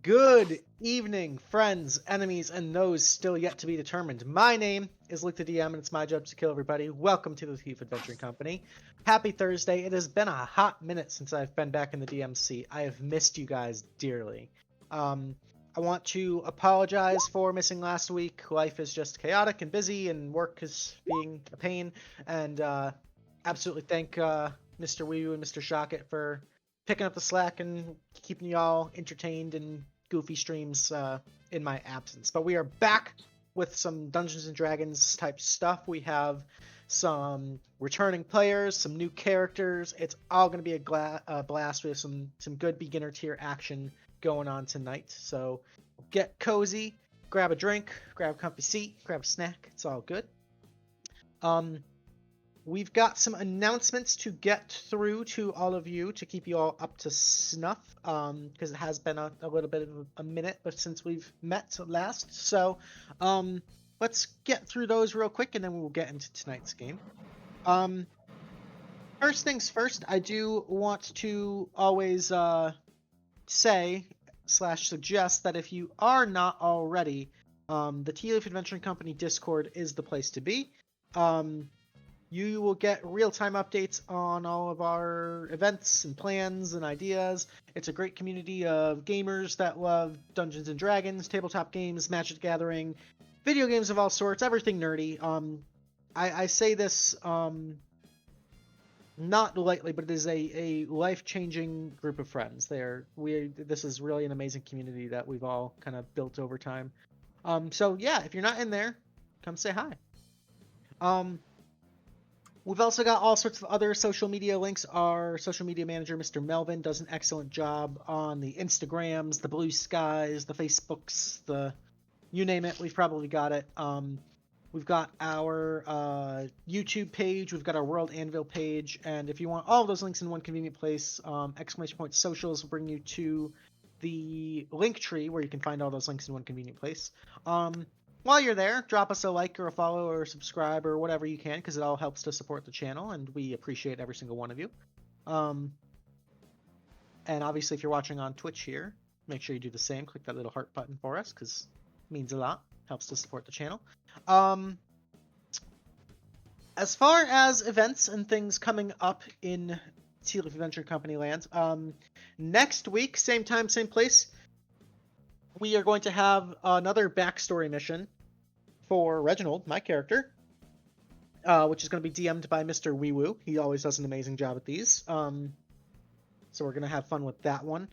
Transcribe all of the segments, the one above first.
Good evening, friends, enemies, and those still yet to be determined. My name is LukeTheDM, and it's my job to kill everybody. Welcome to the Tealeaf Adventuring Company. Happy Thursday. It has been a hot minute since I've been back in the DMC. I have missed you guys dearly. I want to apologize for missing last week. Life is just chaotic and busy, and work is being a pain. And absolutely thank Mr. Wee and Mr. SharkyHat for picking up the slack and keeping y'all entertained and goofy streams in my absence. But we are back with some Dungeons and Dragons type stuff. We have some returning players, some new characters. It's all going to be a blast. We have some good beginner tier action going on tonight. So get cozy, grab a drink, grab a comfy seat, grab a snack. It's all good. We've got some announcements to get through to all of you to keep you all up to snuff, because it has been a little bit of a minute but since we've met last. So let's get through those real quick, and then we'll get into tonight's game. First things first, I do want to always say / suggest that if you are not already, the Tealeaf Adventuring Company Discord is the place to be. You will get real-time updates on all of our events and plans and ideas. It's a great community of gamers that love Dungeons and Dragons, tabletop games, Magic the Gathering, video games of all sorts, everything nerdy. I say this not lightly, but it is a life-changing group of friends. This is really an amazing community that we've all kind of built over time. So yeah, if you're not in there, come say hi. We've also got all sorts of other social media links. Our social media manager, Mr. Melvin, does an excellent job on the Instagrams, the Blue Skies, the Facebooks, you name it, we've probably got it. We've got our YouTube page, we've got our World Anvil page, and if you want all of those links in one convenient place, ! Socials will bring you to the link tree where you can find all those links in one convenient place. While you're there, drop us a like or a follow or a subscribe or whatever you can, because it all helps to support the channel, and we appreciate every single one of you. And obviously, if you're watching on Twitch here, make sure you do the same. Click that little heart button for us, because it means a lot. Helps to support the channel. As far as events and things coming up in Tealeaf Adventure Company land, next week, same time, same place, we are going to have another backstory mission for Reginald, my character, which is going to be DM'd by Mr. Wee Woo. He always does an amazing job at these. So we're going to have fun with that one.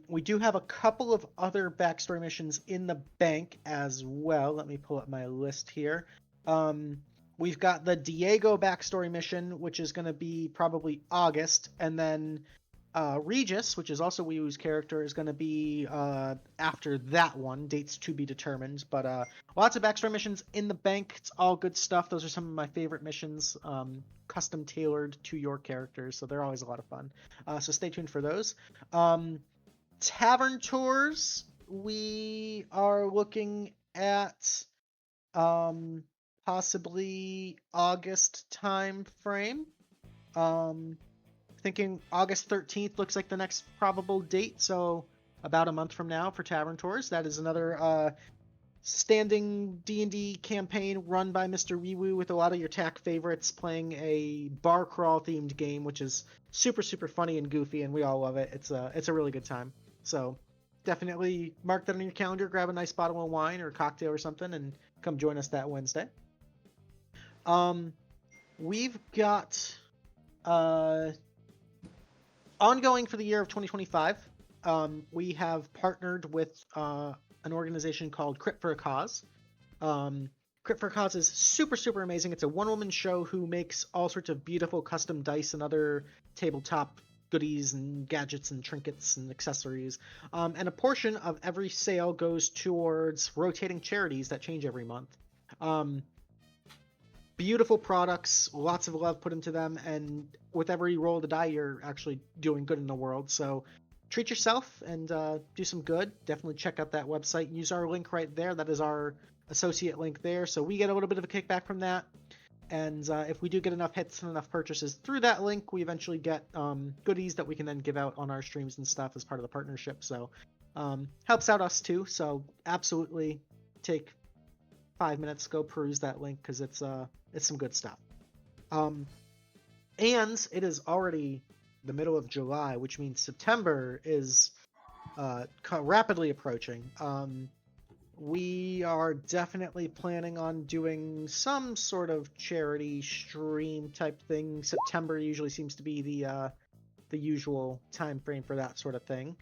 We do have a couple of other backstory missions in the bank as well. Let me pull up my list here. We've got the Diego backstory mission, which is going to be probably August, and then Regis, which is also Wee Woo's character, is going to be after that one. Dates to be determined, but lots of backstory missions in the bank. It's all good stuff. Those are some of my favorite missions, custom tailored to your characters, so they're always a lot of fun. So stay tuned for those. Tavern tours, we are looking at possibly August time frame. Thinking August 13th looks like the next probable date, so about a month from now for Tavern Tours. That is another standing D&D campaign run by Mr. Wee Woo with a lot of your TAC favorites, playing a bar crawl themed game, which is super, super funny and goofy, and we all love it. It's a really good time. So definitely mark that on your calendar, grab a nice bottle of wine or a cocktail or something, and come join us that Wednesday. We've got ongoing for the year of 2025, we have partnered with an organization called Crit for a Cause. Crit for a Cause is super, super amazing. It's a one-woman show who makes all sorts of beautiful custom dice and other tabletop goodies and gadgets and trinkets and accessories. And a portion of every sale goes towards rotating charities that change every month. Beautiful products, lots of love put into them, and with every roll of the die, you're actually doing good in the world. So treat yourself and do some good. Definitely check out that website. Use our link right there. That is our associate link there. So we get a little bit of a kickback from that. And if we do get enough hits and enough purchases through that link, we eventually get goodies that we can then give out on our streams and stuff as part of the partnership. So Helps out us too, so absolutely take 5 minutes, go peruse that link because it's some good stuff. And it is already the middle of July, which means September is rapidly approaching. We are definitely planning on doing some sort of charity stream type thing. September usually seems to be the usual time frame for that sort of thing.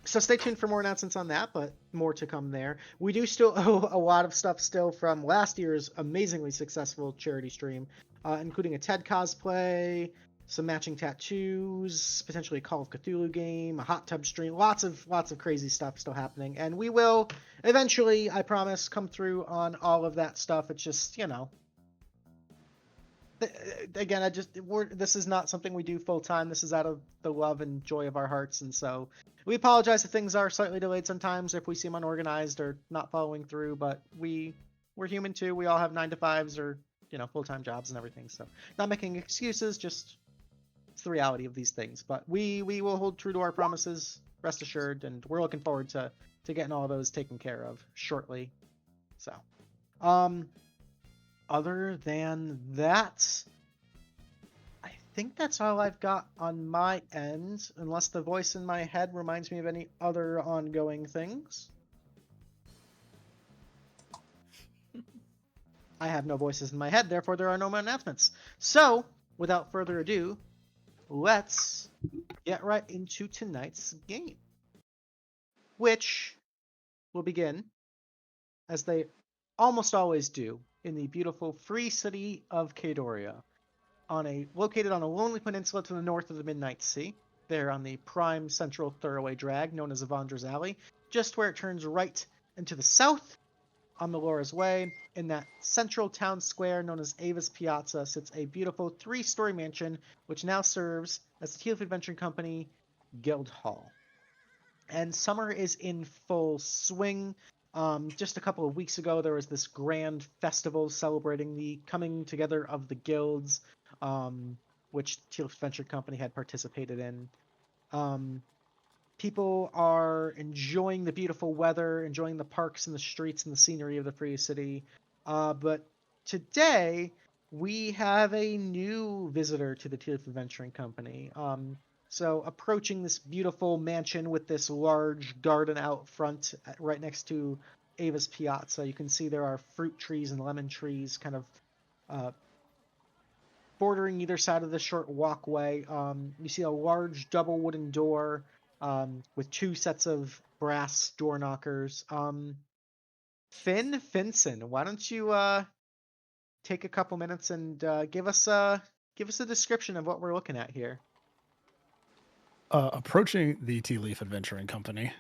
So stay tuned for more announcements on that, but more to come there. We do still owe a lot of stuff still from last year's amazingly successful charity stream, including a TED cosplay, some matching tattoos, potentially a Call of Cthulhu game, a hot tub stream, lots of crazy stuff still happening. And we will eventually, I promise, come through on all of that stuff. It's just, again, this is not something we do full time. This is out of the love and joy of our hearts, and so we apologize if things are slightly delayed sometimes, if we seem unorganized or not following through. But we're human too. We all have 9-to-5s or full-time jobs and everything. So not making excuses, just it's the reality of these things. But we will hold true to our promises, rest assured, and we're looking forward to getting all those taken care of shortly. So, other than that, I think that's all I've got on my end, unless the voice in my head reminds me of any other ongoing things. I have no voices in my head, therefore there are no more announcements. So, without further ado, let's get right into tonight's game, which will begin, as they almost always do, in the beautiful free city of Kaedoria, located on a lonely peninsula to the north of the Midnight Sea. There on the prime central thoroughway drag known as Avandra's Alley, just where it turns right and to the south on Melora's Way, in that central town square known as Ava's Piazza, sits a beautiful 3-story mansion which now serves as the Tealeaf Adventuring Company Guild Hall. And summer is in full swing. Just a couple of weeks ago, there was this grand festival celebrating the coming together of the guilds, which Tealeaf Adventure Company had participated in. People are enjoying the beautiful weather, enjoying the parks and the streets and the scenery of the free city. But today, we have a new visitor to the Tealeaf Adventuring Company. So approaching this beautiful mansion with this large garden out front right next to Ava's Piazza, you can see there are fruit trees and lemon trees kind of bordering either side of the short walkway. You see a large double wooden door with 2 sets of brass door knockers. Finnson, why don't you take a couple minutes and give us a description of what we're looking at here? Approaching the Tealeaf Adventuring Company,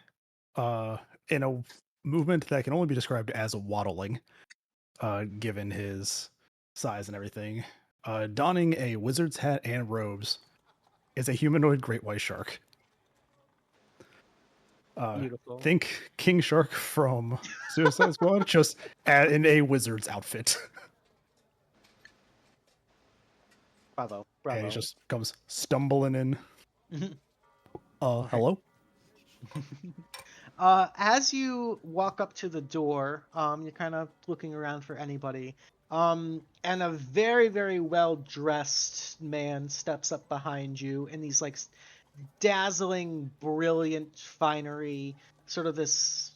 in a movement that can only be described as waddling, given his size and everything, donning a wizard's hat and robes, is a humanoid great white shark. Beautiful. Think King Shark from Suicide Squad, just in a wizard's outfit. Bravo. And he just comes stumbling in. Hello? As you walk up to the door, you're kind of looking around for anybody. And a very, very well-dressed man steps up behind you in these like dazzling, brilliant finery, sort of this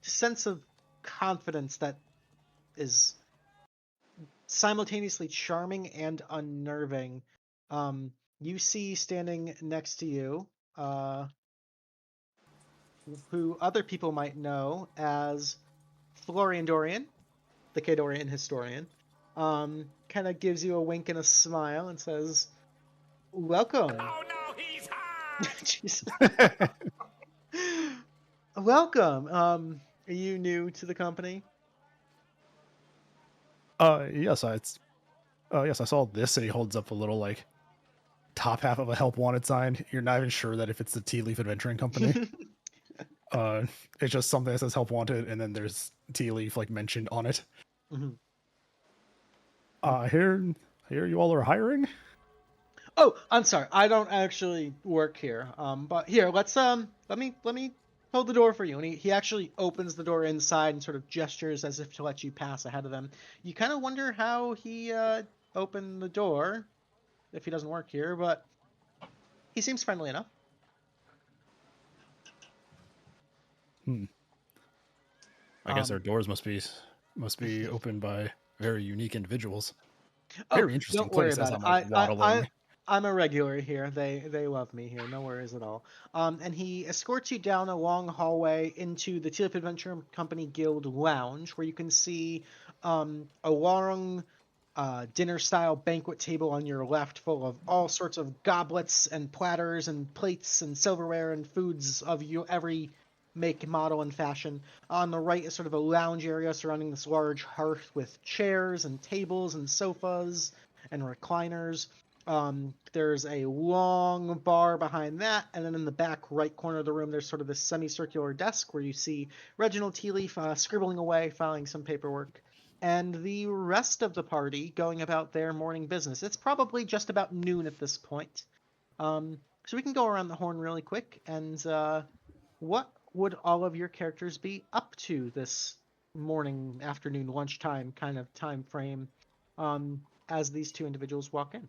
sense of confidence that is simultaneously charming and unnerving. You see standing next to you, who other people might know as Florian Dorian, the Kaedorian historian, kind of gives you a wink and a smile and says, "Welcome." Oh no, he's hot! Welcome. Are you new to the company? Yes, I saw this, and he holds up a little like top half of a help wanted sign. You're not even sure that if it's the Tealeaf Adventuring Company. It's just something that says help wanted, and then there's Tealeaf like mentioned on it. Mm-hmm. Here you all are hiring? Oh, I'm sorry. I don't actually work here. But here, let me hold the door for you. And he actually opens the door inside and sort of gestures as if to let you pass ahead of them. You kind of wonder how he opened the door if he doesn't work here, but he seems friendly enough. Hmm. I guess our doors must be opened by very unique individuals. Oh, Very interesting don't worry place as about it. I'm like waddling. I'm a regular here. They love me here. No worries at all. And he escorts you down a long hallway into the Tealeaf Adventure Company Guild Lounge, where you can see a long dinner-style banquet table on your left, full of all sorts of goblets and platters and plates and silverware and foods of every make, model, and fashion. On the right is sort of a lounge area surrounding this large hearth with chairs and tables and sofas and recliners. There's a long bar behind that, and then in the back right corner of the room, there's sort of this semicircular desk where you see Reginald Tealeaf scribbling away, filing some paperwork, and the rest of the party going about their morning business. It's probably just about noon at this point. So we can go around the horn really quick, and what would all of your characters be up to this morning, afternoon, lunchtime kind of time frame as these two individuals walk in?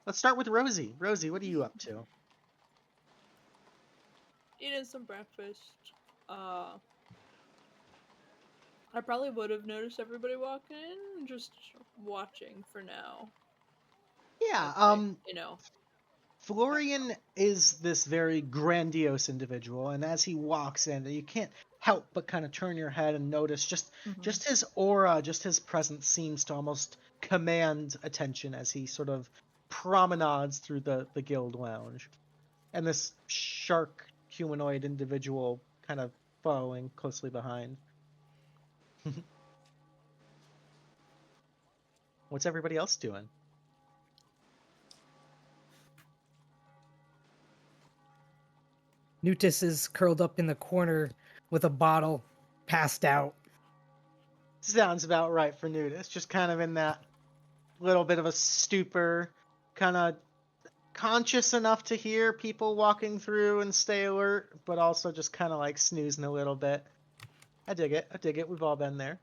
Let's start with Rosie. Rosie, what are you up to? Eating some breakfast. I probably would have noticed everybody walking in, just watching for now. Yeah, You know. Florian is this very grandiose individual, and as he walks in, you can't help but kind of turn your head and notice just his aura, just his presence seems to almost command attention as he sort of promenades through the guild lounge. And this shark humanoid individual kind of following closely behind. What's everybody else doing? Nootus is curled up in the corner with a bottle, passed out. Sounds about right for Nudist. Just kind of in that little bit of a stupor, kind of conscious enough to hear people walking through and stay alert, but also just kind of like snoozing a little bit. I dig it. I dig it. We've all been there.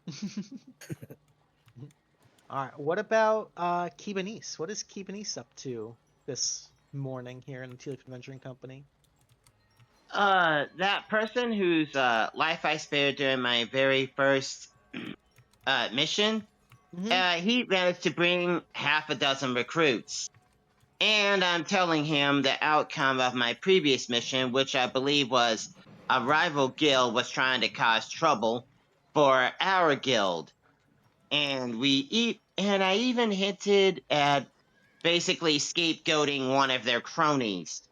All right. What about Keybanise? What is Keybanise up to this morning here in the Tealeaf Adventuring Company? That person whose life I spared during my very first mission, he managed to bring half a dozen recruits. And I'm telling him the outcome of my previous mission, which I believe was a rival guild was trying to cause trouble for our guild. And I even hinted at basically scapegoating one of their cronies.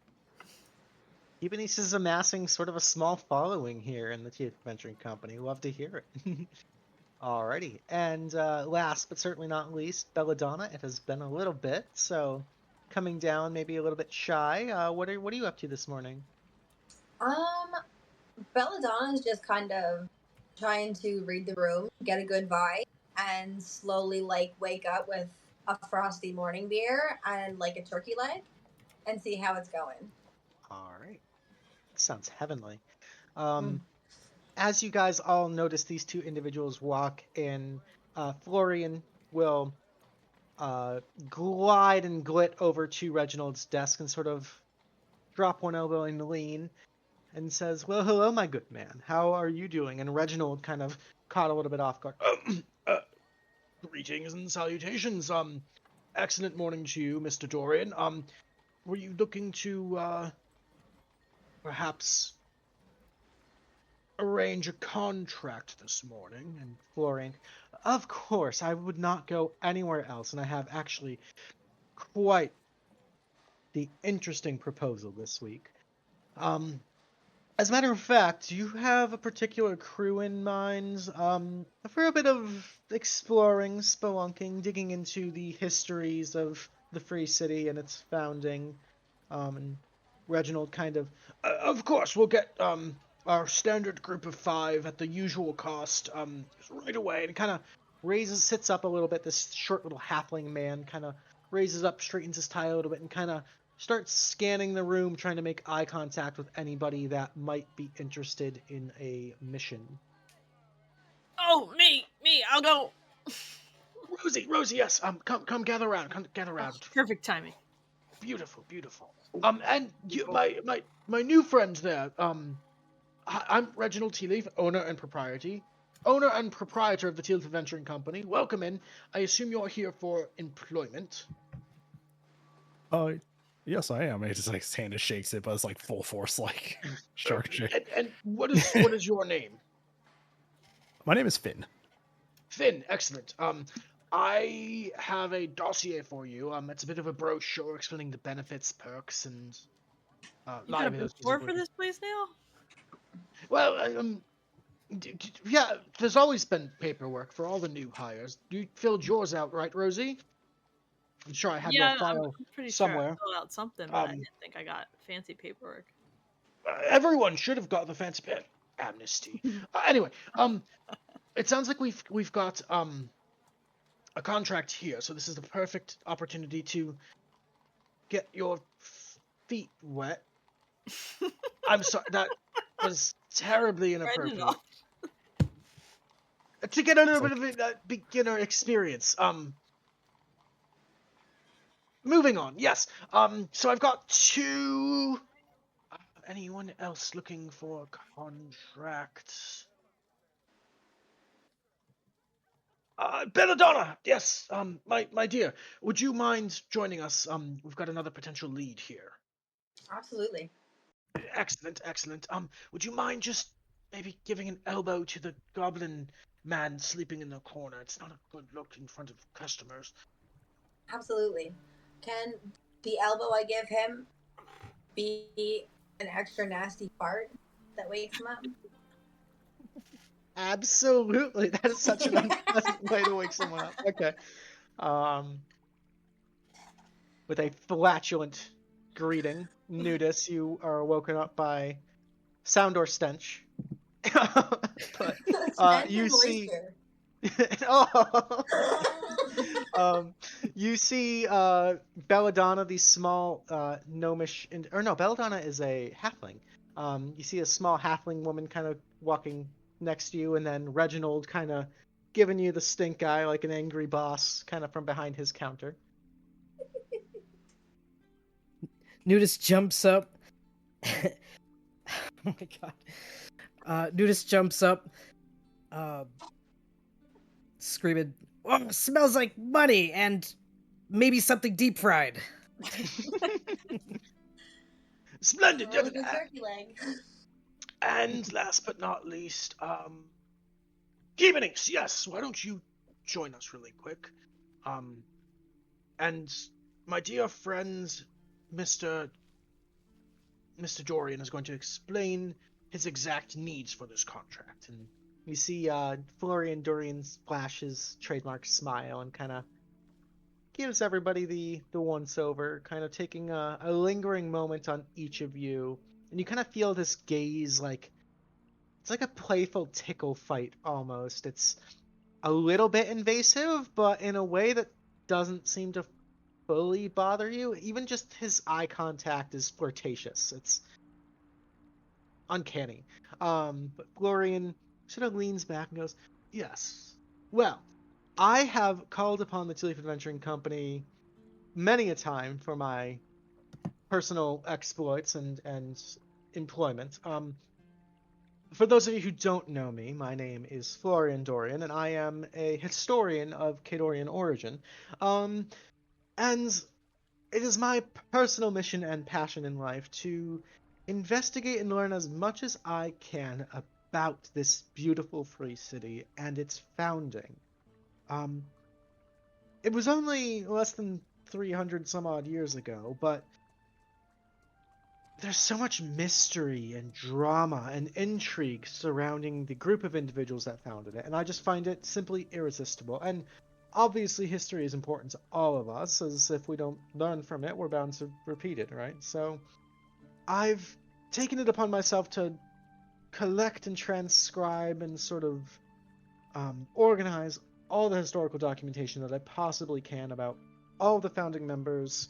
Keybanise is amassing sort of a small following here in the Tealeaf Adventuring Company. Love to hear it. Alrighty. And last but certainly not least, Belladonna. It has been a little bit, so coming down maybe a little bit shy. What are you up to this morning? Belladonna is just kind of trying to read the room, get a good vibe, and slowly wake up with a frosty morning beer and a turkey leg and see how it's going. Alright. Sounds heavenly. As you guys all notice these two individuals walk in, Florian will glide and glit over to Reginald's desk and sort of drop one elbow and lean and says, "Well, hello, my good man. How are you doing?" And Reginald kind of caught a little bit off guard. Greetings and salutations. Excellent morning to you, Mr. Dorian. Were you looking to perhaps arrange a contract this morning? And Florian, of course, I would not go anywhere else, and I have actually quite the interesting proposal this week. As a matter of fact, do you have a particular crew in mind? For a bit of exploring, spelunking, digging into the histories of the Free City and its founding. And Reginald kind of course, we'll get our standard group of 5 at the usual cost, right away, and kind of sits up a little bit. This short little halfling man kind of raises up, straightens his tie a little bit, and kind of starts scanning the room, trying to make eye contact with anybody that might be interested in a mission. Oh, me, I'll go. Rosie, yes, come gather around, gather around. Oh, perfect timing. Beautiful. And you, my new friend there, I'm Reginald Tealeaf, owner and proprietor of the Tealeaf Adventuring Company. Welcome in. I assume you're here for employment. Yes, I am. He just like his hand just shakes it, but it's like full force, like shark shake. And what is your name? My name is Finn. Finn, excellent. I have a dossier for you. It's a bit of a brochure explaining the benefits, perks, and You got a brochure for this place now? Well, yeah, there's always been paperwork for all the new hires. You filled yours out, right, Rosie? I'm sure I have your file I'm pretty somewhere. sure I filled out something, but I didn't think I got fancy paperwork. Everyone should have got the fancy amnesty. Anyway, it sounds like we've got a contract here, so this is the perfect opportunity to get your feet wet. I'm sorry, that was terribly inappropriate. To get a little bit of a beginner experience. Moving on, yes. So I've got 2... anyone else looking for a contract? Belladonna! Yes, my dear. Would you mind joining us? We've got another potential lead here. Absolutely. Excellent. Would you mind just maybe giving an elbow to the goblin man sleeping in the corner? It's not a good look in front of customers. Absolutely. Can the elbow I give him be an extra nasty fart that wakes him up? Absolutely. That is such an unpleasant way to wake someone up. Okay. With a flatulent greeting, Needus, you are woken up by sound or stench. But you see you see Belladonna, these small gnomish Belladonna is a halfling. You see a small halfling woman kind of walking next to you, and then Reginald kind of giving you the stink eye like an angry boss kind of from behind his counter. Nootus jumps up. Oh my god. Nootus jumps up, screaming, "Oh, smells like money and maybe something deep fried." Splendid. Really good turkey leg. And last but not least, Keybanise, yes, why don't you join us really quick? And my dear friend, Mr. Dorian is going to explain his exact needs for this contract. And you see Florian Dorian flash his trademark smile and kind of gives everybody the once-over, kind of taking a lingering moment on each of you. And you kind of feel this gaze like... it's like a playful tickle fight, almost. It's a little bit invasive, but in a way that doesn't seem to fully bother you. Even just his eye contact is flirtatious. It's uncanny. But Florian sort of leans back and goes, yes. Well, I have called upon the Tealeaf Adventuring Company many a time for my personal exploits and employment. For those of you who don't know me, my name is Florian Dorian, and I am a historian of Kaedorian origin. And it is my personal mission and passion in life to investigate and learn as much as I can about this beautiful free city and its founding. It was only less than 300 some odd years ago, but there's so much mystery and drama and intrigue surrounding the group of individuals that founded it, and I just find it simply irresistible. And obviously history is important to all of us, as if we don't learn from it, we're bound to repeat it, right? So I've taken it upon myself to collect and transcribe and sort of organize all the historical documentation that I possibly can about all the founding members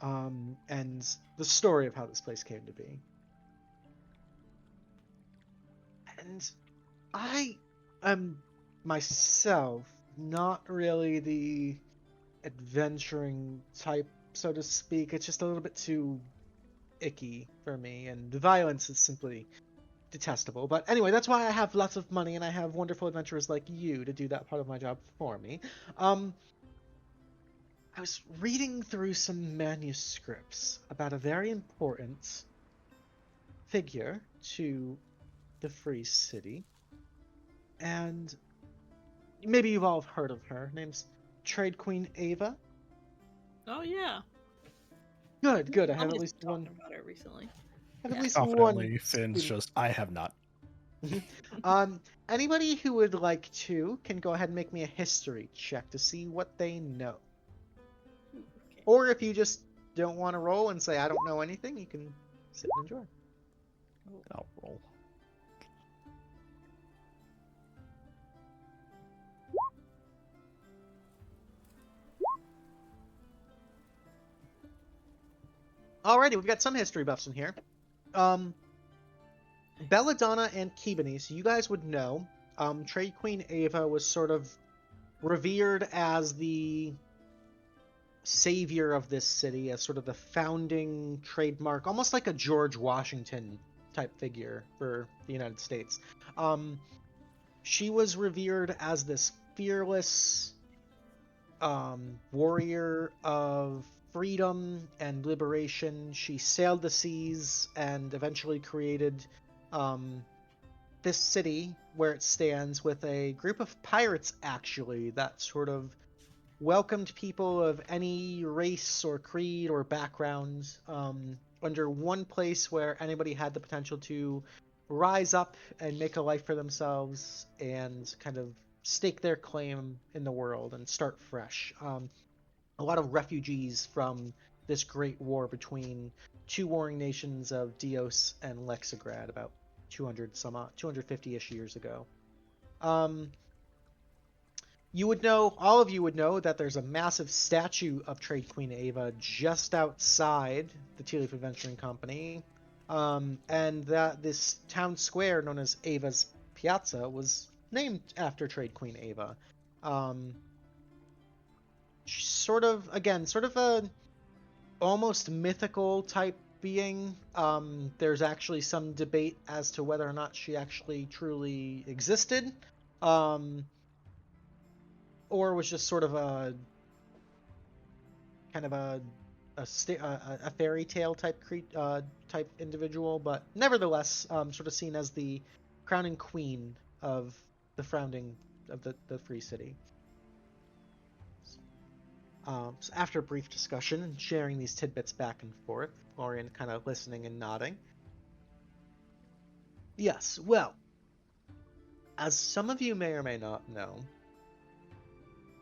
and the story of how this place came to be. And I am myself not really the adventuring type, so to speak. It's just a little bit too icky for me, and the violence is simply detestable. But anyway, that's why I have lots of money and I have wonderful adventurers like you to do that part of my job for me. I was reading through some manuscripts about a very important figure to the Free City, and maybe you've all heard of her. Her name's Trade Queen Ava. Oh yeah. Good. I have at Somebody's least been one. talking about it recently. I have at Yeah. least Confidently, one. Finn's just, I have not. Anybody who would like to can go ahead and make me a history check to see what they know. Ooh, okay. Or if you just don't want to roll and say I don't know anything, you can sit and enjoy. I'll roll. Alrighty, we've got some history buffs in here. Belladonna and Keybanise, you guys would know. Trade Queen Ava was sort of revered as the savior of this city, as sort of the founding trademark, almost like a George Washington type figure for the United States. She was revered as this fearless warrior of freedom and liberation. She sailed the seas and eventually created this city where it stands with a group of pirates, actually, that sort of welcomed people of any race or creed or background under one place where anybody had the potential to rise up and make a life for themselves and kind of stake their claim in the world and start fresh. A lot of refugees from this great war between 2 warring nations of Dios and Lexigrad about 250-ish years ago. All of you would know that there's a massive statue of Trade Queen Ava just outside the Tealeaf Adventuring Company, and that this town square known as Ava's Piazza was named after Trade Queen Ava. She's sort of a almost mythical type being. There's actually some debate as to whether or not she actually truly existed, or was just sort of a kind of a fairy tale type type individual, but nevertheless, sort of seen as the crowning queen of the founding of the Free City. So after a brief discussion and sharing these tidbits back and forth, Florian kind of listening and nodding. Yes, well, as some of you may or may not know,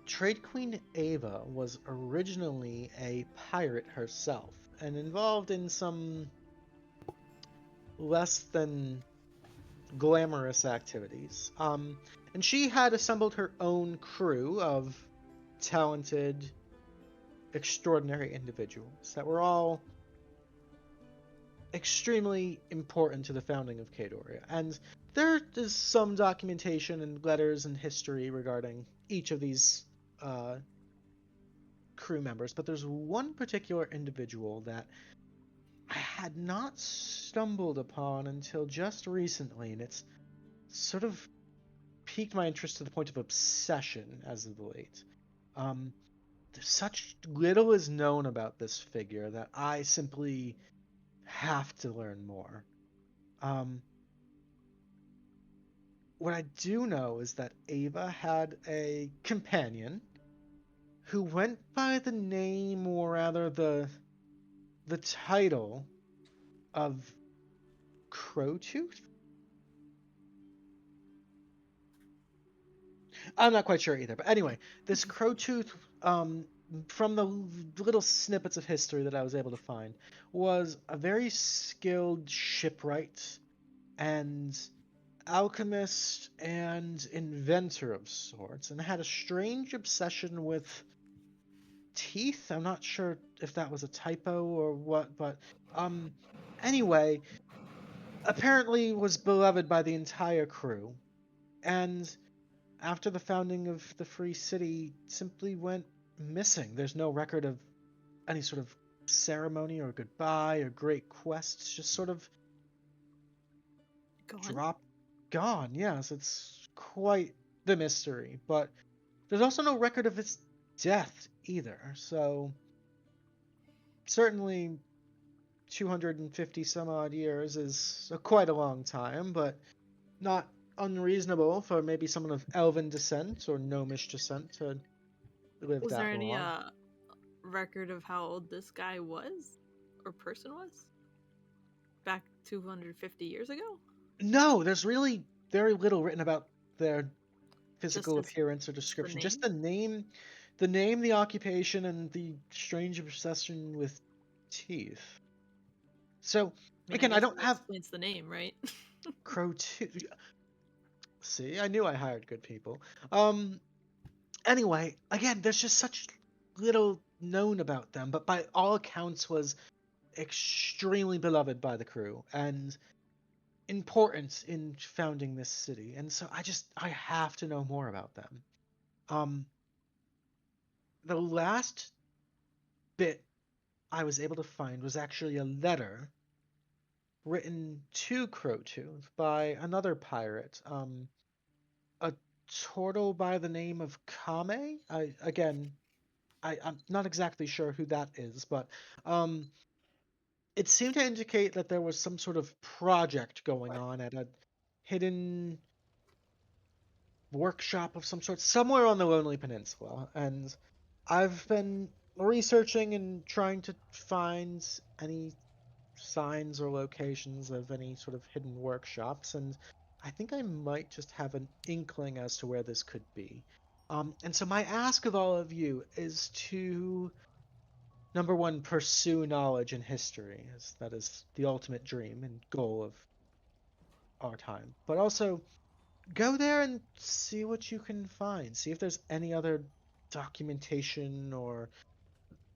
Trade Queen Ava was originally a pirate herself and involved in some less than glamorous activities. And she had assembled her own crew of talented, extraordinary individuals that were all extremely important to the founding of Kaedoria. And there is some documentation and letters and history regarding each of these crew members, but there's one particular individual that I had not stumbled upon until just recently, and it's sort of piqued my interest to the point of obsession as of late. Such little is known about this figure that I simply have to learn more. What I do know is that Ava had a companion who went by the name, or rather the title, of Crowtooth? I'm not quite sure either, but anyway, this Crowtooth, from the little snippets of history that I was able to find, was a very skilled shipwright and alchemist and inventor of sorts, and had a strange obsession with teeth. I'm not sure if that was a typo or what, but anyway, apparently was beloved by the entire crew, and after the founding of the Free City, simply went missing. There's no record of any sort of ceremony or goodbye or great quests, just sort of gone. Yes, it's quite the mystery, but there's also no record of its death either. So certainly 250 some odd years is quite a long time, but not unreasonable for maybe someone of elven descent or gnomish descent to live Was that there any long. record of how old this guy was or person was back 250 years ago? No, there's really very little written about their physical Just appearance or description. name? Just the name, the occupation, and the strange obsession with teeth. So again, I guess don't that have explains the name, right? Crowtooth. See, I knew I hired good people. Anyway, again, there's just such little known about them, but by all accounts was extremely beloved by the crew and important in founding this city. And so I have to know more about them. The last bit I was able to find was actually a letter written to Crowtooth by another pirate, a turtle by the name of Kame. I'm not exactly sure who that is, but it seemed to indicate that there was some sort of project going on at a hidden workshop of some sort somewhere on the Lonely Peninsula, and I've been researching and trying to find any signs or locations of any sort of hidden workshops, and I think I might just have an inkling as to where this could be. And so my ask of all of you is to, number one, pursue knowledge and history, as that is the ultimate dream and goal of our time. But also, go there and see what you can find. See if there's any other documentation or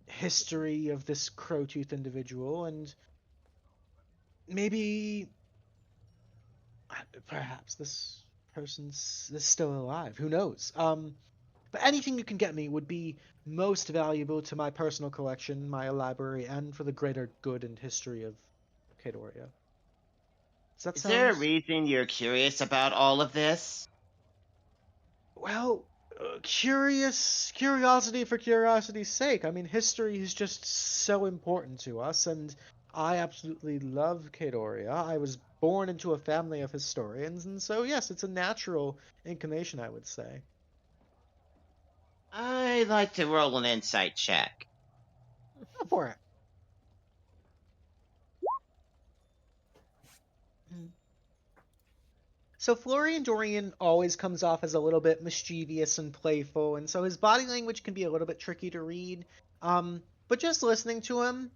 history of this Crowtooth individual, and maybe perhaps this person's is still alive. Who knows? But anything you can get me would be most valuable to my personal collection, my library, and for the greater good and history of Kaedoria. Does that Is there a sound? reason you're curious about all of this? Well, curiosity for curiosity's sake. I mean, history is just so important to us, and I absolutely love Kaedoria. I was born into a family of historians, and so yes, it's a natural inclination, I would say. I'd like to roll an insight check. Go for it. So Florian Dorian always comes off as a little bit mischievous and playful, and so his body language can be a little bit tricky to read. But just listening to him,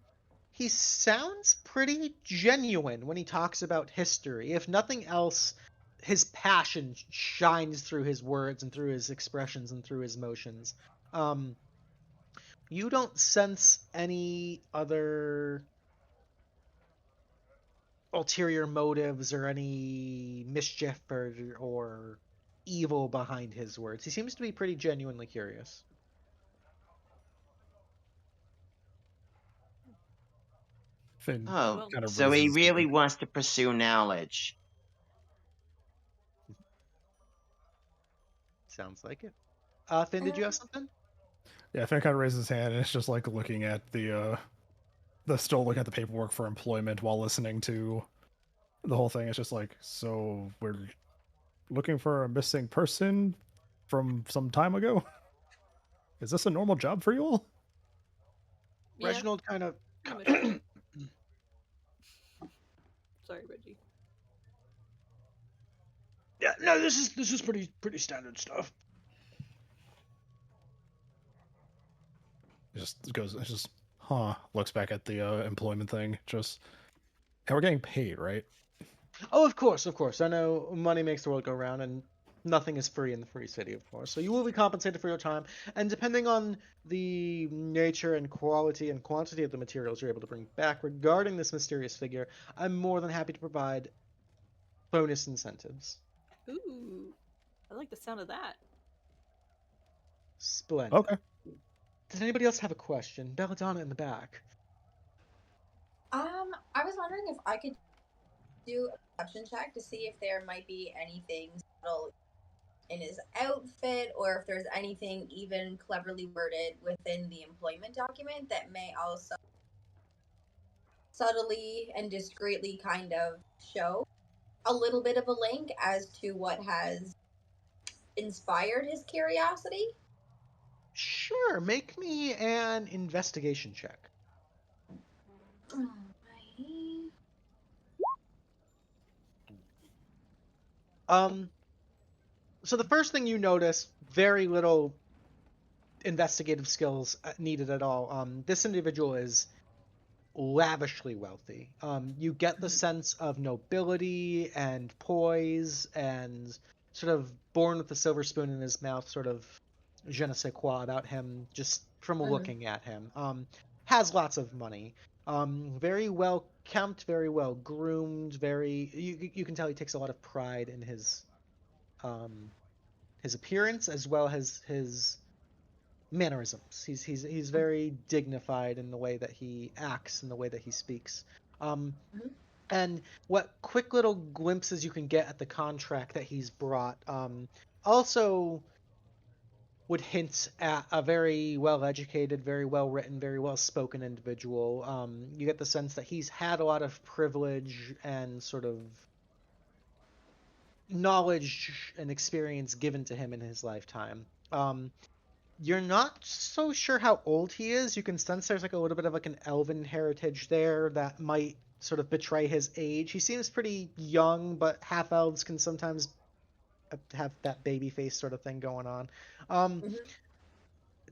he sounds pretty genuine when he talks about history. If nothing else, his passion shines through his words and through his expressions and through his motions. You don't sense any other ulterior motives or any mischief or evil behind his words. He seems to be pretty genuinely curious. Finn Oh, kind of so he raises really hand. wants to pursue knowledge. Sounds like it. Finn, did you have something? Yeah, Finn kind of raises his hand and it's just like looking at the still looking at the paperwork for employment while listening to the whole thing. It's just like, so we're looking for a missing person from some time ago? Is this a normal job for you all? Yeah, Reginald kind of. pretty much. Sorry, Reggie. Yeah, no, this is pretty standard stuff. It just goes, it's just, looks back at the employment thing. Just, and we're getting paid, right? Oh, of course, of course. I know money makes the world go round, and nothing is free in the free city, of course. So you will be compensated for your time, and depending on the nature and quality and quantity of the materials you're able to bring back regarding this mysterious figure, I'm more than happy to provide bonus incentives. Ooh, I like the sound of that. Splendid. Okay. Does anybody else have a question? Belladonna in the back. I was wondering if I could do a perception check to see if there might be anything subtle in his outfit, or if there's anything even cleverly worded within the employment document that may also subtly and discreetly kind of show a little bit of a link as to what has inspired his curiosity. Sure, make me an investigation check. Alrighty. So the first thing you notice, very little investigative skills needed at all. This individual is lavishly wealthy. You get the sense of nobility and poise and sort of born with a silver spoon in his mouth, sort of je ne sais quoi about him just from looking at him. Has lots of money. Very well kept, very well groomed, you can tell he takes a lot of pride in his appearance as well as his mannerisms. He's very dignified in the way that he acts and the way that he speaks. And what quick little glimpses you can get at the contract that he's brought also would hint at a very well educated, very well written, very well spoken individual. You get the sense that he's had a lot of privilege and sort of knowledge and experience given to him in his lifetime. You're not so sure how old he is. You can sense there's like a little bit of like an elven heritage there that might sort of betray his age. He seems pretty young, but half elves can sometimes have that baby face sort of thing going on.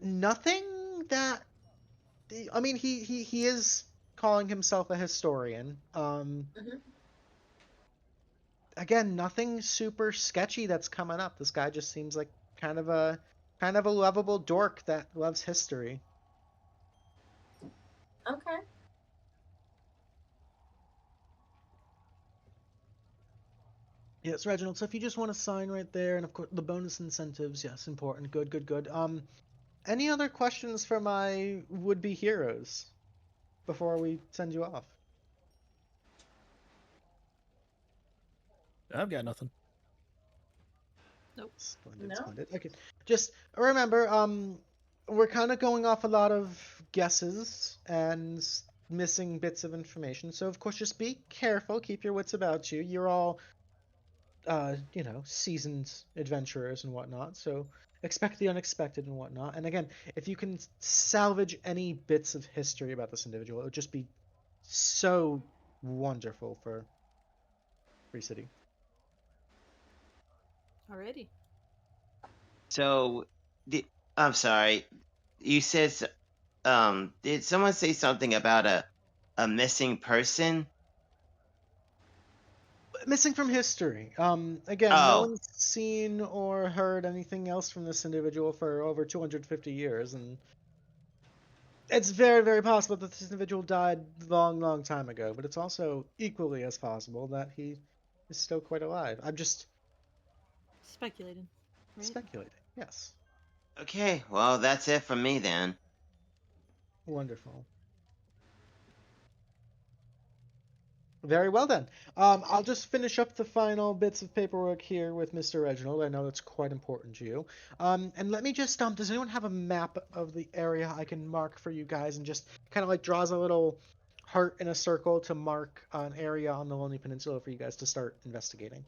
Nothing that I mean, he is calling himself a historian. Again, nothing super sketchy that's coming up. This guy just seems like kind of a lovable dork that loves history. Okay. Yes, Reginald. So if you just want to sign right there, and of course the bonus incentives, yes, important. Good, good, good. Any other questions for my would-be heroes before we send you off? I've got nothing. Nope. Splendid, No. splendid. Okay, just remember, we're kind of going off a lot of guesses and missing bits of information. So of course, just be careful. Keep your wits about you. You're all, seasoned adventurers and whatnot. So expect the unexpected and whatnot. And again, if you can salvage any bits of history about this individual, it would just be so wonderful for Free City. Alrighty. So, I'm sorry. You said, did someone say something about a missing person? Missing from history. Again, no Oh, one's seen or heard anything else from this individual for over 250 years, and it's very, very possible that this individual died long, long time ago, but it's also equally as possible that he is still quite alive. I'm just Speculating. Right? speculating. Yes. okay. Well, that's it from me then. Wonderful. Very well then. I'll just finish up the final bits of paperwork here with Mr. Reginald. I know that's quite important to you. And let me just does anyone have a map of the area I can mark for you guys and just kind of like draws a little heart in a circle to mark an area on the Lonely Peninsula for you guys to start investigating?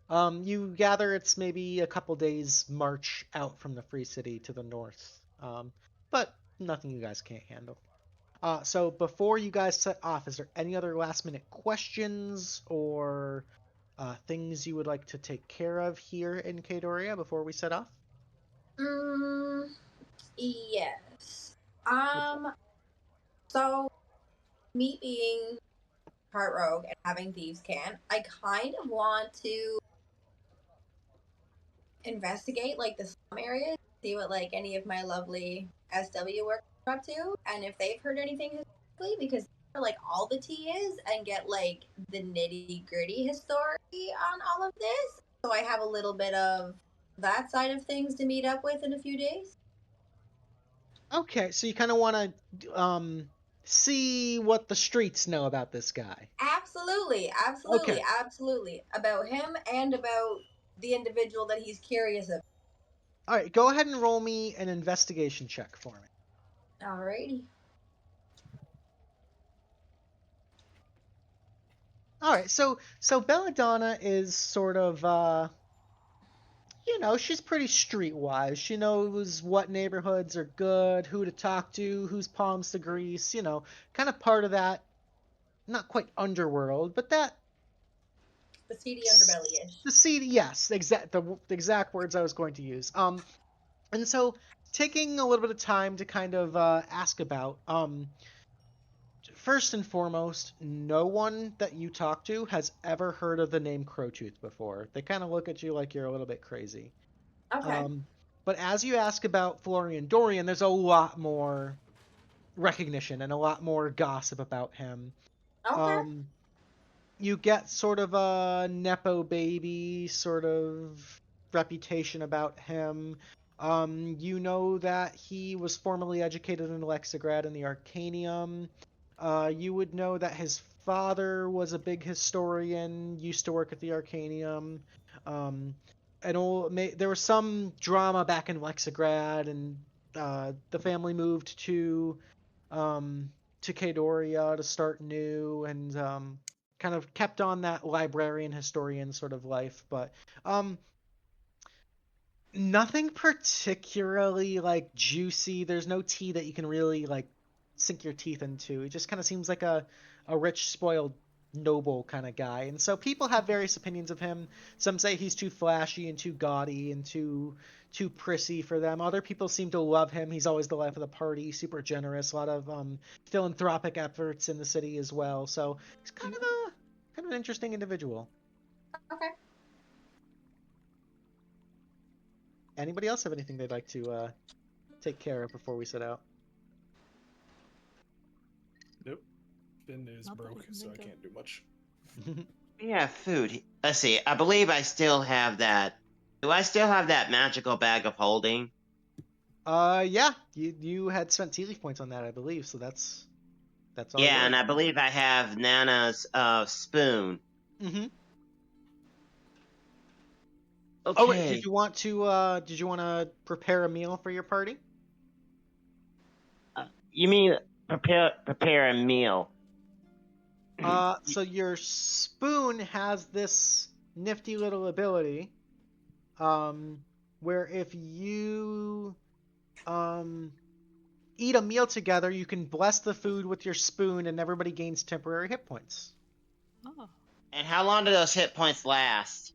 You gather it's maybe a couple days march out from the Free City to the north. But nothing you guys can't handle. So before you guys set off, is there any other last minute questions or things you would like to take care of here in Kaedoria before we set off? Yes. So me being part rogue and having thieves' cant, I kind of want to investigate like the slum areas, see what like any of my lovely SW work are up to, and if they've heard anything historically, because like all the tea is, and get like the nitty gritty history on all of this. So I have a little bit of that side of things to meet up with in a few days. Okay, so you kind of want to see what the streets know about this guy. Absolutely, Okay. absolutely. About him and about the individual that he's curious about. All right, go ahead and roll me an investigation check for me. Alrighty. All right, so Belladonna is sort of she's pretty streetwise. She knows what neighborhoods are good, who to talk to, whose palms to grease, kind of part of that, not quite underworld, but that The seedy underbelly-ish. the seedy, yes, the exact words I was going to use. And so taking a little bit of time to kind of ask about, first and foremost, no one that you talk to has ever heard of the name Crowtooth before. They kind of look at you like you're a little bit crazy. Okay. But as you ask about Florian Dorian, there's a lot more recognition and a lot more gossip about him. Okay. You get sort of a Nepo baby sort of reputation about him. You know that he was formerly educated in Lexigrad in the Arcanium. You would know that his father was a big historian, used to work at the Arcanium. There was some drama back in Lexigrad, and the family moved to Kaedoria to start new, and kind of kept on that librarian historian sort of life, but nothing particularly like juicy. There's no tea that you can really like sink your teeth into. It just kind of seems like a rich, spoiled noble kind of guy. And so people have various opinions of him. Some say he's too flashy and too gaudy and too prissy for them. Other people seem to love him. He's always the life of the party, super generous, a lot of philanthropic efforts in the city as well. So he's kind of an interesting individual. Okay. Anybody else have anything they'd like to take care of before we set out? Nope. Finn is Not that I broke, can so I think of. can't do much. Yeah, food. Let's see. I believe I still have that. Do I still have that magical bag of holding? Yeah, you had spent Tealeaf points on that, I believe, so that's all Yeah, yours. and I believe I have Nana's spoon. Mm-hmm. Okay. Oh, wait, did you want to prepare a meal for your party? You mean prepare a meal? So your spoon has this nifty little ability, where if you eat a meal together, you can bless the food with your spoon, and everybody gains temporary hit points. Oh. And how long do those hit points last?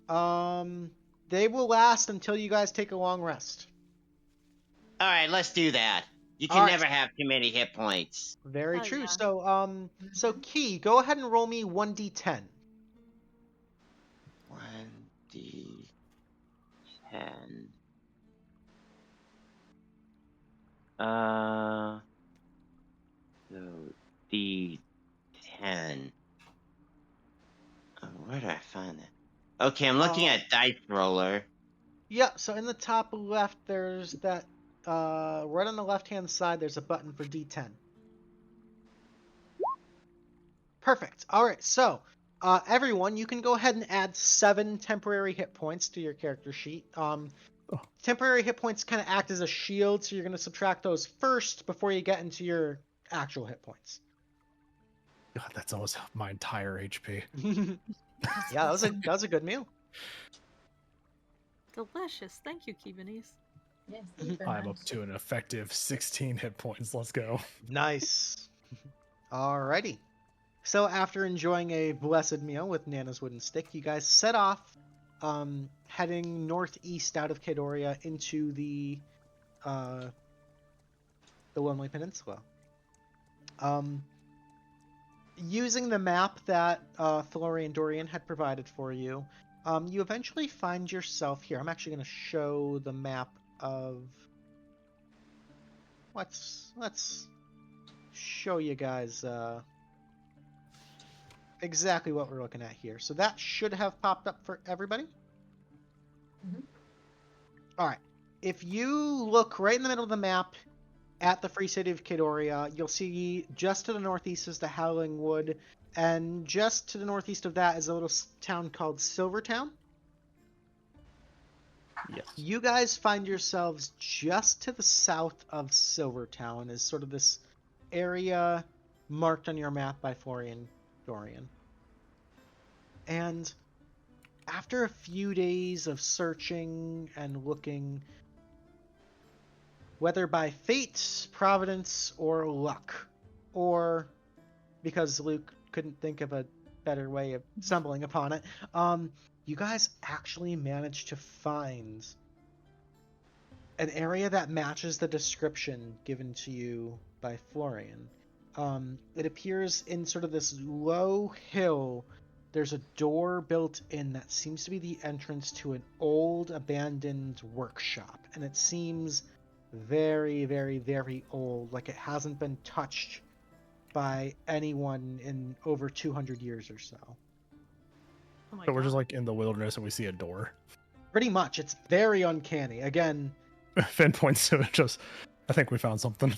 They will last until you guys take a long rest. All right, let's do that. You All can right. never have too many hit points. Very Oh, true. yeah. So Key, go ahead and roll me 1d10. 1d10. So D10. Where do I find that? Okay, I'm looking at Dice Roller. Yeah, so in the top left, there's that, right on the left-hand side, there's a button for D10. Perfect. All right, so everyone, you can go ahead and add 7 temporary hit points to your character sheet. Temporary hit points kind of act as a shield, so you're going to subtract those first before you get into your actual hit points. God, that's almost my entire HP. Yeah, that was a good meal. Delicious. Thank you, Keybanise. Yes, thank you very I'm much. up to an effective 16 hit points. Let's go. Nice. Alrighty. So after enjoying a blessed meal with Nana's wooden stick, you guys set off, heading northeast out of Kaedoria into the Lonely Peninsula. using the map that Florian Dorian had provided for you, you eventually find yourself here. I'm actually going to show the map of... Let's show you guys exactly what we're looking at here. So that should have popped up for everybody. Mhm. All right. If you look right in the middle of the map at the free city of Kaedoria, you'll see just to the northeast is the Howling Wood, and just to the northeast of that is a little town called Silvertown. Yes. You guys find yourselves just to the south of Silvertown, is sort of this area marked on your map by Florian Dorian. And after a few days of searching and looking, whether by fate, providence, or luck, or because Luke couldn't think of a better way of stumbling upon it, you guys actually managed to find an area that matches the description given to you by Florian. It appears in sort of this low hill. There's a door built in that seems to be the entrance to an old abandoned workshop, and it seems very, very, very old, like it hasn't been touched by anyone in over 200 years or so. Oh my So we're just God. like in the wilderness and we see a door. Pretty much. It's very uncanny. Again, Finn points to it, just, I think we found something.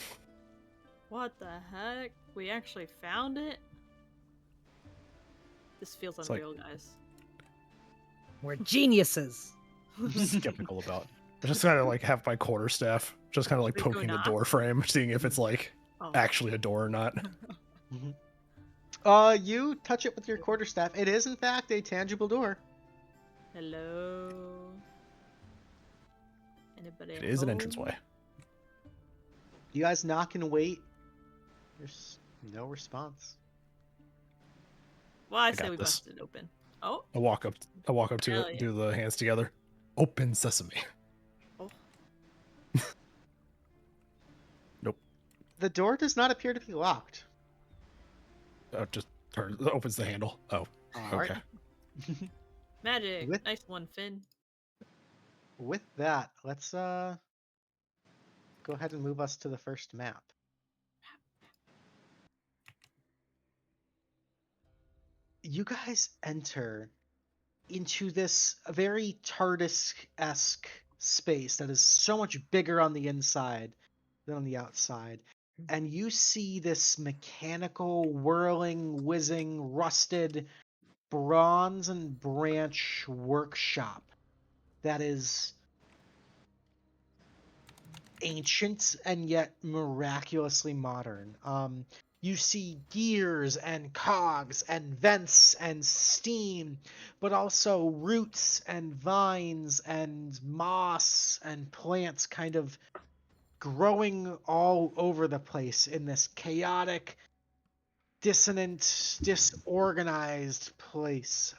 What the heck? We actually found it? This feels It's like- unreal, guys. We're geniuses. I'm skeptical about. I just kind of like have my quarterstaff, just kind of like We go poking the knock? door frame, seeing if it's like Oh. actually a door or not. you touch it with your quarterstaff. It is, in fact, a tangible door. Hello? Anybody It is an home? entranceway. You guys knock and wait. There's no response. Well, I got say we this. busted it open. Oh, I walk up to Hell it, yeah. do the hands together. Open sesame. The door does not appear to be locked. Just opens the handle. Oh, All right. okay. magic! With- Nice one, Finn. With that, let's go ahead and move us to the first map. You guys enter into this very TARDIS-esque space that is so much bigger on the inside than on the outside. And you see this mechanical, whirling, whizzing, rusted bronze and branch workshop that is ancient and yet miraculously modern. You see gears and cogs and vents and steam, but also roots and vines and moss and plants kind of growing all over the place in this chaotic, dissonant, disorganized place.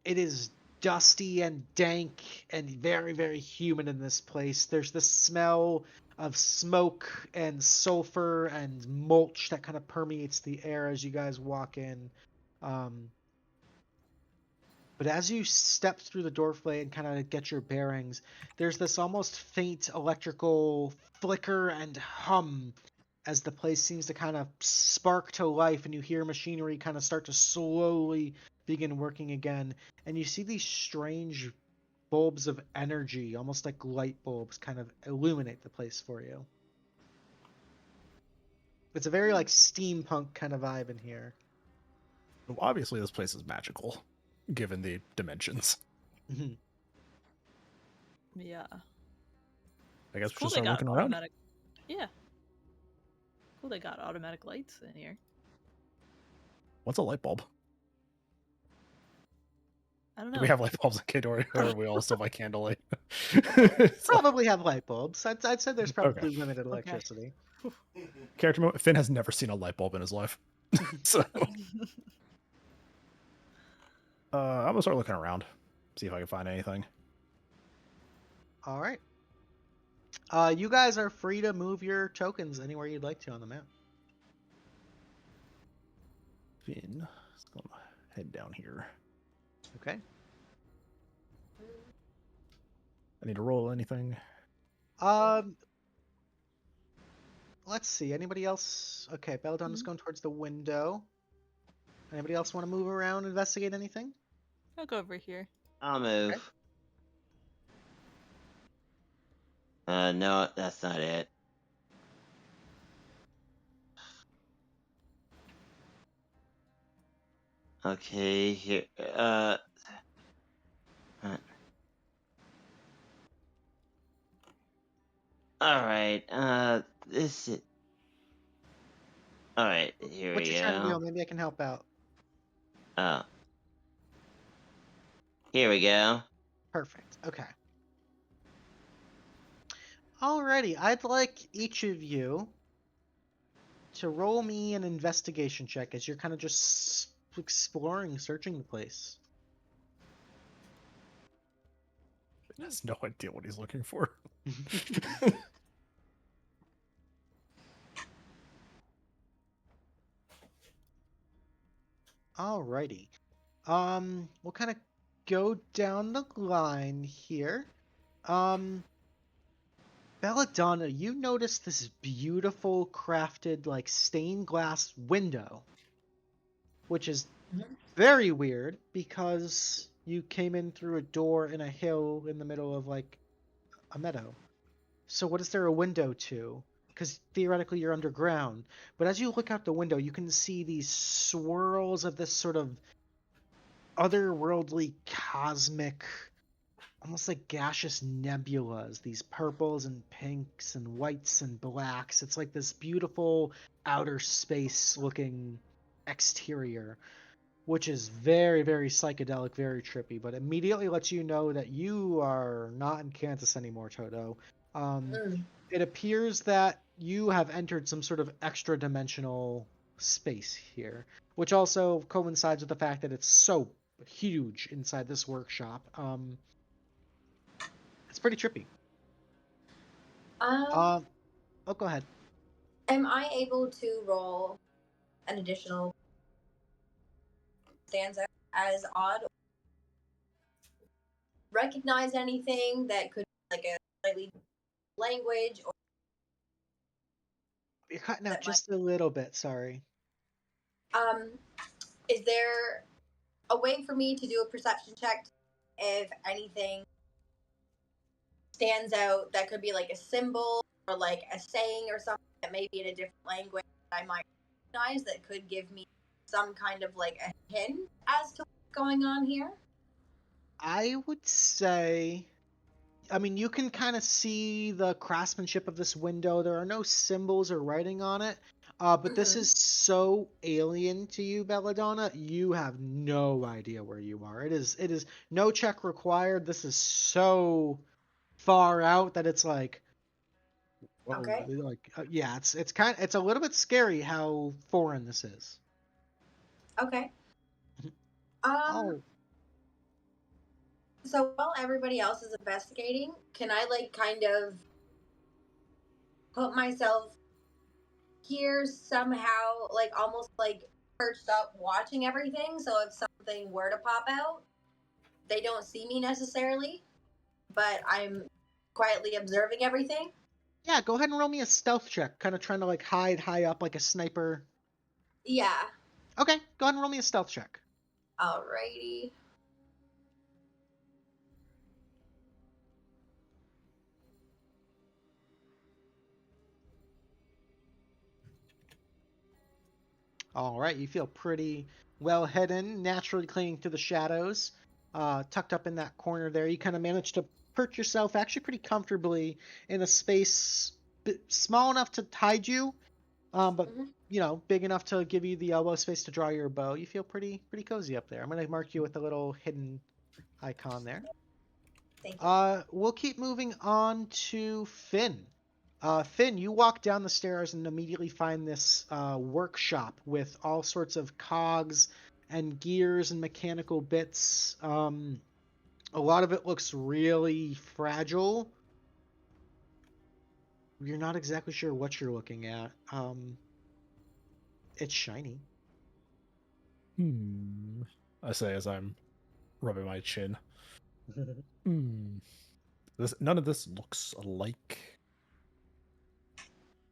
It is dusty and dank and very, very humid in this place. There's the smell of smoke and sulfur and mulch that kind of permeates the air as you guys walk in. But as you step through the doorway and kind of get your bearings, there's this almost faint electrical flicker and hum as the place seems to kind of spark to life, and you hear machinery kind of start to slowly begin working again. And you see these strange bulbs of energy, almost like light bulbs, kind of illuminate the place for you. It's a very like steampunk kind of vibe in here. Well, obviously, this place is magical, given the dimensions. Yeah. I guess we Cool, should they start got looking around. automatic. Yeah. Cool, they got automatic lights in here. What's a light bulb? I don't Do know. we have light bulbs in Kaedoria, or are we all still by candlelight? Probably have light bulbs. I'd say there's probably limited electricity. Character moment: Finn has never seen a light bulb in his life. So, I'm gonna start looking around, see if I can find anything. All right. You guys are free to move your tokens anywhere you'd like to on the map. Finn. Let's go head down here. Okay. I need to roll anything. Let's see. Anybody else? Okay, Belladonna's going towards the window. Anybody else want to move around, investigate anything? I'll go over here. I'll move. No, that's not it. Okay, here. All right. This is. All right. Here What we you trying to do? go. Maybe I can help out. Here we go. Perfect. Okay. Alrighty, I'd like each of you to roll me an investigation check as you're kind of just exploring, searching the place. He has no idea what he's looking for. Alrighty. We'll kind of go down the line here. Belladonna, you notice this beautiful crafted like stained glass window, which is very weird because you came in through a door in a hill in the middle of like a meadow. So what is there a window to? Because theoretically you're underground. But as you look out the window, you can see these swirls of this sort of otherworldly cosmic, almost like gaseous nebulas, these purples and pinks and whites and blacks. It's like this beautiful outer space looking exterior, which is very, very psychedelic, very trippy, but immediately lets you know that you are not in Kansas anymore, Toto. It appears that you have entered some sort of extra dimensional space here, which also coincides with the fact that it's so huge inside this workshop. It's pretty trippy. Oh, go ahead. Am I able to roll an additional stands out as odd? Recognize anything that could be like a slightly language or You're cutting out just a little bit, sorry. is there a way for me to do a perception check if anything stands out that could be like a symbol or like a saying or something that may be in a different language that I might recognize that could give me some kind of like a hint as to what's going on here? I would say, I mean, you can kind of see the craftsmanship of this window. There are no symbols or writing on it, but this is so alien to you, Belladonna. You have no idea where you are. It is no check required. This is so far out that it's like, whoa, Okay. like yeah, it's a little bit scary how foreign this is. Okay. Oh. So while everybody else is investigating, can I like kind of put myself here somehow, like almost like perched up watching everything, so if something were to pop out, they don't see me necessarily, but I'm quietly observing everything? Yeah, go ahead and roll me a stealth check, kind of trying to like hide high up like a sniper. Yeah. Okay, go ahead and roll me a stealth check. Alrighty. All right, you feel pretty well hidden, naturally clinging to the shadows, tucked up in that corner there. You kind of manage to perch yourself actually pretty comfortably in a space small enough to hide you, but you know, big enough to give you the elbow space to draw your bow. You feel pretty cozy up there. I'm gonna mark you with a little hidden icon there. Thank you. We'll keep moving on to Finn. Finn, you walk down the stairs and immediately find this workshop with all sorts of cogs and gears and mechanical bits. A lot of it looks really fragile. You're not exactly sure what you're looking at. It's shiny. I say as I'm rubbing my chin. None of this looks like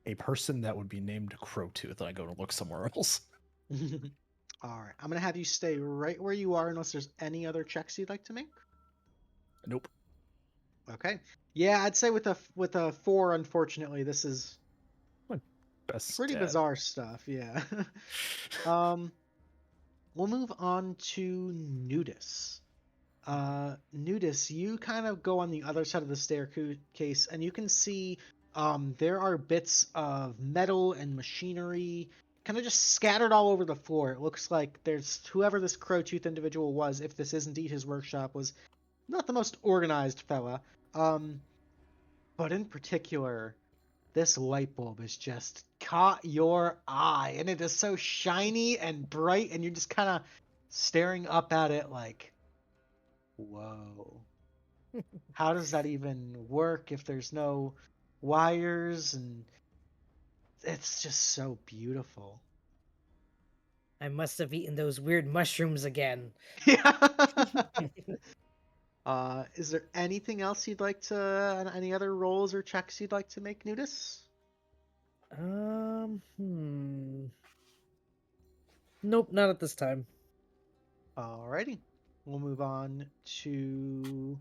a person that would be named Crowtooth. I go to look somewhere else. All right, I'm gonna have you stay right where you are unless there's any other checks you'd like to make. Nope. Okay. Yeah, I'd say with a 4, unfortunately, this is My best pretty stat. bizarre stuff. Yeah. We'll move on to Nudis. Nudis, you kind of go on the other side of the staircase, and you can see there are bits of metal and machinery kind of just scattered all over the floor. It looks like there's whoever this Crowtooth individual was, if this is indeed his workshop, was not the most organized fella. But in particular, this light bulb has just caught your eye, and it is so shiny and bright, and you're just kind of staring up at it like, whoa. How does that even work if there's no wires? And it's just so beautiful. I must have eaten those weird mushrooms again. Yeah. Is there anything else you'd like to, any other rolls or checks you'd like to make, Nudis? Nope, not at this time. Alrighty. We'll move on to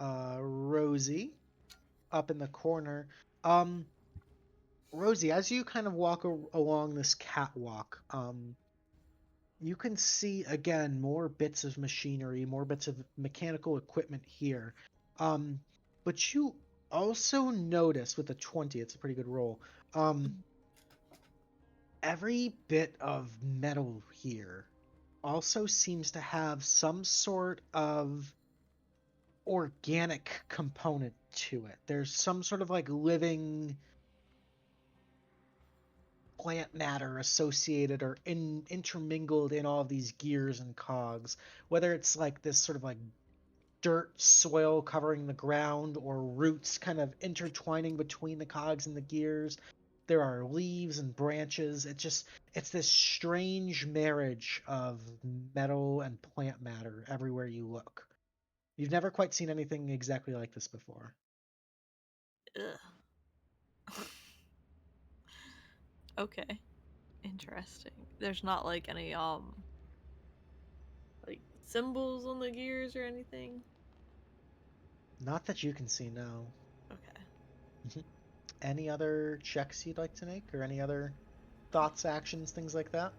Rosie up in the corner. Rosie, as you kind of walk along this catwalk, you can see again more bits of machinery, more bits of mechanical equipment here. But you also notice with a 20, it's a pretty good roll. Every bit of metal here also seems to have some sort of organic component to it. There's some sort of like living plant matter associated or intermingled in all of these gears and cogs, whether it's like this sort of like dirt soil covering the ground or roots kind of intertwining between the cogs and the gears. There are leaves and branches. It's this strange marriage of metal and plant matter everywhere you look. You've never quite seen anything exactly like this before. Ugh. Okay. Interesting. There's not like any like symbols on the gears or anything? Not that you can see, no. Okay. Any other checks you'd like to make, or any other thoughts, actions, things like that?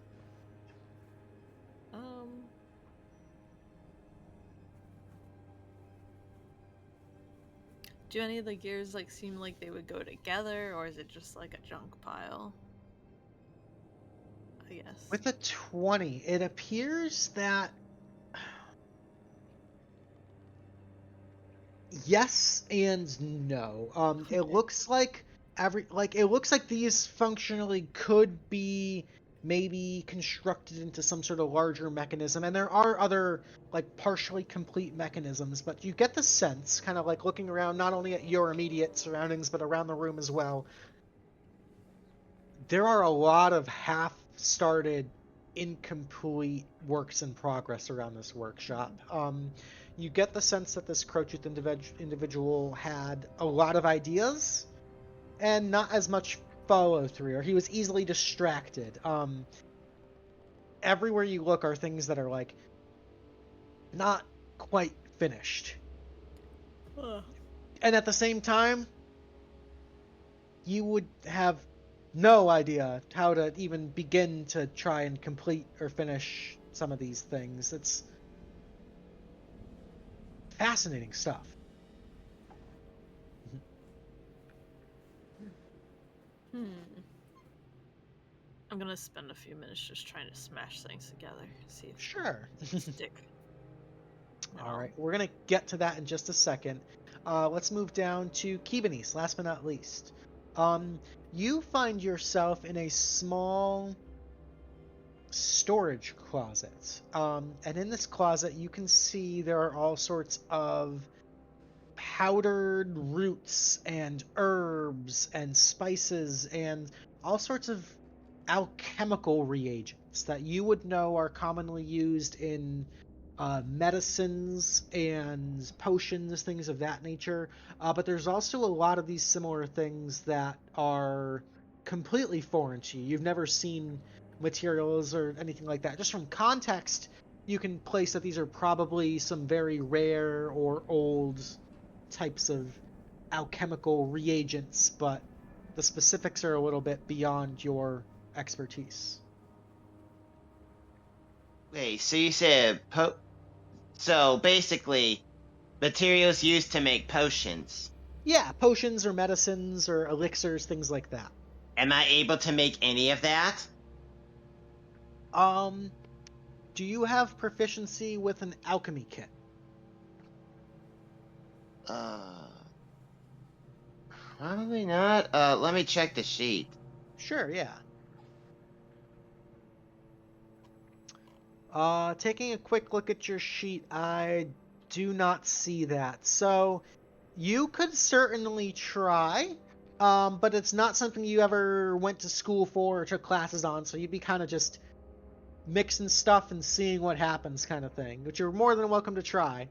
Do any of the gears like seem like they would go together, or is it just like a junk pile? I guess. With a 20, it appears that yes and no. It looks like these functionally could be maybe constructed into some sort of larger mechanism, and there are other like partially complete mechanisms, but you get the sense, kind of like looking around not only at your immediate surroundings but around the room as well, there are a lot of half-started, incomplete works in progress around this workshop. You get the sense that this Crowtooth individual had a lot of ideas and not as much follow-through, or he was easily distracted. Everywhere you look are things that are like not quite finished. And at the same time, you would have no idea how to even begin to try and complete or finish some of these things. It's fascinating stuff. I'm gonna spend a few minutes just trying to smash things together, see if Sure. they stick. All right, we're gonna get to that in just a second. Let's move down to Keybanise, last but not least. You find yourself in a small storage closet. And in this closet, you can see there are all sorts of powdered roots and herbs and spices and all sorts of alchemical reagents that you would know are commonly used in medicines and potions, things of that nature. But there's also a lot of these similar things that are completely foreign to you. You've never seen materials or anything like that. Just from context, you can place that these are probably some very rare or old types of alchemical reagents, but the specifics are a little bit beyond your expertise. Wait, so you said so basically materials used to make potions. Yeah, potions or medicines or elixirs, things like that. Am I able to make any of that? Do you have proficiency with an alchemy kit? Probably not. Let me check the sheet. Sure, yeah. Taking a quick look at your sheet, I do not see that. So, you could certainly try, but it's not something you ever went to school for or took classes on, so you'd be kind of just mixing stuff and seeing what happens kind of thing, which you're more than welcome to try.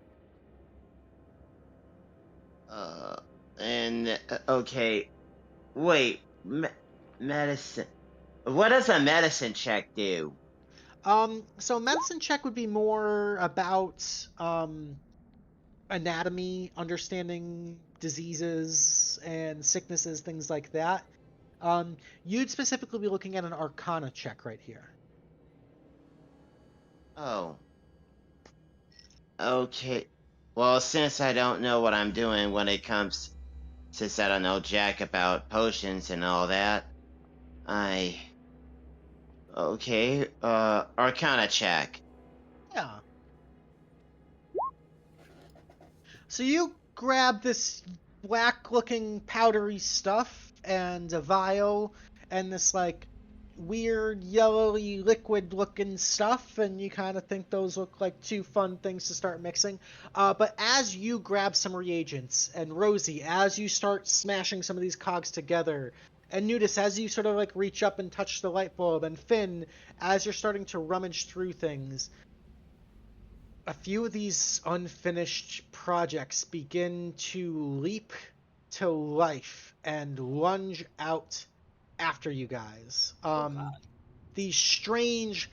Okay. Wait, medicine. What does a medicine check do? So medicine check would be more about anatomy, understanding diseases and sicknesses, things like that. You'd specifically be looking at an arcana check right here. Oh. Okay. Well, since I don't know what I'm doing when it comes, since I don't know jack about potions and all that, okay, arcana check. Yeah. So you grab this black-looking powdery stuff and a vial and this like weird yellowy liquid-looking stuff, and you kind of think those look like two fun things to start mixing. But as you grab some reagents, and Rosie, as you start smashing some of these cogs together, and Nootus, as you sort of like reach up and touch the light bulb, and Finn, as you're starting to rummage through things, a few of these unfinished projects begin to leap to life and lunge out after you guys. These strange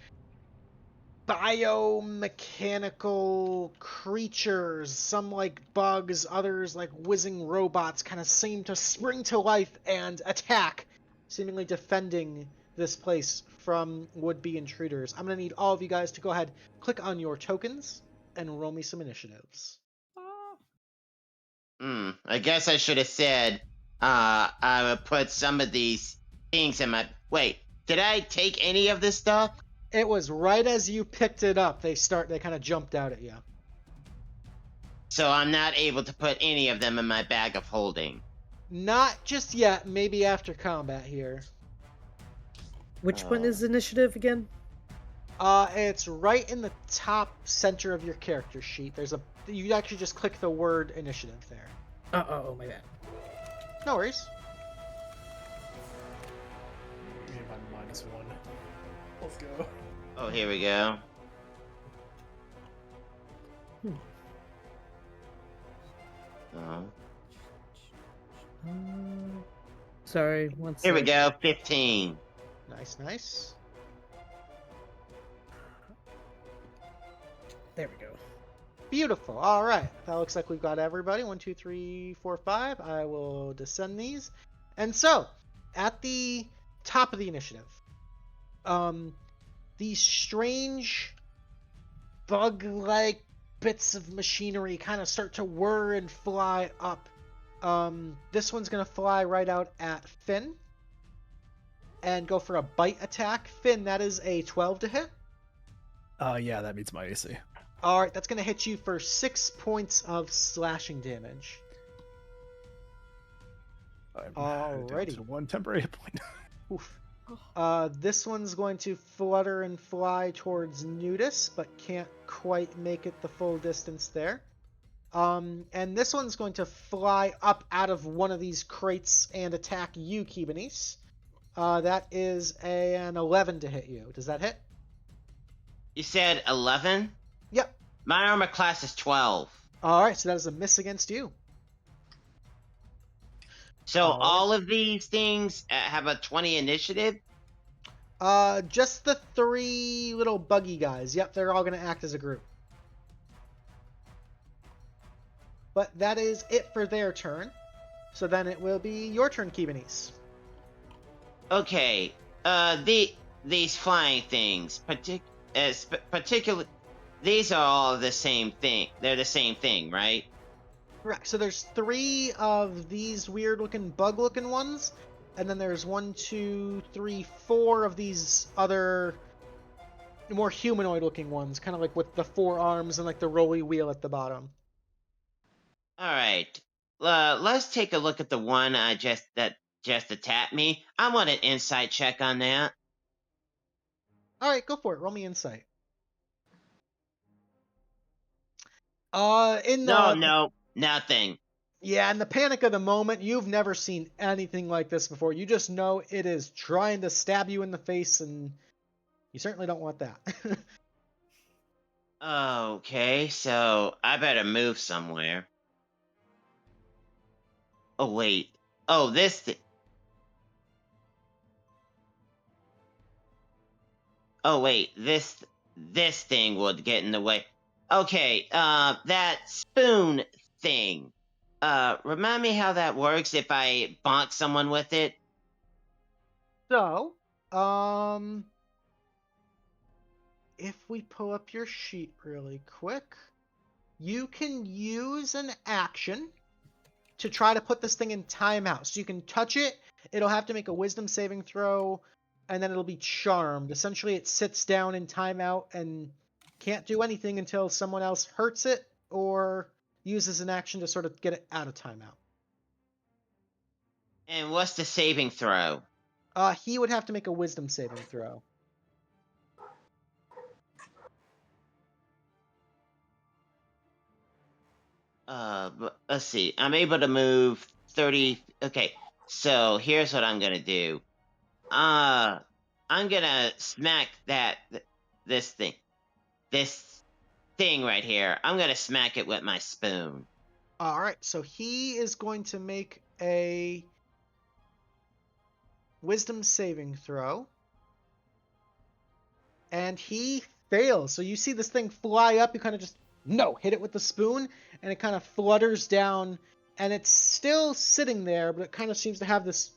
biomechanical creatures, some like bugs, others like whizzing robots, kind of seem to spring to life and attack, seemingly defending this place from would-be intruders. I'm going to need all of you guys to go ahead, click on your tokens, and roll me some initiatives. I guess I should have said, I would put some of these things in my. Wait, did I take any of this stuff? It was right as you picked it up, they kind of jumped out at you. So I'm not able to put any of them in my bag of holding. Not just yet, maybe after combat here. Which one is initiative again? It's right in the top center of your character sheet. You actually just click the word initiative there. Oh, my bad. No worries. Give me my -1. Let's go. Oh, here we go. Oh. Sorry, one Here we sec. go, 15. Nice. There we go. Beautiful. All right. That looks like we've got everybody. 1, 2, 3, 4, 5. I will descend these. And so, at the top of the initiative, these strange bug-like bits of machinery kind of start to whir and fly up. This one's going to fly right out at Finn and go for a bite attack. Finn, that is a 12 to hit. Yeah, that meets my AC. Alright, that's going to hit you for 6 points of slashing damage. I'm down to 1 temporary hit point. Oof. This one's going to flutter and fly towards Needus, but can't quite make it the full distance there. And this one's going to fly up out of one of these crates and attack you, Keybanise. That is an 11 to hit you. Does that hit? You said 11? Yep. My armor class is 12. All right, so that is a miss against you. So All right. all of these things have a 20 initiative? Just the 3 little buggy guys. Yep, they're all going to act as a group. But that is it for their turn. So then it will be your turn, Keybanise. Okay. These flying things, particularly, these are all the same thing. They're the same thing, right? Correct. So there's 3 of these weird-looking, bug-looking ones, and then there's 1, 2, 3, 4 of these other more humanoid-looking ones, kind of like with the 4 arms and like the rolly wheel at the bottom. All right. Let's take a look at the one that just attacked me. I want an insight check on that. All right, go for it. Roll me insight. No, nothing. Yeah, in the panic of the moment, you've never seen anything like this before. You just know it is trying to stab you in the face, and you certainly don't want that. Okay, so I better move somewhere. Oh, wait. Oh, Oh, wait. This thing would get in the way. Okay, that spoon thing. Remind me how that works if I bonk someone with it? So, if we pull up your sheet really quick, you can use an action to try to put this thing in timeout. So you can touch it, it'll have to make a wisdom saving throw, and then it'll be charmed. Essentially, it sits down in timeout and can't do anything until someone else hurts it or uses an action to sort of get it out of timeout. And what's the saving throw? He would have to make a wisdom saving throw. Let's see. I'm able to move 30. Okay, so here's what I'm gonna do. I'm gonna smack this thing right here. I'm gonna smack it with my spoon. All right, so he is going to make a wisdom saving throw. And he fails. So you see this thing fly up, you kind of just, no, hit it with the spoon, and it kind of flutters down, and it's still sitting there, but it kind of seems to have this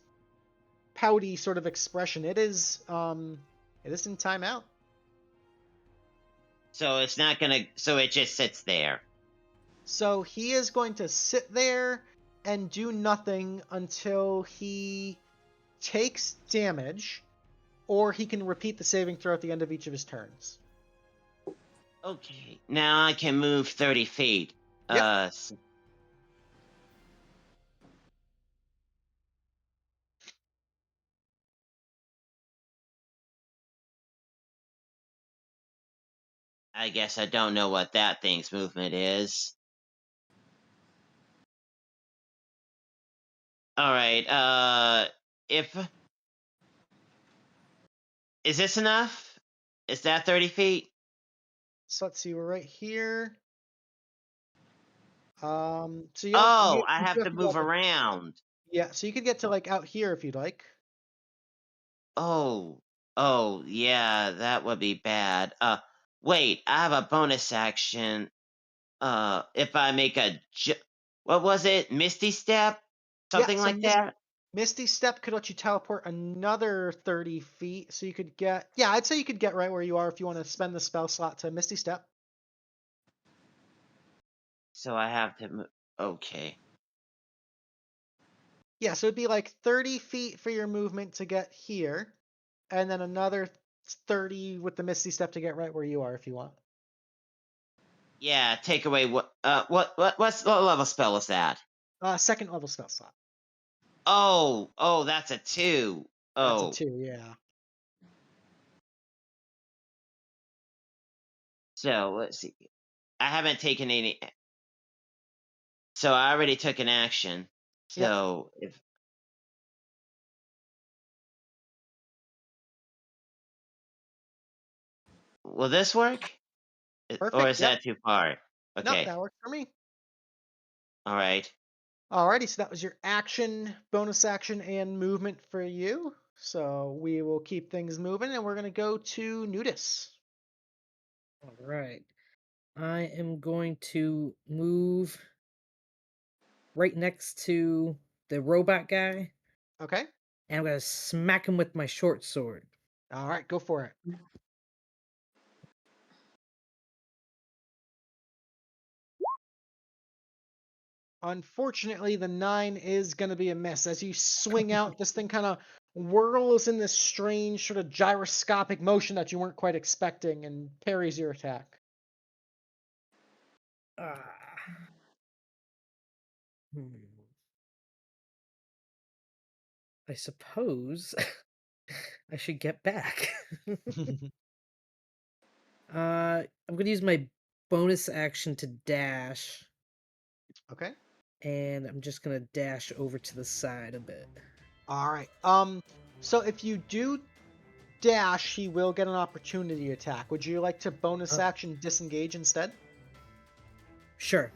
pouty sort of expression. It is in timeout. So it's not gonna. So it just sits there. So he is going to sit there and do nothing until he takes damage, or he can repeat the saving throw at the end of each of his turns. Okay, now I can move 30 feet. Yep. I guess I don't know what that thing's movement is. All right. Is this enough? Is that 30 feet? So let's see, we're right here. So I have to move around. Yeah, so you could get to like out here if you'd like. Oh, yeah, that would be bad. Wait, I have a bonus action. If I make what was it? Misty Step? Something like that? Misty Step could let you teleport another 30 feet, so you could get... Yeah, I'd say you could get right where you are if you want to spend the spell slot to Misty Step. So I have to move... Okay. Yeah, so it'd be like 30 feet for your movement to get here, and then another 30 with the Misty Step to get right where you are if you want. Yeah, take away what level spell is that? Second level spell slot. Oh, that's a 2. Oh. That's a 2, yeah. So, let's see. I haven't taken any... So, I already took an action. So, Will this work? Perfect, Or is yep. that too far? No, Okay. that works for me. All right. Alrighty, so that was your action, bonus action, and movement for you. So we will keep things moving, and we're going to go to Nootus. All right. I am going to move right next to the robot guy, Okay? and I'm going to smack him with my short sword. All right, go for it. Unfortunately, the 9 is going to be a miss. As you swing out, this thing kind of whirls in this strange sort of gyroscopic motion that you weren't quite expecting and parries your attack. Ah. I suppose I should get back. I'm going to use my bonus action to dash, Okay. and I'm just going to dash over to the side a bit. All right. So if you do dash, he will get an opportunity attack. Would you like to bonus action disengage instead? Sure.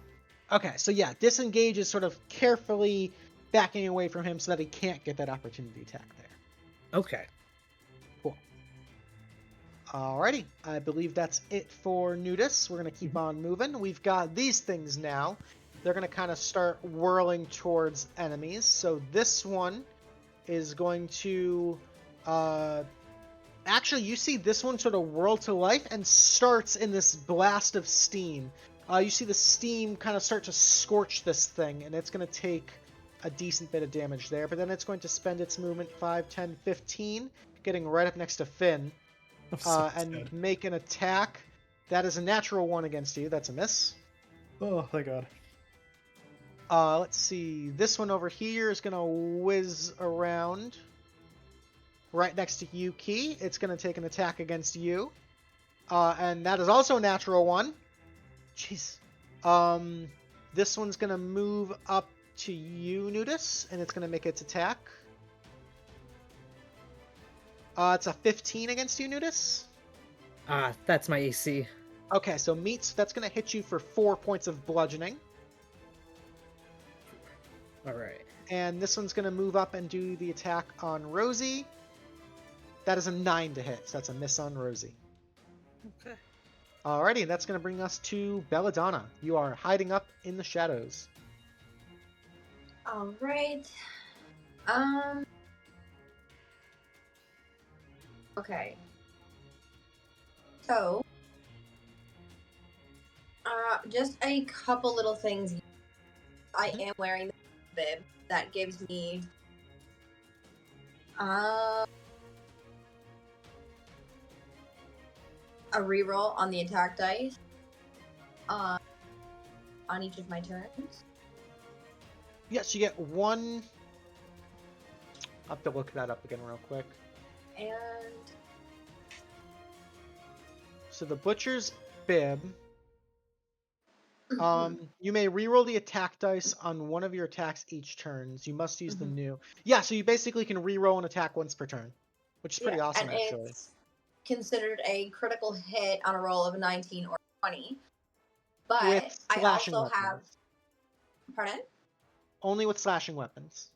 Okay, so yeah, disengage is sort of carefully backing away from him so that he can't get that opportunity attack there. Okay. Cool. Alrighty, I believe that's it for Nootus. We're going to keep on moving. We've got these things now. They're going to kind of start whirling towards enemies. So this one is going to... Actually, you see this one sort of whirl to life and starts in this blast of steam. You see the steam kind of start to scorch this thing, and it's going to take a decent bit of damage there. But then it's going to spend its movement 5, 10, 15, getting right up next to Finn, and make an attack. That is a natural 1 against you. That's a miss. Oh, thank God. Let's see. This one over here is going to whiz around right next to Yuki. It's going to take an attack against you. And that is also a natural 1. Jeez. This one's going to move up to you, Nootus, and it's going to make its attack. It's a 15 against you, Nootus. That's my AC. Okay, so meets, that's going to hit you for 4 points of bludgeoning. All right. And this one's going to move up and do the attack on Rosie. That is a 9 to hit, so that's a miss on Rosie. Okay. Alrighty, that's going to bring us to Belladonna. You are hiding up in the shadows. All right. Okay. So, just a couple little things. I am wearing the bib. That gives me, a reroll on the attack dice, on each of my turns. Yes, you get 1. I'll have to look that up again real quick. And So the Butcher's Bib. You may reroll the attack dice on one of your attacks each turn. You must use the new. Yeah, so you basically can reroll an attack once per turn, which is pretty awesome, and actually. it's considered a critical hit on a roll of 19 or 20. But With I slashing also weapons. have. Pardon? Only with slashing weapons.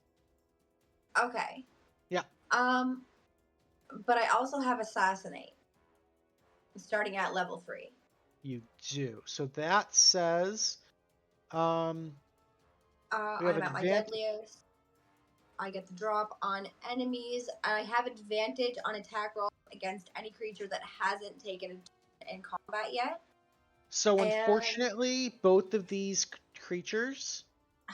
Okay. Yeah. But I also have Assassinate, starting at level 3. You do. So that says, I'm at my deadliest. I get the drop on enemies. I have advantage on attack rolls against any creature that hasn't taken in combat yet. So unfortunately, both of these creatures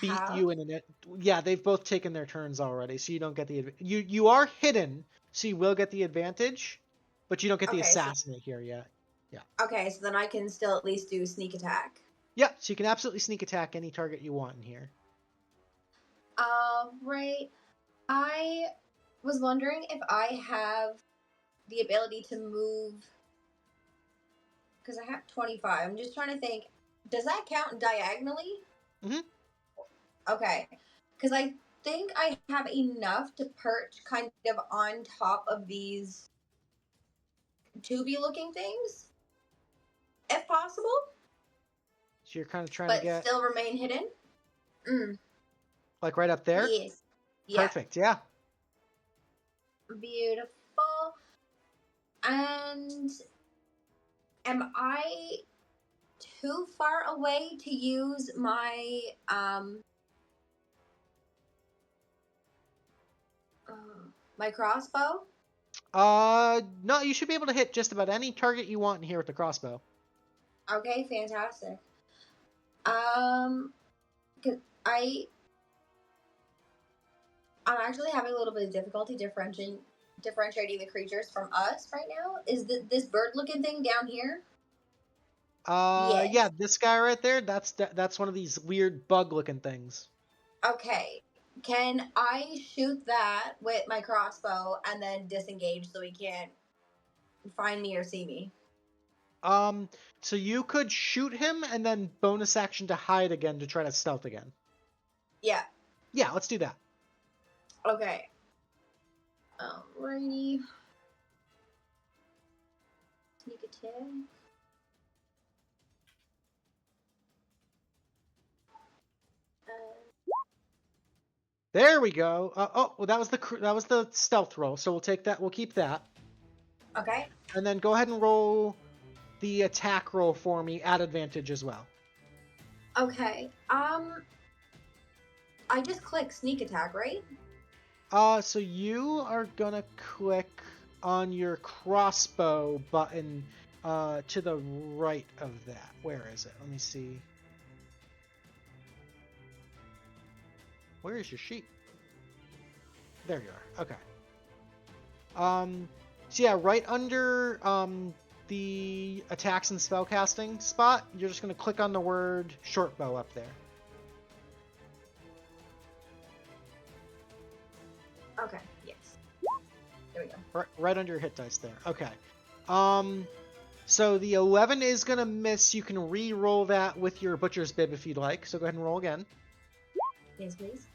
beat you in it. Yeah, they've both taken their turns already, so you don't get the you are hidden, so you will get the advantage, but you don't get the assassinate here yet. Yeah. Okay, so then I can still at least do sneak attack. Yeah, so you can absolutely sneak attack any target you want in here. Right. I was wondering if I have the ability to move, because I have 25. I'm just trying to think, does that count diagonally? Mm-hmm. Okay, because I think I have enough to perch kind of on top of these tubey-looking things, if possible, So you're kind of trying but to get still remain hidden. like right up there. Yes. Yeah. Perfect. Yeah. Beautiful. And am I too far away to use my my crossbow? No, you should be able to hit just about any target you want in here with the crossbow. Okay, fantastic. 'Cause I'm actually having a little bit of difficulty differentiating the creatures from us right now. Is this bird-looking thing down here? Yes. Yeah, this guy right there, that's one of these weird bug-looking things. Okay. Can I shoot that with my crossbow and then disengage so he can't find me or see me? So you could shoot him and then bonus action to hide again to try to stealth again. Yeah. Yeah, let's do that. Okay. Alrighty. Sneak attack. There we go. Well, that was the stealth roll, so we'll take that. We'll keep that. Okay. And then go ahead and roll the attack roll for me at advantage as well. Okay. I just click sneak attack, right? So you are gonna click on your crossbow button to the right of that. Where is it? Let me see. Where is your sheet? There you are. Okay. So yeah, right under the attacks and spellcasting spot, you're just gonna click on the word short bow up there. Okay. Yes. There we go. Right under your hit dice there. Okay. So the 11 is gonna miss. You can re-roll that with your butcher's bib if you'd like. So go ahead and roll again. Yes, please.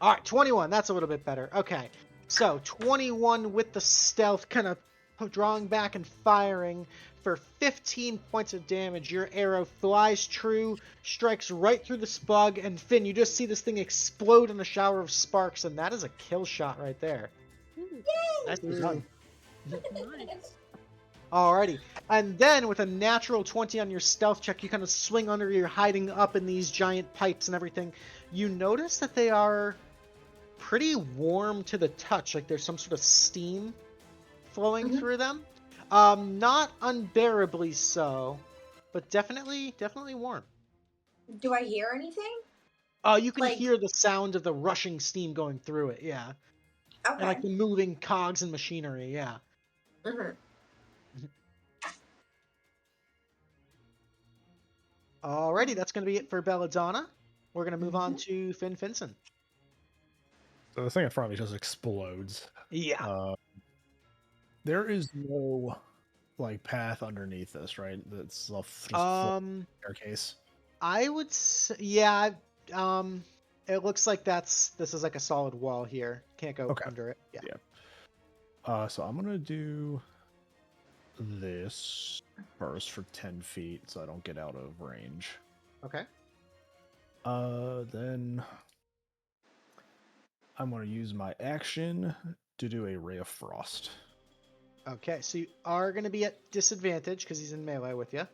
All right, 21. That's a little bit better. Okay. So 21 with the stealth, kind of drawing back and firing for 15 points of damage. Your arrow flies true, strikes right through the spug, and Finn, you just see this thing explode in a shower of sparks, and that is a kill shot right there. Nicely done. Nice. Alrighty. And then with a natural 20 on your stealth check, you kind of swing under, you're hiding up in these giant pipes and everything. You notice that they are pretty warm to the touch, like there's some sort of steam flowing through them. Not unbearably so, but definitely warm. Do I hear anything? You can Like- hear the sound of the rushing steam going through it, yeah. Okay. And like the moving cogs and machinery, yeah. Mhm. Alrighty, that's going to be it for Belladonna. We're going to move on to Finnson. So the thing in front of me just explodes. Yeah. There is no like path underneath this, right? That's a staircase. I would say, yeah. It looks like this is like a solid wall here. Can't go under it. Yeah. So I'm gonna do this first for 10 feet, so I don't get out of range. Okay. Then I'm gonna use my action to do a ray of frost. Okay, so you are going to be at disadvantage because he's in melee with you.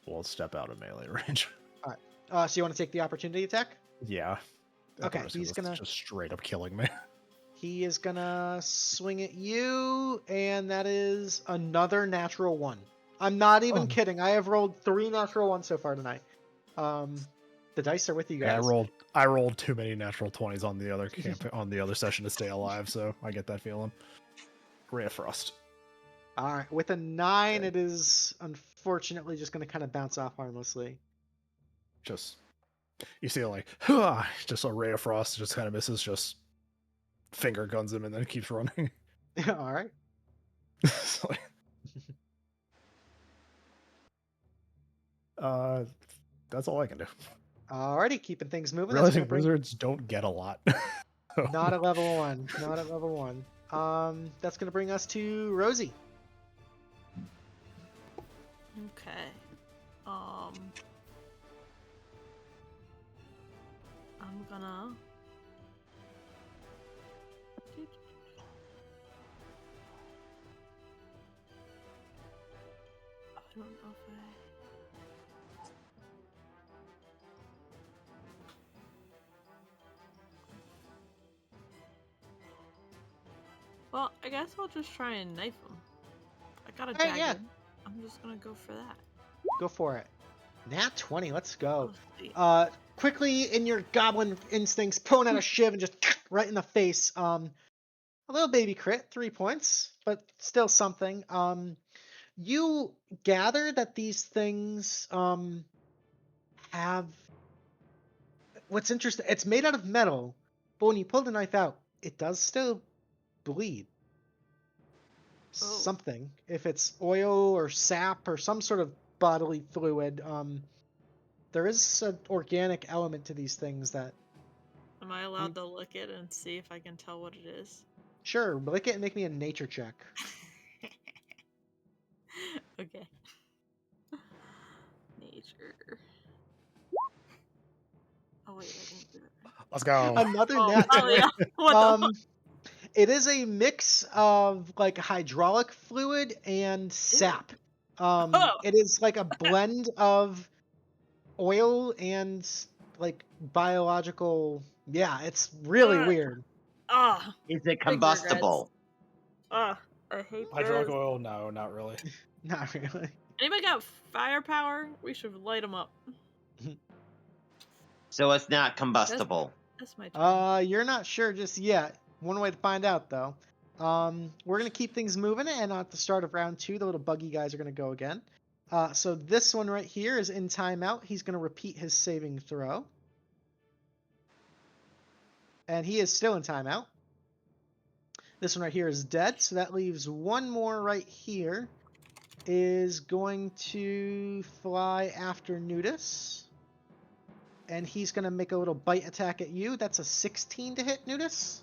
We'll step out of melee range. So you want to take the opportunity attack? Yeah. Okay, Otherwise he's it's gonna- just straight up killing me. He is going to swing at you, and that is another natural 1. I'm not even kidding. I have rolled 3 natural 1s so far tonight. The dice are with you guys. Yeah, I rolled too many natural 20s on the other on the other session to stay alive, so I get that feeling. Ray of frost. All right, with a 9, it is unfortunately just going to kind of bounce off harmlessly. Just you see like just a ray of frost just kind of misses, just finger guns him and then keeps running. All right. It's like- that's all I can do. Alrighty, keeping things moving. Realizing wizards don't get a lot. Not at level 1. Not at level 1. That's going to bring us to Rosie. Okay. I'm gonna. I don't know if Well, I guess I'll just try and knife him. I got a Alright, dagger. yeah. I'm just gonna go for that. Go for it. Nat 20, let's go. Oh, sweet. Quickly, in your goblin instincts, pulling out a shiv and just right in the face. A little baby crit, 3 points, but still something. You gather that these things have. What's interesting, it's made out of metal, but when you pull the knife out, it does still bleed. Oh. Something. If it's oil or sap or some sort of bodily fluid, there is an organic element to these things that. Am I allowed to lick it and see if I can tell what it is? Sure, lick it and make me a nature check. Okay. Nature. Oh wait, I didn't do it. Let's go. Another Oh, nat oh 20. yeah. What the fuck? It is a mix of like hydraulic fluid and sap. Oh. It is like a blend of oil and like biological. Yeah, it's really Ugh. weird. Ah, Is it big combustible? ah, I hate Hydraulic this. oil? No, not really. Not really. Anybody got firepower? We should light them up. So it's not combustible. That's my turn. You're not sure just yet. One way to find out though. We're gonna keep things moving, and at the start of round 2, the little buggy guys are gonna go again. So this one right here is in timeout. He's gonna repeat his saving throw, and he is still in timeout. This one right here is dead, so that leaves one more right here. Is going to fly after Nootus. And he's going to make a little bite attack at you. That's a 16 to hit, Nootus.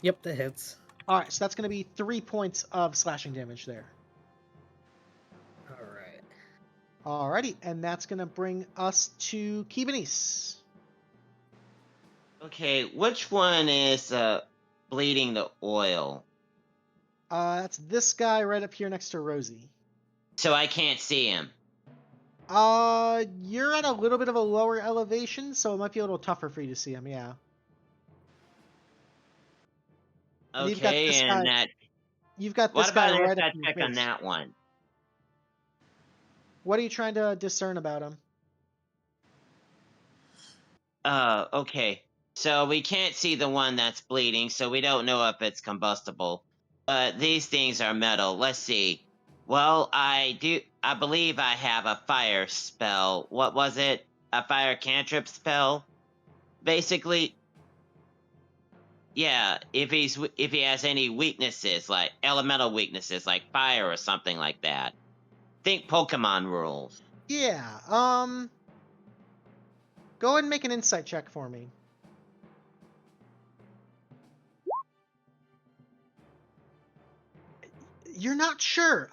Yep, that hits. Alright, so that's going to be 3 points of slashing damage there. Alright. Alrighty, and that's going to bring us to Keybanise. Okay, which one is bleeding the oil? That's this guy right up here next to Rosie. So I can't see him. You're at a little bit of a lower elevation, so it might be a little tougher for you to see him, yeah. And Okay, and that. You've got What this guy about right if up I in your check on face. that one? What are you trying to discern about him? Okay. So we can't see the one that's bleeding, so we don't know if it's combustible. But these things are metal. Let's see. Well, I believe I have a fire spell. What was it? A fire cantrip spell? Basically, yeah, if he has any weaknesses, like elemental weaknesses, like fire or something like that. Think Pokemon rules. Yeah, go ahead and make an insight check for me. You're not sure,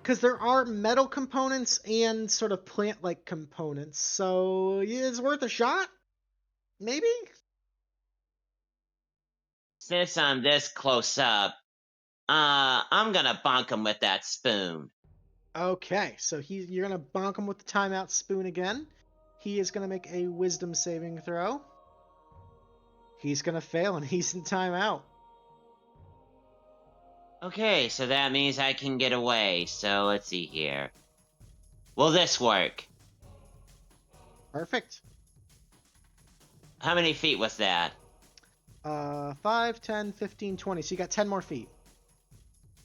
because there are metal components and sort of plant-like components, so it's worth a shot? Maybe? Since I'm this close up, I'm gonna bonk him with that spoon. Okay, so you're gonna bonk him with the timeout spoon again. He is gonna make a wisdom saving throw. He's gonna fail, and he's in timeout. Okay, so that means I can get away. So let's see here. Will this work? Perfect. How many feet was that? 5, 10, 15, 20. So you got 10 more feet.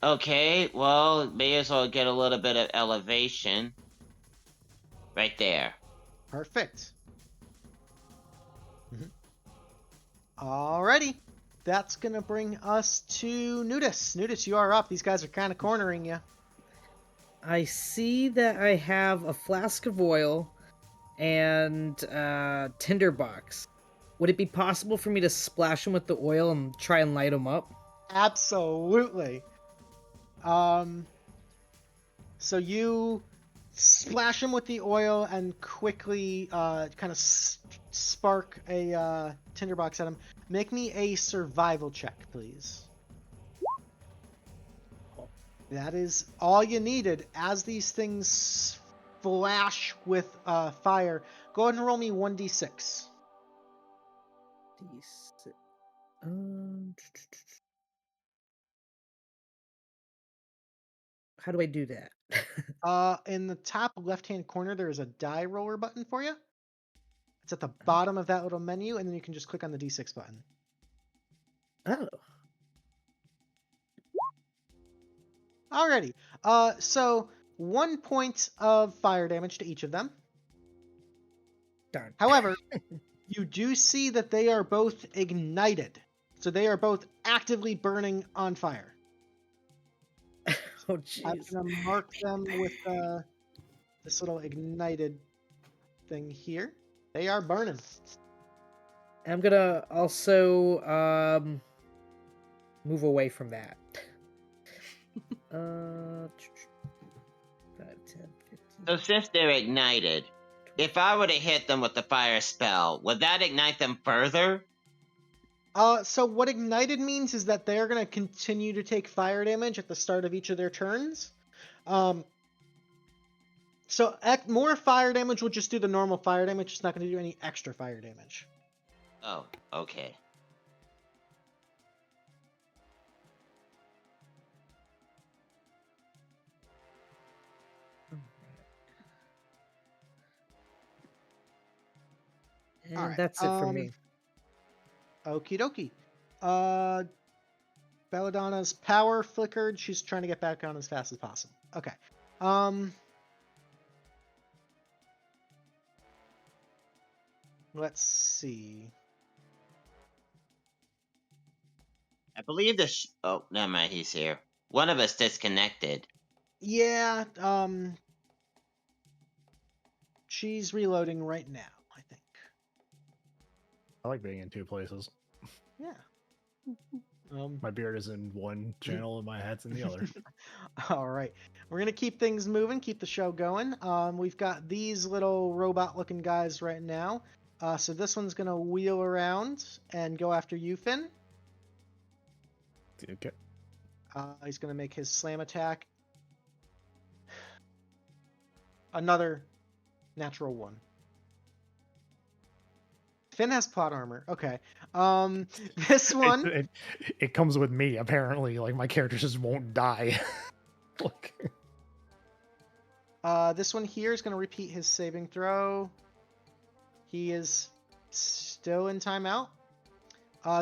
Okay, well, may as well get a little bit of elevation. Right there. Perfect. Alrighty. That's going to bring us to Nootus. Nootus, you are up. These guys are kind of cornering you. I see that I have a flask of oil and a tinderbox. Would it be possible for me to splash them with the oil and try and light them up? Absolutely. So you splash them with the oil and quickly kind of spark a tinderbox at him. Make me a survival check, please. That is all you needed. As these things flash with fire, go ahead and roll me 1d6. D6. How do I do that? In the top left-hand corner, there is a die roller button for you. It's at the bottom of that little menu, and then you can just click on the d6 button. Oh. Alrighty. So 1 point of fire damage to each of them. Darn. However, you do see that they are both ignited. So they are both actively burning on fire. Oh, I'm jeez. going to mark them with this little ignited thing here. They are burning. I'm gonna also move away from that. 5, 10, 15. So since they're ignited, if I were to hit them with the fire spell, would that ignite them further? So what ignited means is that they're going to continue to take fire damage at the start of each of their turns. So more fire damage will just do the normal fire damage. It's not going to do any extra fire damage. Oh, okay. And Alright, that's it for me. Okie dokie. Belladonna's power flickered. She's trying to get back on as fast as possible. Okay. Let's see. I believe oh, never mind, he's here. One of us disconnected. Yeah, she's reloading right now, I think. I like being in two places. Yeah. My beard is in one channel and my hat's in the other. All right. We're going to keep things moving, keep the show going. We've got these little robot-looking guys right now. So this one's going to wheel around and go after you, Finn. Okay. He's going to make his slam attack. Another natural one. Finn has plot armor. Okay. This one... It comes with me, apparently. Like, my character just won't die. Like... This one here is going to repeat his saving throw. He is still in timeout.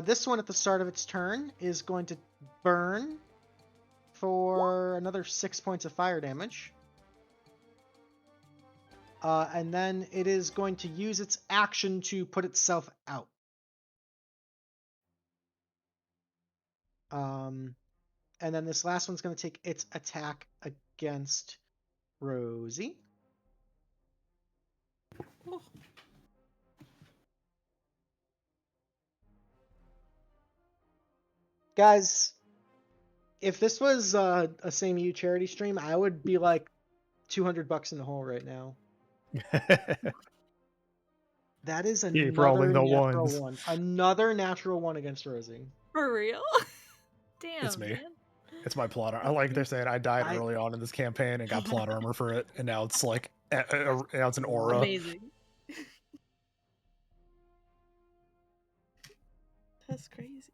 This one at the start of its turn is going to burn for another 6 points of fire damage. And then it is going to use its action to put itself out. And then this last one's going to take its attack against Rosie. Oh. Guys, if this was a Same You charity stream, I would be like $200 in the hole right now. That is Keep another rolling the natural ones. one. Another natural one against Rosie. For real? Damn, It's me. man. It's my plot armor. Like they're saying, I died early on in this campaign and got plot armor for it, and now it's like now it's an aura. Amazing. That's crazy.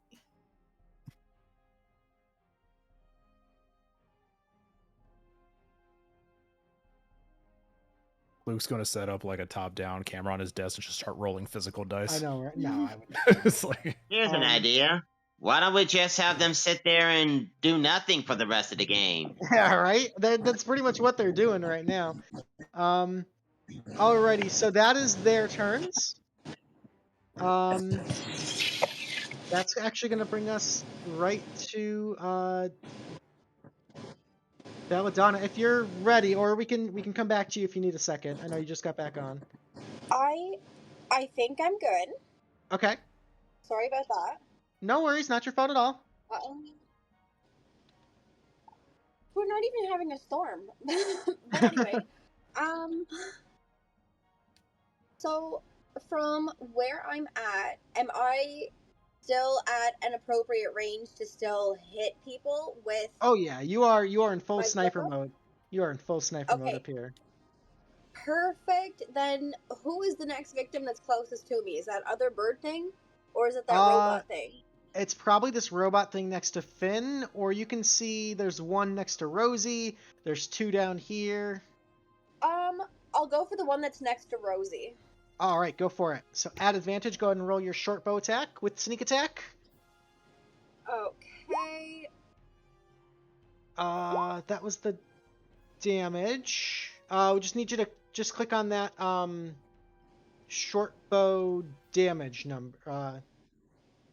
Luke's going to set up like a top-down camera on his desk and just start rolling physical dice. I know, right? No, I would. It's like, Here's an idea. Why don't we just have them sit there and do nothing for the rest of the game? Yeah, right? That's pretty much what they're doing right now. Alrighty, so that is their turns. That's actually going to bring us right to Belladonna. If you're ready, or we can come back to you if you need a second. I know you just got back on. I think I'm good. Okay. Sorry about that. No worries, not your fault at all. We're not even having a storm. But anyway, So from where I'm at, am I still at an appropriate range to still hit people with Oh yeah, you are in full my sniper bow? mode. You are in full sniper mode Okay, up here. perfect. Then who is the next victim that's closest to me? Is that other bird thing? Or is it that Uh, robot thing? It's probably this robot thing next to Finn, or you can see there's one next to Rosie. There's two down here. I'll go for the one that's next to Rosie. All right, go for it. So add advantage. Go ahead and roll your short bow attack with sneak attack. Okay. That was the damage. We just need you to just click on that short bow damage number.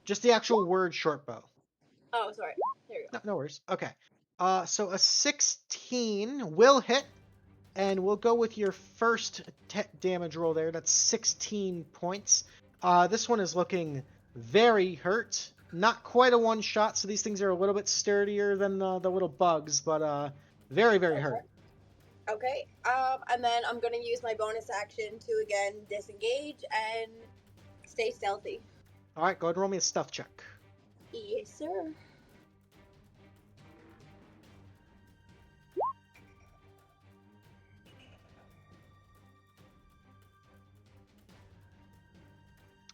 Just the actual word short bow. Oh, sorry. There you go. No worries. Okay. So a 16 will hit, and we'll go with your first damage roll there. That's 16 points. This one is looking very hurt. Not quite a one shot, so these things are a little bit sturdier than the little bugs, but very, very hurt. Okay. And then I'm gonna use my bonus action to again disengage and stay stealthy. All right, go ahead and roll me a stealth check. Yes, sir.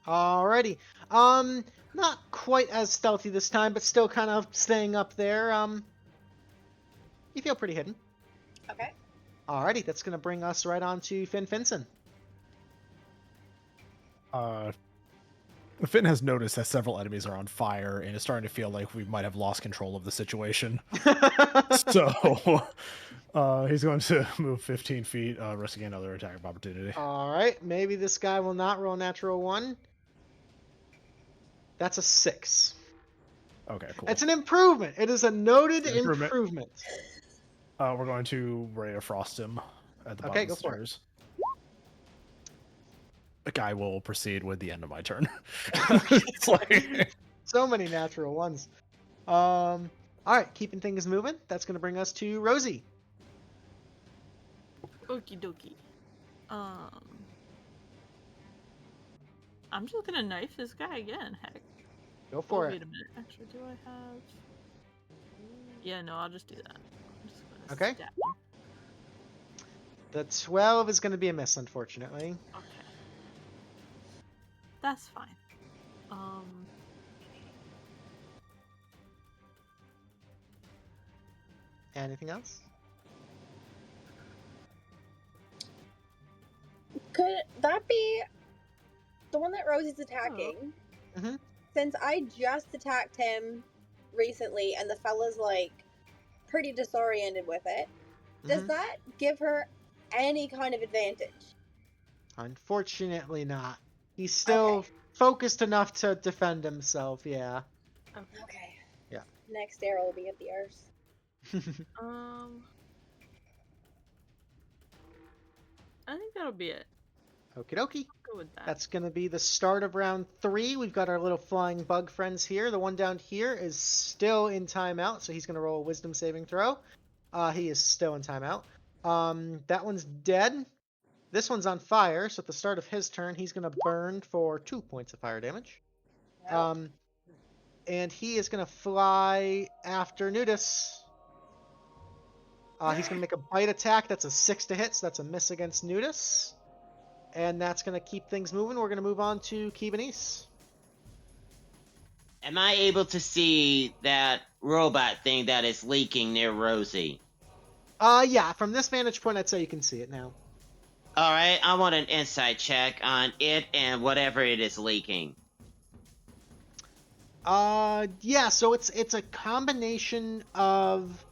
Alrighty. Not quite as stealthy this time, but still kind of staying up there. You feel pretty hidden. Okay. Alrighty, that's gonna bring us right on to Finnson. Finn has noticed that several enemies are on fire and is starting to feel like we might have lost control of the situation. So he's going to move 15 feet, risking another attack of opportunity. Alright, maybe this guy will not roll a natural 1. That's a 6. Okay, cool. It's an improvement. It is a noted improvement. We're going to Ray of Frost him at the bottom of the stairs. The guy will proceed with the end of my turn. It's like... So many natural ones. Alright, keeping things moving. That's going to bring us to Rosie. Okie dokie. I'm just gonna knife this guy again, heck. Go for it. Wait a minute. Actually, do I have... Yeah, no, I'll just do that. I'm just gonna Okay. stab him. The 12 is going to be a miss, unfortunately. Okay. That's fine. Anything else? Could that be the one that Rosie's attacking? Mm-hmm. Since I just attacked him recently and the fella's like pretty disoriented with it, does that give her any kind of advantage? Unfortunately not. He's still focused enough to defend himself, yeah. Okay. Yeah. Next arrow will be at the arse. I think that'll be it. Okie dokie. Go with that. That's going to be the start of round 3. We've got our little flying bug friends here. The one down here is still in timeout, so he's going to roll a wisdom saving throw. He is still in timeout. That one's dead. This one's on fire, so at the start of his turn, he's going to burn for 2 points of fire damage. Wow. And he is going to fly after Nootus. He's going to make a bite attack. That's a 6 to hit, so that's a miss against Nootus. And that's going to keep things moving. We're going to move on to Keybanise. Am I able to see that robot thing that is leaking near Rosie? Yeah, from this vantage point, I'd say you can see it now. Alright, I want an insight check on it and whatever it is leaking. Yeah, so it's a combination of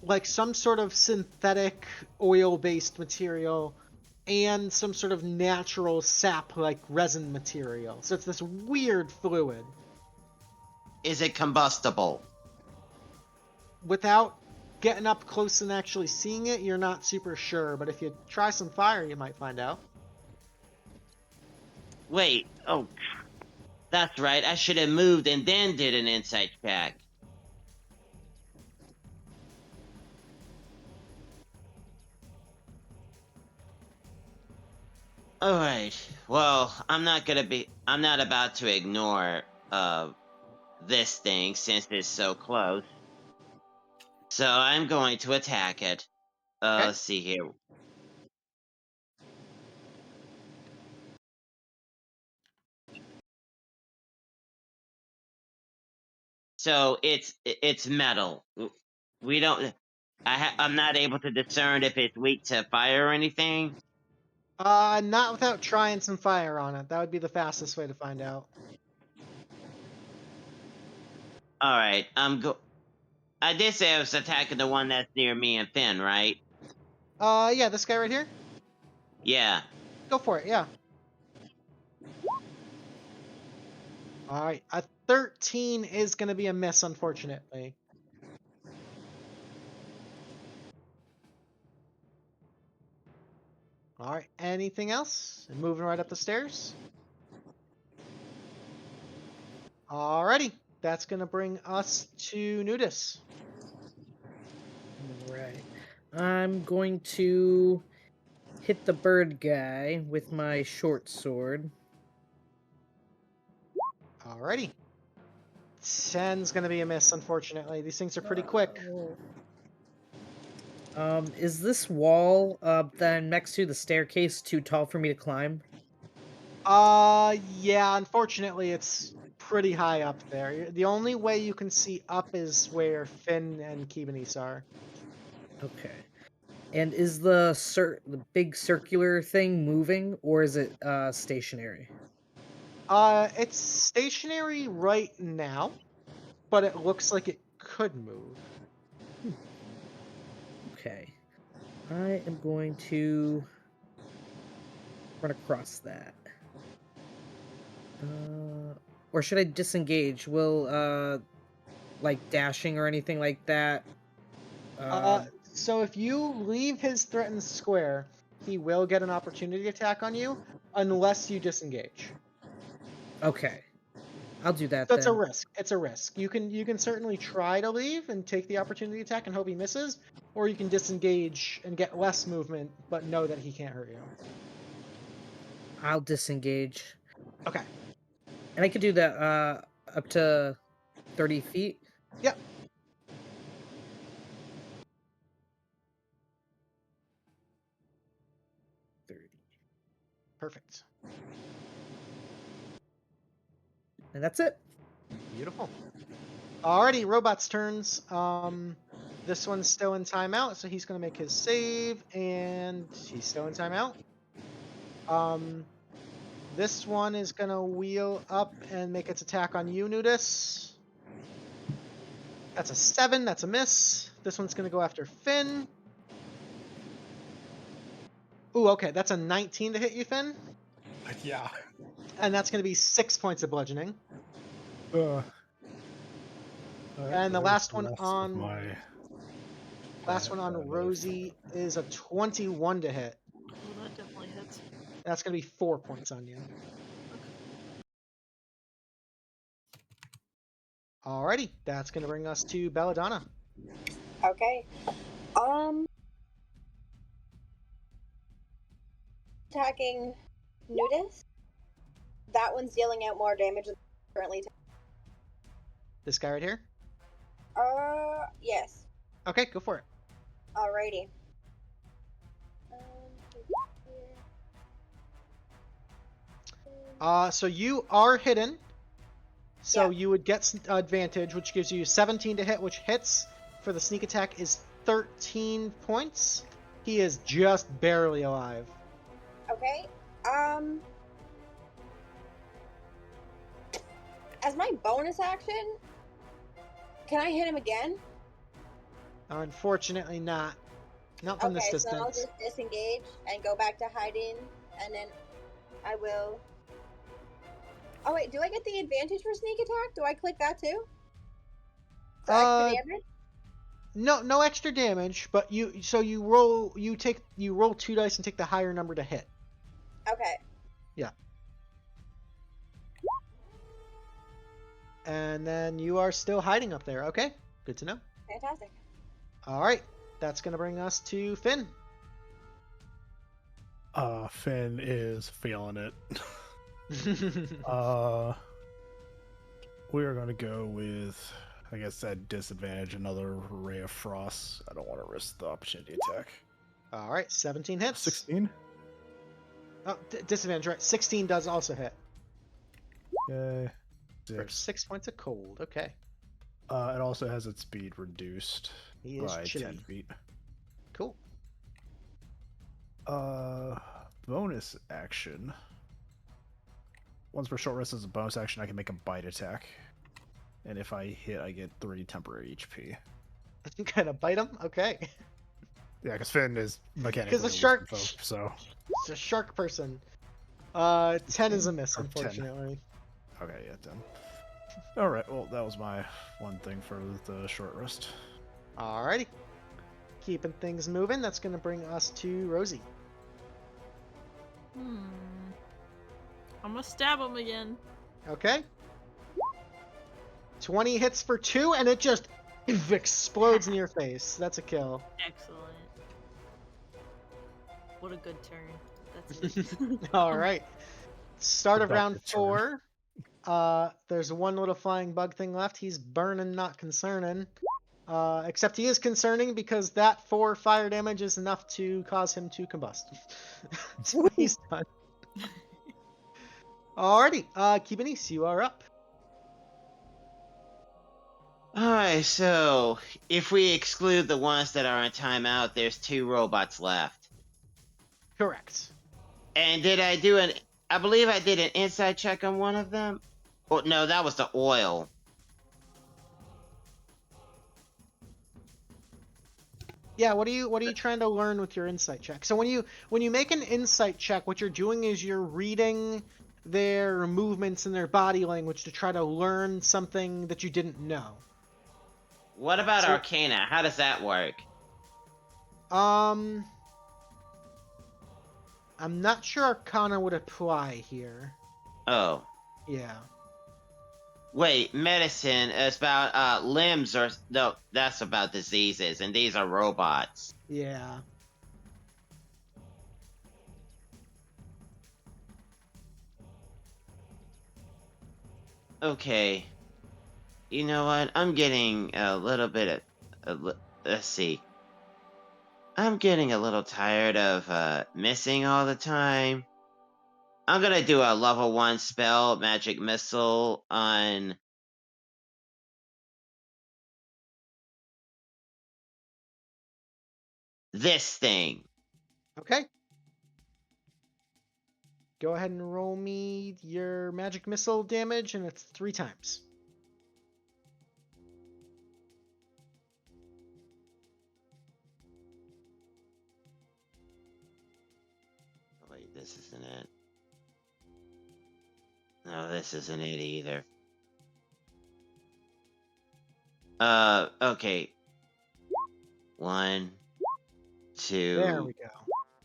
like some sort of synthetic oil-based material and some sort of natural sap like resin material. So it's this weird fluid. Is it combustible? Without getting up close and actually seeing it, you're not super sure, but if you try some fire, you might find out. Wait, oh, that's right, I should have moved and then did an insight check. All right. Well, I'm not about to ignore this thing since it's so close. So I'm going to attack it. Okay. Let's see here. So it's metal. We don't. I'm not able to discern if it's weak to fire or anything. Not without trying some fire on it. That would be the fastest way to find out. All right. I did say I was attacking the one that's near me and Finn, right? Yeah, this guy right here. Yeah. Go for it. Yeah. All right, a 13 is going to be a miss, unfortunately. All right, anything else? Moving right up the stairs. Alrighty, that's going to bring us to Nootus. Right. I'm going to hit the bird guy with my short sword. Alrighty. 10's going to be a miss, unfortunately. These things are pretty quick. Is this wall that I'm next to, the staircase, too tall for me to climb? Yeah, unfortunately, it's pretty high up there. The only way you can see up is where Finn and Keybanise are. Okay. And is the big circular thing moving, or is it stationary? It's stationary right now, but it looks like it could move. Okay. I am going to run across that. Or should I disengage? Will, like, dashing or anything like that? So if you leave his threatened square, he will get an opportunity attack on you, unless you disengage. Okay. I'll do that That's then. a risk. It's a risk. You can certainly try to leave and take the opportunity attack and hope he misses, or you can disengage and get less movement, but know that he can't hurt you. I'll disengage. Okay. And I could do that up to 30 feet? Yep. Perfect. And that's it. Beautiful. Alrighty, robot's turns. This one's still in timeout, so he's gonna make his save, and he's still in timeout. This one is gonna wheel up and make its attack on you, Nootus. That's a 7, that's a miss. This one's gonna go after Finn. Ooh, okay, that's a 19 to hit you, Finn. Yeah. And that's gonna be 6 points of bludgeoning. And the last one on Rosie is a 21 to hit. Oh, that definitely hits. That's gonna be 4 points on you. Alrighty, that's gonna bring us to Belladonna. Okay. Attacking Nootus. That one's dealing out more damage than currently. This guy right here? Yes. Okay, go for it. Alrighty. So you are hidden. So Yeah. you would get advantage, which gives you 17 to hit, which hits. For the sneak attack is 13 points. He is just barely alive. Okay. As my bonus action, can I hit him again? Unfortunately not. Not from this Okay, so I'll distance. just disengage and go back to hiding, and then I will... Oh wait, do I get the advantage for sneak attack? Do I click that too? For extra damage? No extra damage, but you roll 2 dice and take the higher number to hit. Okay. Yeah. And then you are still hiding up there. Okay, good to know. Fantastic. All right, that's gonna bring us to Finn. Finn is feeling it. We are going to go with, I guess, at disadvantage, another Ray of Frost. I don't want to risk the opportunity attack. All right, 17 hits. 16. Oh, disadvantage, right? 16 does also hit. Okay. For 6. 6 points of cold. Okay. It also has its speed reduced He is by chilly. 10 feet. Cool. Bonus action. Once per short rest as a bonus action, I can make a bite attack. And if I hit, I get 3 temporary HP. You kind of bite him? Okay. Yeah, because Finn is mechanically Because the shark... folk, so... It's a shark person. 10 is a miss, Or 10. unfortunately. Okay, yeah, 10. Alright, well, that was my one thing for the short rest. Alrighty. Keeping things moving, that's going to bring us to Rosie. I'm gonna stab him again. Okay. 20 hits for 2, and it just explodes in your face. That's a kill. Excellent. What a good turn. That's it. Alright. Start of round Productive 4. There's one little flying bug thing left. He's burning, not concerning. Except he is concerning because that 4 fire damage is enough to cause him to combust. So he's done. Alrighty, Keybanise, you are up. Alright, so if we exclude the ones that are on timeout, there's 2 robots left. Correct. And did I do I believe I did an inside check on one of them? Oh, no, that was the oil. Yeah, what are you trying to learn with your insight check? So when you make an insight check, what you're doing is you're reading their movements and their body language to try to learn something that you didn't know. What about So- Arcana? How does that work? I'm not sure Arcana would apply here. Oh. Yeah. Wait, medicine is about limbs or... No, that's about diseases, and these are robots. Yeah. Okay. You know what? I'm getting a little bit of... let's see. I'm getting a little tired of missing all the time. I'm gonna do a level 1 spell, Magic Missile, on... this thing. Okay. Go ahead and roll me your magic missile damage, and it's 3 times. Wait, this isn't it. No, this isn't it either. Okay. 1, 2, There we go.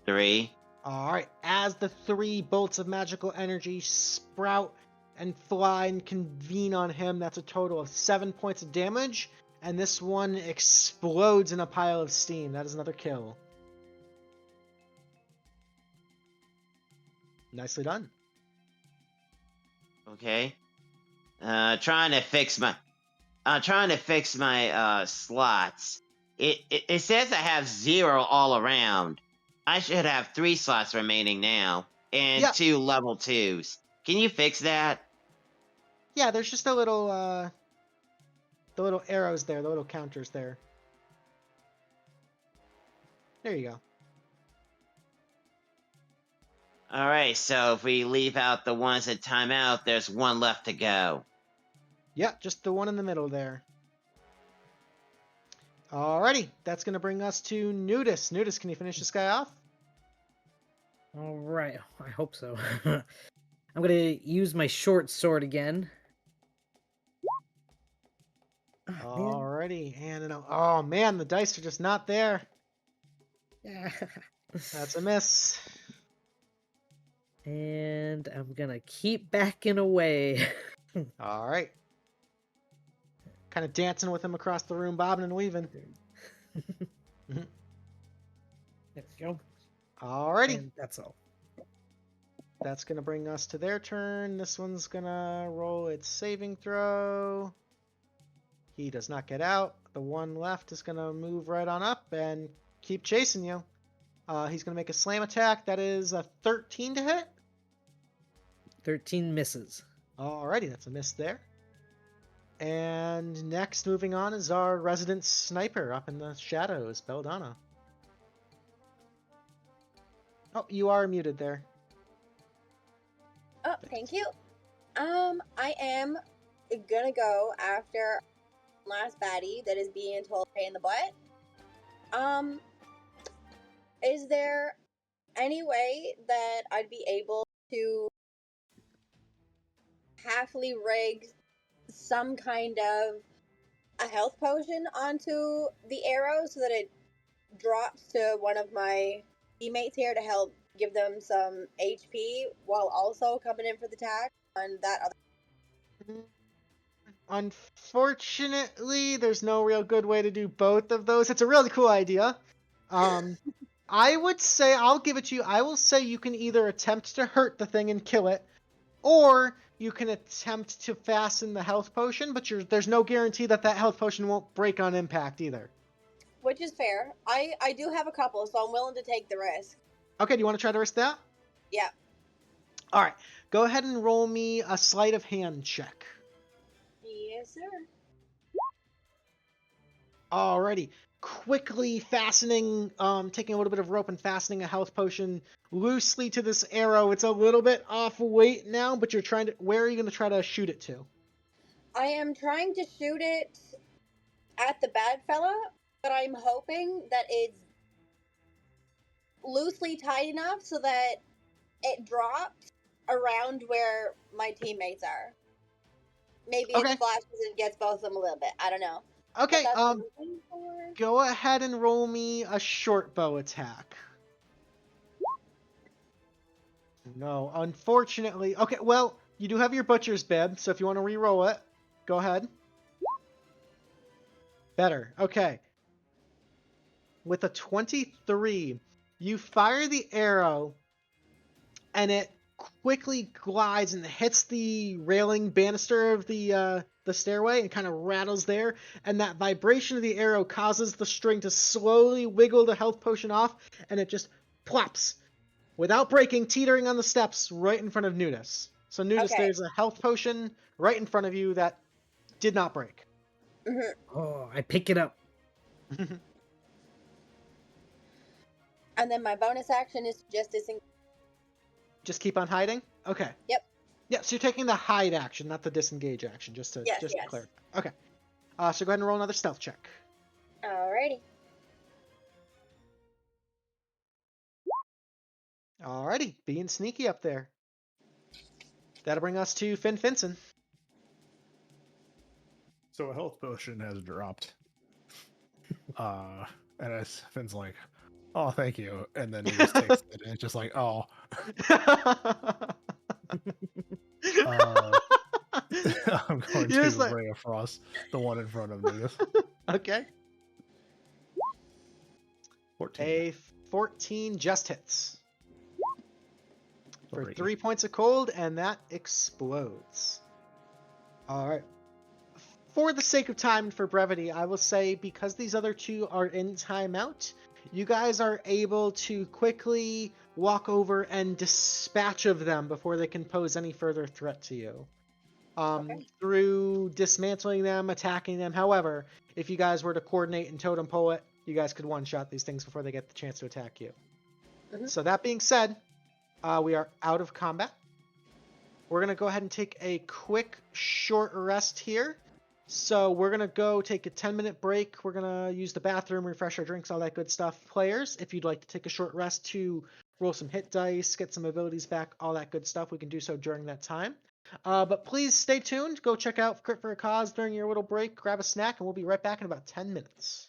3. Alright, as the 3 bolts of magical energy sprout and fly and convene on him, that's a total of 7 points of damage, and this one explodes in a pile of steam. That is another kill. Nicely done. Okay. Trying to fix my slots. It says I have 0 all around. I should have 3 slots remaining now, and Yeah. 2 level 2s. Can you fix that? Yeah, there's just a little, the little arrows there, the little counters there. There you go. Alright, so if we leave out the ones that time out, there's 1 left to go. Yeah, just the one in the middle there. Alrighty, that's going to bring us to Nootus. Nootus, can you finish this guy off? All right, I hope so. I'm gonna use my short sword again. Ah, man. Alrighty, and oh man, the dice are just not there. Yeah. That's a miss. And I'm gonna keep backing away. Alright. Kind of dancing with him across the room, bobbing and weaving. Let's go. Alrighty. And that's all. That's going to bring us to their turn. This one's going to roll its saving throw. He does not get out. The one left is going to move right on up and keep chasing you. He's going to make a slam attack. That is a 13 to hit. 13 misses. Alrighty, that's a miss there. And next, moving on, is our resident sniper up in the shadows, Belladonna. Oh, you are muted there. Oh, thank you. I am gonna go after last baddie that is being told pain in the butt. Is there any way that I'd be able to halfly rig some kind of a health potion onto the arrow so that it drops to one of my teammates here to help give them some HP while also coming in for the attack on that other? Unfortunately, there's no real good way to do both of those. It's a really cool idea. I would say, I'll give it to you, I will say you can either attempt to hurt the thing and kill it, or you can attempt to fasten the health potion, but there's no guarantee that health potion won't break on impact either. Which is fair. I do have a couple, so I'm willing to take the risk. Okay, do you want to try to risk that? Yeah. Alright, go ahead and roll me a sleight of hand check. Yes, sir. Alrighty. Quickly fastening, taking a little bit of rope and fastening a health potion loosely to this arrow. It's a little bit off weight now, but where are you going to try to shoot it to? I am trying to shoot it at the bad fella, but I'm hoping that it's loosely tied enough so that it drops around where my teammates are. Maybe Okay. it splashes and gets both of them a little bit. I don't know. Okay, But that's what I'm looking for. go ahead and roll me a short bow attack. No, unfortunately. Okay, well, you do have your butcher's bib, so if you want to re-roll it, go ahead. Better. Okay. With a 23, you fire the arrow, and it quickly glides and hits the railing banister of the stairway and kind of rattles there, and that vibration of the arrow causes the string to slowly wiggle the health potion off, and it just plops without breaking, teetering on the steps right in front of Nootus. So Nootus, Okay. there's a health potion right in front of you that did not break. Oh, I pick it up. And then my bonus action is just disengage. Just keep on hiding? Okay. Yep. Yeah, so you're taking the hide action, not the disengage action, just to Yes. clarify. Okay. So go ahead and roll another stealth check. Alrighty. Alrighty, being sneaky up there. That'll bring us to Finnson. So a health potion has dropped. And Finn's like, oh, thank you. And then he just takes it and it's just like, oh. I'm going to Ray of Frost, the one in front of Needus. Okay. 14. A 14 just hits. For Alrighty. 3 points of cold, and that explodes. Alright. For the sake of time and for brevity, I will say because these other two are in timeout, you guys are able to quickly walk over and dispatch of them before they can pose any further threat to you. Through dismantling them, attacking them. However, if you guys were to coordinate and totem pole it, you guys could one-shot these things before they get the chance to attack you. So that being said, we are out of combat. We're going to go ahead and take a quick short rest here. So we're going to go take a 10-minute break. We're going to use the bathroom, refresh our drinks, all that good stuff. Players, if you'd like to take a short rest to roll some hit dice, get some abilities back, all that good stuff, we can do so during that time. But please stay tuned. Go check out Crit for a Cause during your little break. Grab a snack, and we'll be right back in about 10 minutes.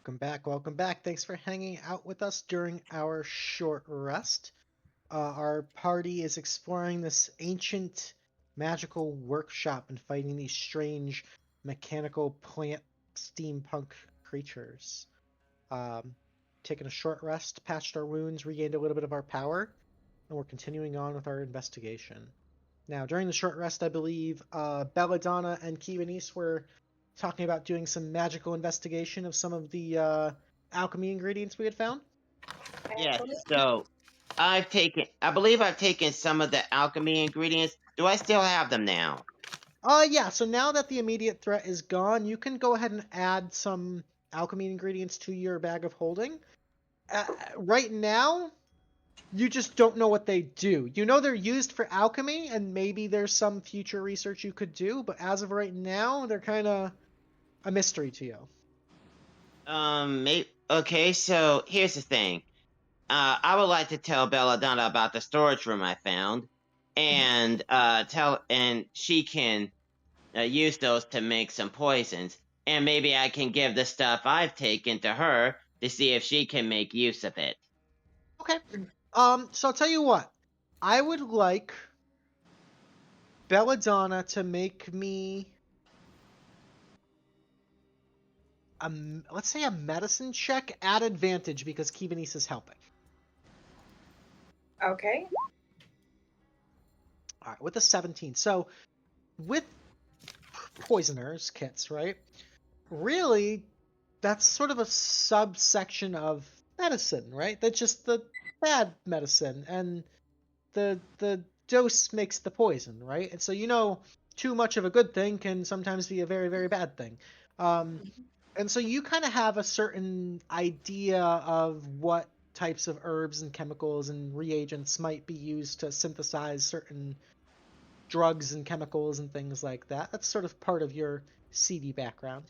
Welcome back. Welcome back. Thanks for hanging out with us during our short rest. Our party is exploring this ancient magical workshop and fighting these strange mechanical plant steampunk creatures. Taking a short rest, patched our wounds, regained a little bit of our power, and we're continuing on with our investigation. Now, during the short rest, I believe Belladonna and Keybanise were talking about doing some magical investigation of some of the alchemy ingredients we had found. Yes, so I believe I've taken some of the alchemy ingredients. Do I still have them now? Yeah, so now that the immediate threat is gone, you can go ahead and add some alchemy ingredients to your bag of holding. Right now, you just don't know what they do. You know they're used for alchemy, and maybe there's some future research you could do, but as of right now, they're kind of a mystery to you. Okay, so here's the thing. I would like to tell Belladonna about the storage room I found, and she can use those to make some poisons, and maybe I can give the stuff I've taken to her to see if she can make use of it. Okay. So I'll tell you what. I would like Belladonna to make me let's say a medicine check at advantage because Keybanise is helping. Okay. All right, with a 17. So with poisoners kits, right? Really, that's sort of a subsection of medicine, right? That's just the bad medicine, and the dose makes the poison, right? And so too much of a good thing can sometimes be a very, very bad thing. And so you kind of have a certain idea of what types of herbs and chemicals and reagents might be used to synthesize certain drugs and chemicals and things like that. That's sort of part of your CD background.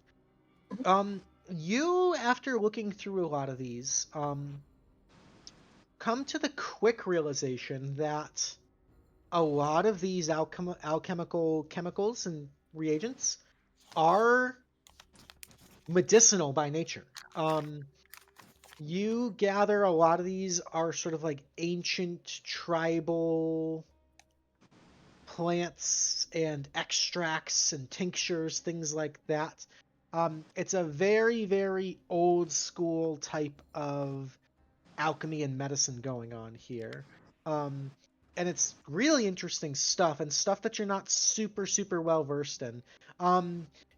You, after looking through a lot of these, come to the quick realization that a lot of these alchemical chemicals and reagents are medicinal by nature. You gather a lot of these are sort of like ancient tribal plants and extracts and tinctures, things like that. It's a very, very old school type of alchemy and medicine going on here. And it's really interesting stuff and stuff that you're not super, super well versed in.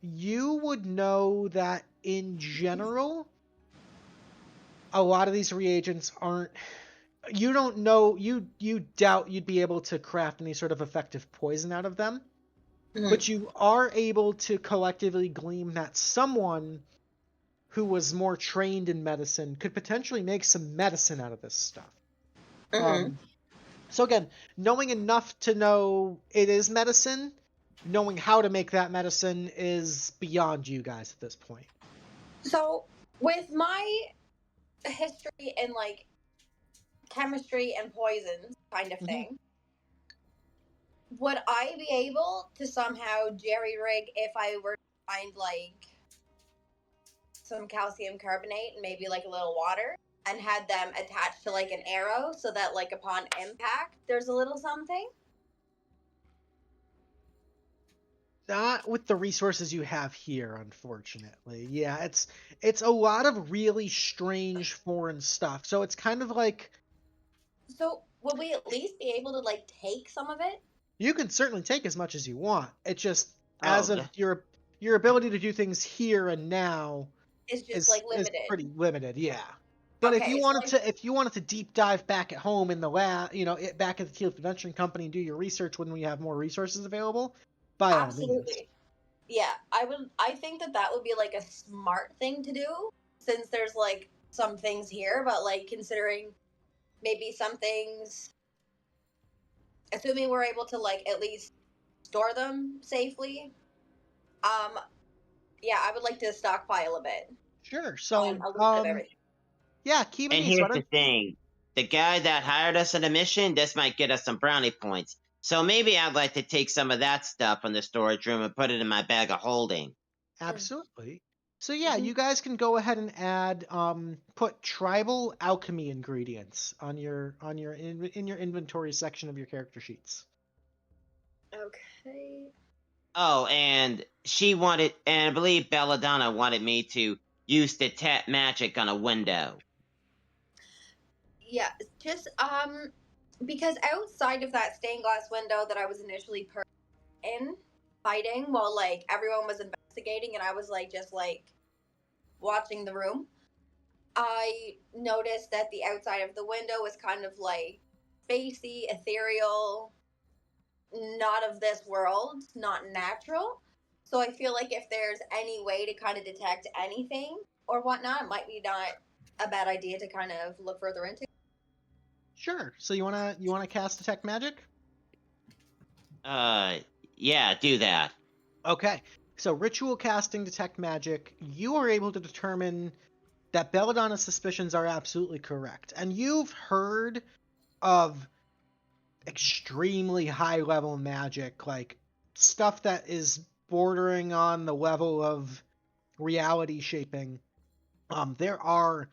You would know that in general, a lot of these reagents aren't. You don't know. You doubt you'd be able to craft any sort of effective poison out of them, but you are able to collectively glean that someone who was more trained in medicine could potentially make some medicine out of this stuff. So again, knowing enough to know it is medicine, knowing how to make that medicine is beyond you guys at this point. So, with my history in like chemistry and poisons kind of thing, would I be able to somehow jerry rig if I were to find like some calcium carbonate and maybe like a little water and had them attached to like an arrow so that like upon impact there's a little something? Not with the resources you have here, unfortunately. Yeah, it's a lot of really strange foreign stuff. So it's kind of like, So would we at least be able to like take some of it? you can certainly take as much as you want. It just Oh, of your ability to do things here and now It's just like is limited. pretty limited, yeah. But Okay, if you wanted to deep dive back at home in the lab, back at the Tealeaf Adventuring Company and do your research when we have more resources available, by all means. Absolutely. Yeah, I think that would be like a smart thing to do since there's like some things here, but like considering maybe some things, assuming we're able to like at least store them safely. Yeah, I would like to stockpile a bit. Sure. So a little bit of everything. yeah, Keybanise. And here's the thing. The guy that hired us on the mission, this might get us some brownie points. So maybe I'd like to take some of that stuff from the storage room and put it in my bag of holding. Absolutely. So yeah, Mhm. you guys can go ahead and add put tribal alchemy ingredients on in your inventory section of your character sheets. Okay. Oh, and she wanted, and I believe Belladonna wanted me to use detect magic on a window. Yeah, just because outside of that stained glass window that I was initially in fighting while like everyone was investigating and I was like just like watching the room, I noticed that the outside of the window was kind of like spacey, ethereal, not of this world, not natural. So I feel like if there's any way to kind of detect anything or whatnot, it might be not a bad idea to kind of look further into. Sure. So you wanna cast detect magic? Yeah, do that. Okay. So ritual casting detect magic, you are able to determine that Belladonna's suspicions are absolutely correct. And you've heard of extremely high level magic, like stuff that is bordering on the level of reality shaping. There are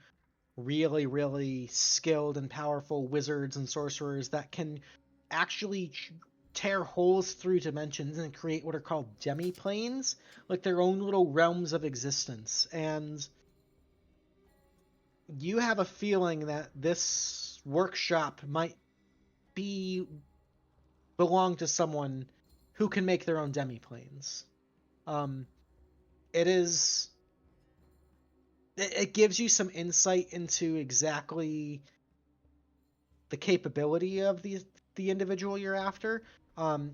really, really skilled and powerful wizards and sorcerers that can actually tear holes through dimensions and create what are called demi-planes, like their own little realms of existence. And you have a feeling that this workshop might belong to someone who can make their own demi-planes. It is it gives you some insight into exactly the capability of the individual you're after.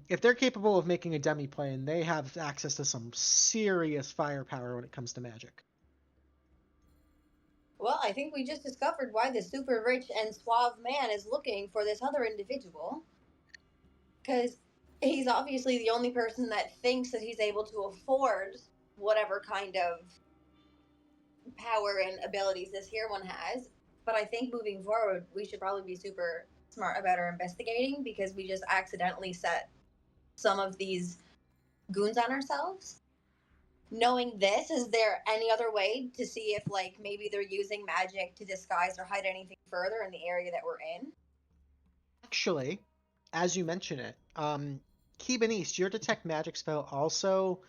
If they're capable of making a demi-plane, they have access to some serious firepower when it comes to magic. Well, I think we just discovered why the super rich and suave man is looking for this other individual. Because he's obviously the only person that thinks that he's able to afford whatever kind of power and abilities this here one has. But I think moving forward, we should probably be super smart about our investigating because we just accidentally set some of these goons on ourselves. Knowing this, is there any other way to see if, like, maybe they're using magic to disguise or hide anything further in the area that we're in? Actually, as you mention it, Keybanise, your detect magic spell also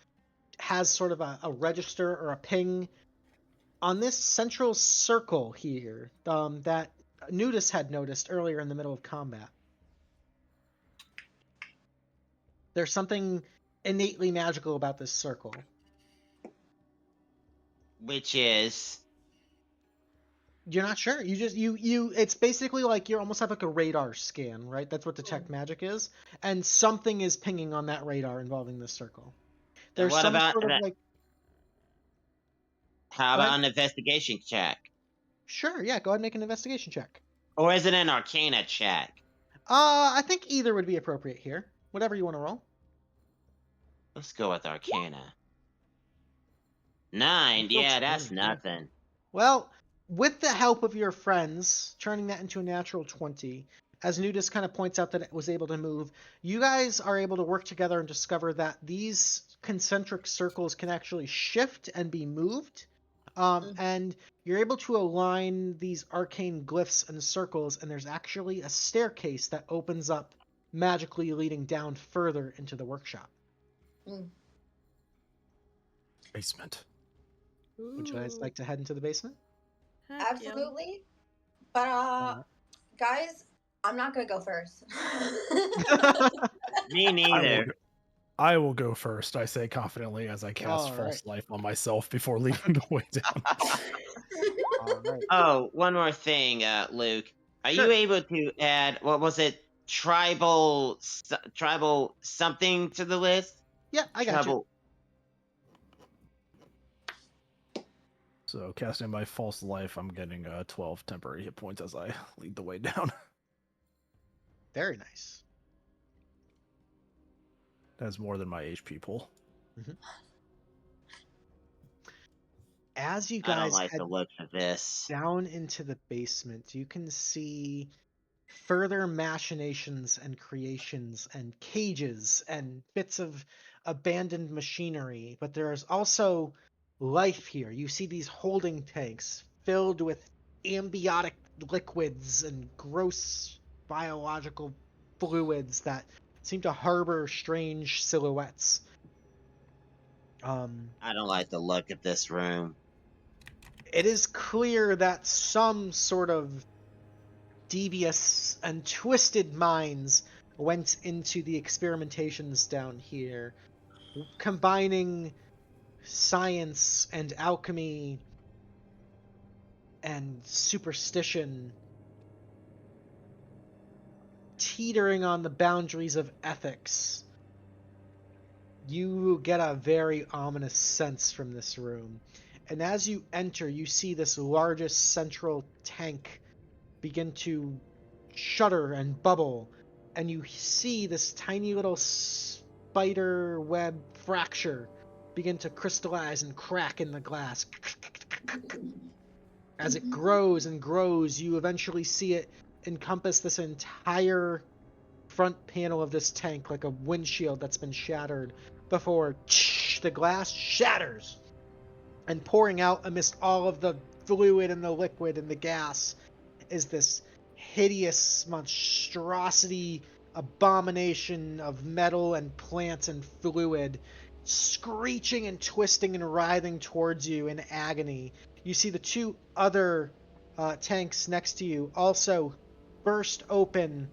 has sort of a register or a ping on this central circle here that Nootus had noticed earlier in the middle of combat. There's something innately magical about this circle. Which is, You're not sure. You just you it's basically like you almost have like a radar scan, right? That's what detect magic is. And something is pinging on that radar involving this circle. and There's what some about sort of that? like How go ahead. about an investigation check? Sure, yeah, go ahead and make an investigation check. Or is it an arcana check? I think either would be appropriate here. Whatever you want to roll. Let's go with arcana. 9, Still yeah, 20, that's yeah. nothing. Well, with the help of your friends, turning that into a natural 20, as Nudis kind of points out that it was able to move, you guys are able to work together and discover that these concentric circles can actually shift and be moved. And you're able to align these arcane glyphs and circles, and there's actually a staircase that opens up magically leading down further into the workshop. Basement. Would you guys Ooh, like to head into the basement? heck yeah. Absolutely. But, guys, I'm not going to go first. Me I will, neither. go, I will go first, I say confidently as I cast All False right. Life on myself before leading the way down. All right. Oh, one more thing, Luke. Are Sure. you able to add, what was it, tribal something to the list? Yeah, I got you. Tribal. So casting my False Life, I'm getting 12 temporary hit points as I lead the way down. Very nice. That's more than my HP pool. As you I don't guys like head the looks of this. down into the basement, you can see further machinations and creations and cages and bits of abandoned machinery, but there is also life here. You see these holding tanks filled with ambiotic liquids and gross biological fluids that seem to harbor strange silhouettes. I don't like the look of this room. It is clear that some sort of devious and twisted minds went into the experimentations down here, combining science and alchemy and superstition, teetering on the boundaries of ethics. You get a very ominous sense from this room. And as you enter, you see this largest central tank begin to shudder and bubble. And you see this tiny little spider web fracture begin to crystallize and crack in the glass. As it grows and grows, you eventually see it encompass this entire front panel of this tank like a windshield that's been shattered before the glass shatters, and pouring out amidst all of the fluid and the liquid and the gas is this hideous monstrosity, abomination of metal and plant and fluid, screeching and twisting and writhing towards you in agony. You see the two other tanks next to you also burst open.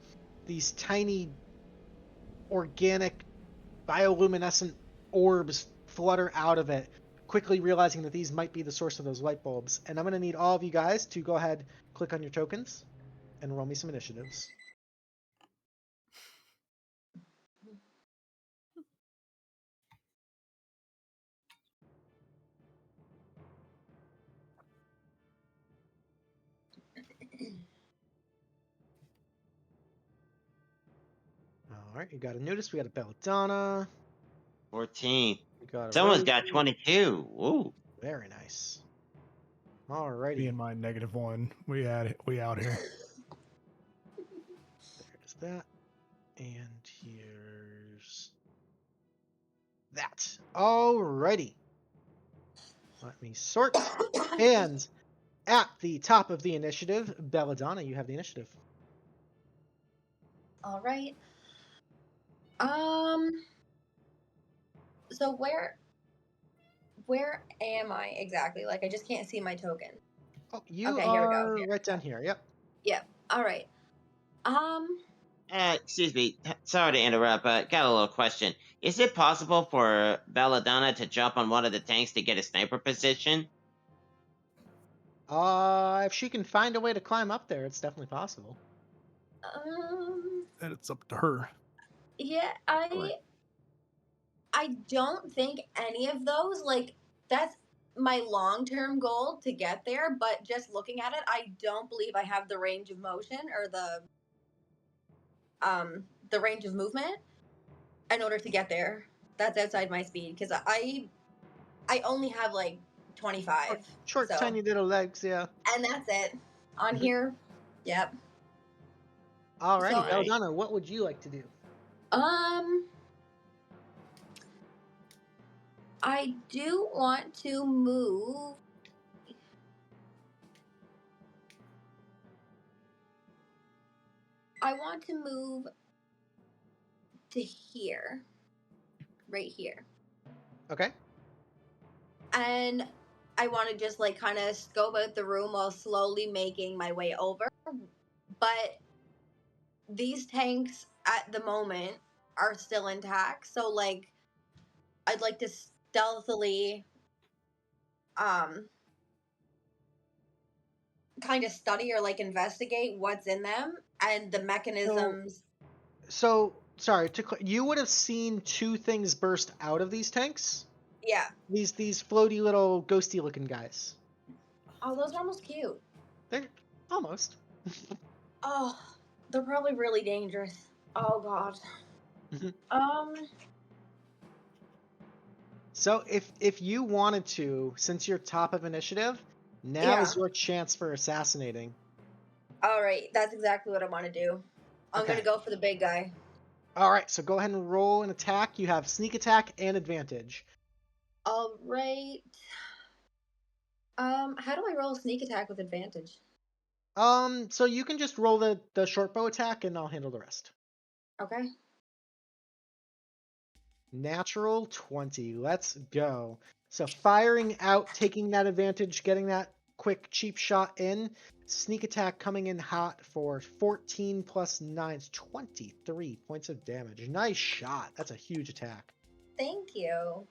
These tiny organic bioluminescent orbs flutter out of it, quickly realizing that these might be the source of those light bulbs. And I'm going to need all of you guys to go ahead, click on your tokens, and roll me some initiatives. All right, you got a Nootus, we got a Belladonna, 14. we got a Someone's Rosie. got 22. Ooh. Very nice. Alrighty. Me and my -1. We out here. There's that. And here's that. Alrighty. Let me sort. And at the top of the initiative, Belladonna, you have the initiative. All right. So where am I exactly? Like, I just can't see my token. Oh, you Okay, here we go. are Here. right down here. Yep. Yep. All right. Excuse me. Sorry to interrupt, but got a little question. Is it possible for Belladonna to jump on one of the tanks to get a sniper position? If she can find a way to climb up there, it's definitely possible. And it's up to her. Yeah, I don't think any of those, like, that's my long-term goal to get there, but just looking at it, I don't believe I have the range of motion or the range of movement in order to get there. That's outside my speed, because I only have like 25. Short, so. tiny little legs, yeah. And that's it. On here, yep. Alrighty, So- Belladonna, what would you like to do? I do want to move. I want to move to here. Right here. Okay. And I want to just like kind of scope out the room while slowly making my way over. But these tanks at the moment are still intact. So like I'd like to stealthily kind of study or like investigate what's in them and the mechanisms. So sorry, you would have seen two things burst out of these tanks? Yeah. These floaty little ghosty looking guys. Oh, those are almost cute. They're almost. Oh, they're probably really dangerous. Oh god. So if you wanted to, since you're top of initiative, now is your chance for assassinating. All right, that's exactly what I want to do. I'm Okay. gonna go for the big guy. All right, so go ahead and roll an attack. You have sneak attack and advantage. All right. How do I roll a sneak attack with advantage? So you can just roll the short bow attack, and I'll handle the rest. Okay. Natural 20. Let's go. So firing out, taking that advantage, getting that quick, cheap shot in. Sneak attack coming in hot for 14 plus 9. 23 points of damage. Nice shot. That's a huge attack. Thank you.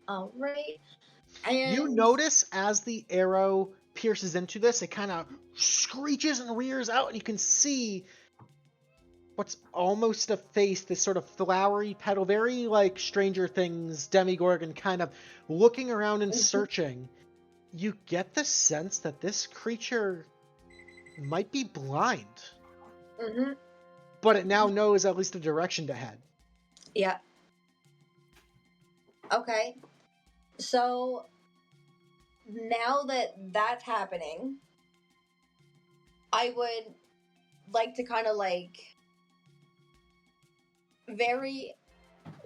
All right. And You notice as the arrow pierces into this, it kind of screeches and rears out, and you can see what's almost a face, this sort of flowery petal, very like Stranger Things, Demogorgon, kind of looking around and searching. You get the sense that this creature might be blind, but it now knows at least the direction to head. Yeah. Okay. So now that that's happening, I would like to kind of like very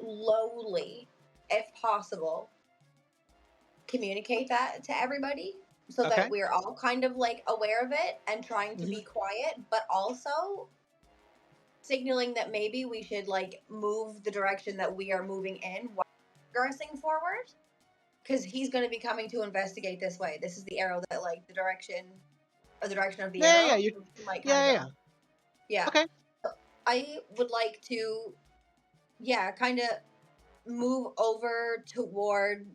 lowly, if possible, communicate that to everybody so Okay. that we're all kind of like aware of it and trying to be quiet, but also signaling that maybe we should like move the direction that we are moving in while progressing forward, because he's going to be coming to investigate this way. This is the arrow that like the direction of the arrow. Yeah. Like, Yeah. Okay. I would like to, kind of move over toward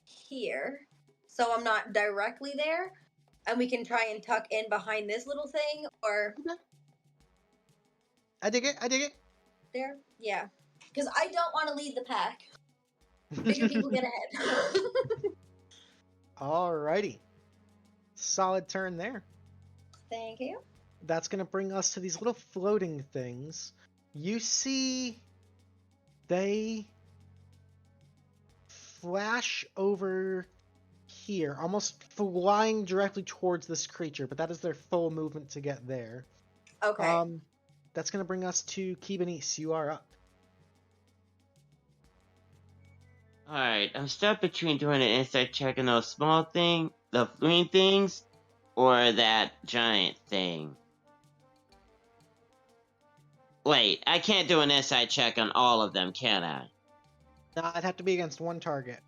here, so I'm not directly there, and we can try and tuck in behind this little thing, or Okay. I dig it. there. Yeah, because I don't want to lead the pack. Bigger people get ahead. Alrighty. Solid turn there. Thank you. That's going to bring us to these little floating things. You see they flash over here, almost flying directly towards this creature, but that is their full movement to get there. Okay. That's going to bring us to Keybanise. You are up. Alright, I'm stuck between doing an insight check on those small things, the green things, or that giant thing. Wait, I can't do an insight check on all of them, can I? Now, I'd have to be against one target.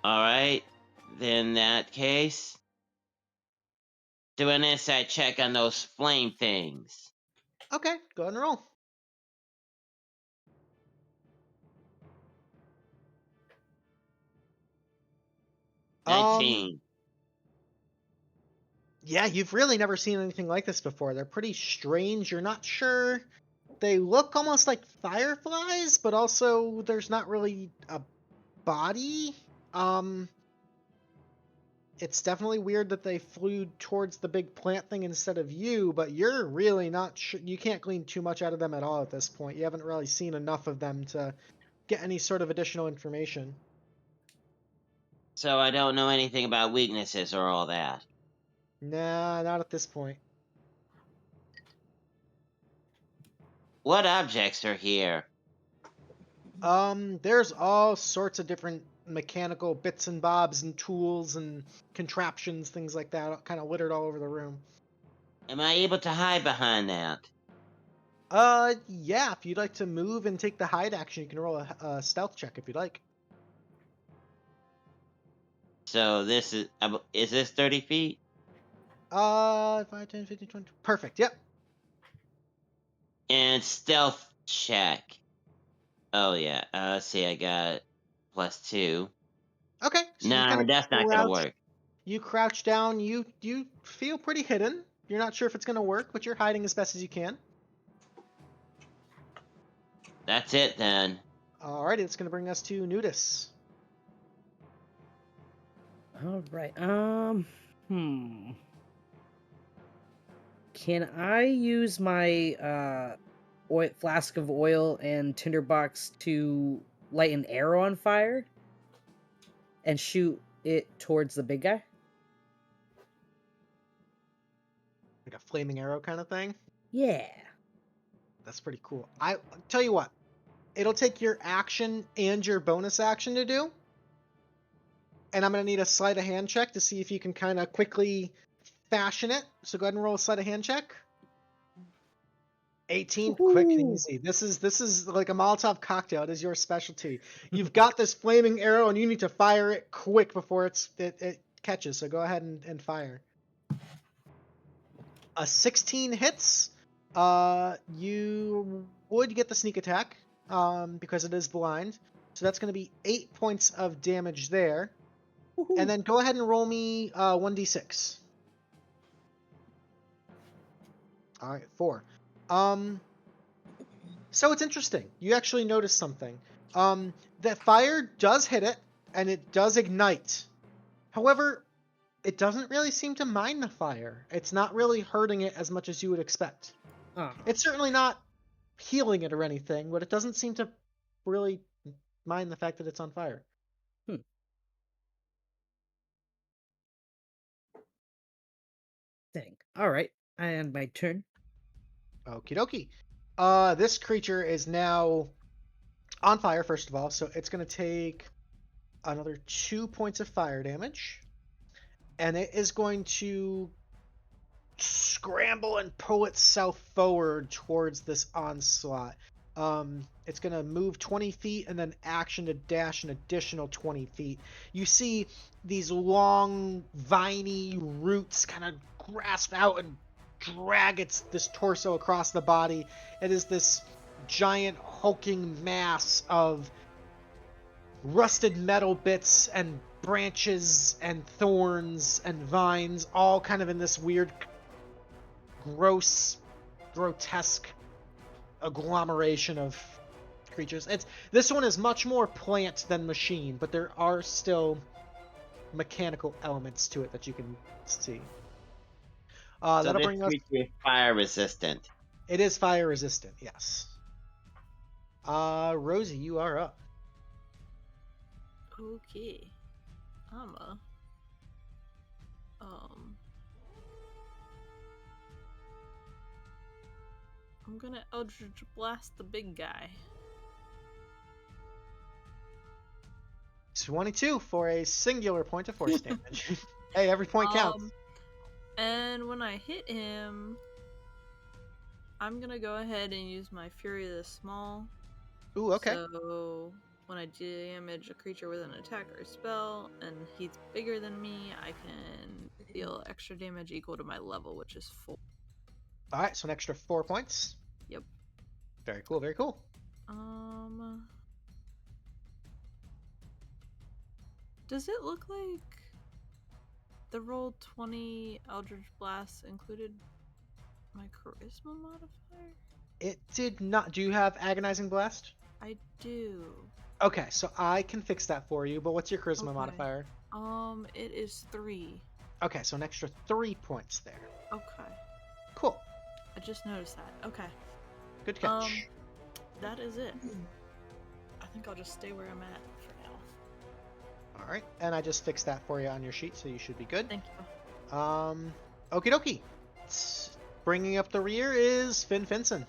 Alright, then in that case, do an insight check on those flame things. Okay, go ahead and roll. Um, 19. Yeah, you've really never seen anything like this before. They're pretty strange. You're not sure. They look almost like fireflies, but also there's not really a body. It's definitely weird that they flew towards the big plant thing instead of you, but you're really not sure. You can't glean too much out of them at all at this point. You haven't really seen enough of them to get any sort of additional information. So I don't know anything about weaknesses or all that. Nah, not at this point. What objects are here? There's all sorts of different mechanical bits and bobs and tools and contraptions, things like that, kind of littered all over the room. Am I able to hide behind that? Yeah, if you'd like to move and take the hide action, you can roll a stealth check if you'd like. So this is this 30 feet? 5, 10, 15, 20. Perfect, yep. And stealth check. Oh yeah, let's see, I got +2. Okay, so you No, kind of that's not gonna work. You crouch down, you feel pretty hidden. You're not sure if it's gonna work, but you're hiding as best as you can. That's it then. Alrighty, it's gonna bring us to Nootus. All right. Can I use my flask of oil and tinderbox to light an arrow on fire and shoot it towards the big guy? Like a flaming arrow kind of thing? Yeah. That's pretty cool. I tell you what, it'll take your action and your bonus action to do. And I'm going to need a sleight of hand check to see if you can kind of quickly fashion it. So go ahead and roll a sleight of hand check. 18, quick and Woohoo. easy. This is like a Molotov cocktail. It is your specialty. You've got this flaming arrow, and you need to fire it quick before it catches. So go ahead and fire. A 16 hits. You would get the sneak attack because it is blind. So that's going to be 8 points of damage there. Woohoo. And then go ahead and roll me 1d6. All right, 4. So it's interesting. You actually notice something. That fire does hit it, and it does ignite. However, it doesn't really seem to mind the fire. It's not really hurting it as much as you would expect. Ah. It's certainly not healing it or anything, but it doesn't seem to really mind the fact that it's on fire. Dang. All right. And my turn. Okie dokie. This creature is now on fire, first of all, so it's going to take another 2 points of fire damage. And it is going to scramble and pull itself forward towards this onslaught. It's going to move 20 feet and then action to dash an additional 20 feet. You see these long, viney roots kind of grasp out and drag this torso across the body. It is this giant hulking mass of rusted metal bits and branches and thorns and vines, all kind of in this weird, gross, grotesque agglomeration of creatures. This one is much more plant than machine, but there are still mechanical elements to it that you can see. So That'll this bring us. creature is fire resistant. It is fire resistant, yes. Rosie, you are up. Okay. I'm gonna Eldritch Blast the big guy. 22 for a singular point of force damage. Hey, every point counts. And when I hit him, I'm gonna go ahead and use my Fury of the Small. Ooh, okay. So when I damage a creature with an attack or spell, and he's bigger than me, I can deal extra damage equal to my level, which is 4. Alright, so an extra 4 points. Yep. Very cool, very cool. Does it look like the roll 20 Eldritch Blasts included my Charisma modifier? It did not. Do you have Agonizing Blast? I do. Okay, so I can fix that for you, but what's your Charisma Okay. modifier? It is 3. Okay, so an extra 3 points there. Okay. Cool. I just noticed that. Okay. Good catch. That is it. I think I'll just stay where I'm at for now. Alright, and I just fixed that for you on your sheet, so you should be good. Thank you. Okie dokie. Bringing up the rear is Finnson.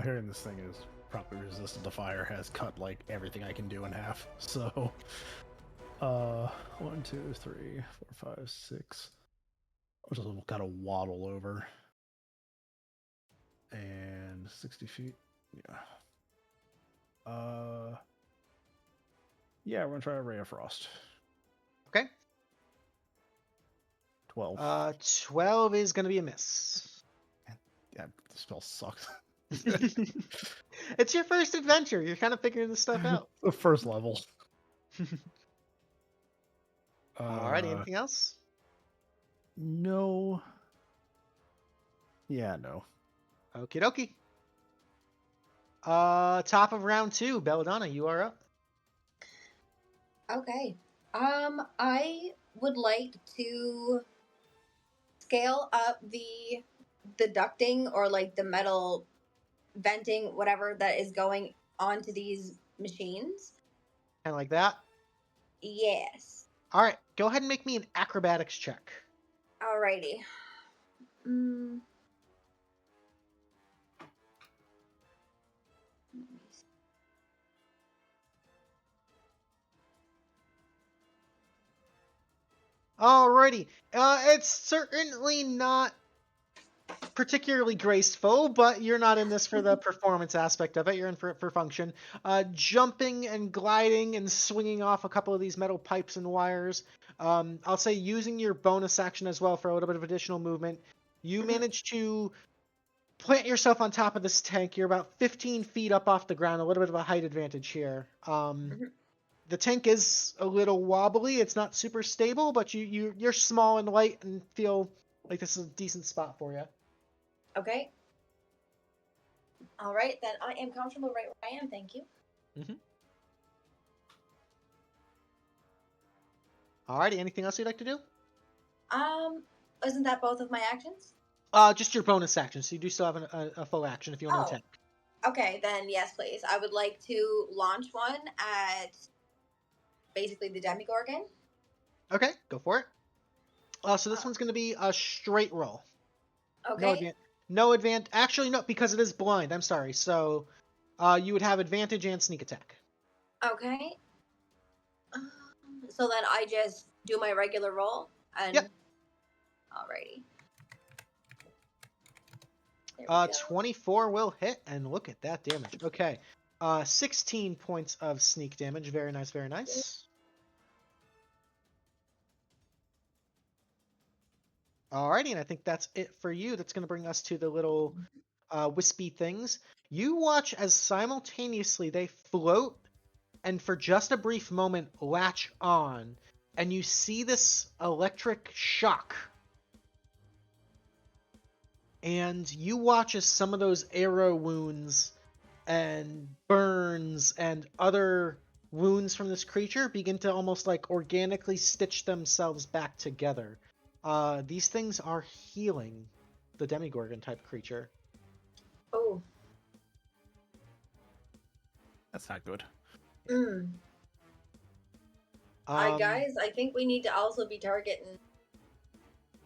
Hearing this thing is properly resistant to fire has cut like everything I can do in half. So, 1, 2, 3, 4, 5, 6. I'll just kind of waddle over. And 60 feet. Yeah. Yeah, we're gonna try a Ray of Frost. Okay. 12. 12 is gonna be a miss. Yeah, the spell sucks. It's your first adventure. You're kind of figuring this stuff out. The first level. Alright, anything else? No. Yeah, no. Okie dokie. Top of round 2, Belladonna, you are up. Okay. I would like to scale up the ducting or like the metal venting, whatever that is going onto these machines. Kind of like that. Yes. All right, go ahead and make me an acrobatics check. Alrighty. Alrighty. It's certainly not particularly graceful, but you're not in this for the performance aspect of it. You're in for function. Jumping and gliding and swinging off a couple of these metal pipes and wires. I'll say using your bonus action as well for a little bit of additional movement. You manage to plant yourself on top of this tank. You're about 15 feet up off the ground, a little bit of a height advantage here. The tank is a little wobbly. It's not super stable, but you're small and light and feel like this is a decent spot for you. Okay. All right, then I am comfortable right where I am. Thank you. Alrighty, anything else you'd like to do? Isn't that both of my actions? Just your bonus action. So you do still have a full action if you want to attack. Okay, then yes, please. I would like to launch one at basically the Demigorgon. Okay, go for it. So this one's going to be a straight roll. Okay. No advantage. Actually, no, because it is blind. I'm sorry. So you would have advantage and sneak attack. Okay. So then I just do my regular roll and. Yep. Alrighty. There we go. 24 will hit, and look at that damage. Okay. 16 points of sneak damage. Very nice, very nice. Alrighty, and I think that's it for you. That's going to bring us to the little wispy things. You watch as simultaneously they float and for just a brief moment latch on, and you see this electric shock. And you watch as some of those arrow wounds and burns and other wounds from this creature begin to almost like organically stitch themselves back together. These things are healing the Demigorgon type creature. Oh. That's not good. Guys, I think we need to also be targeting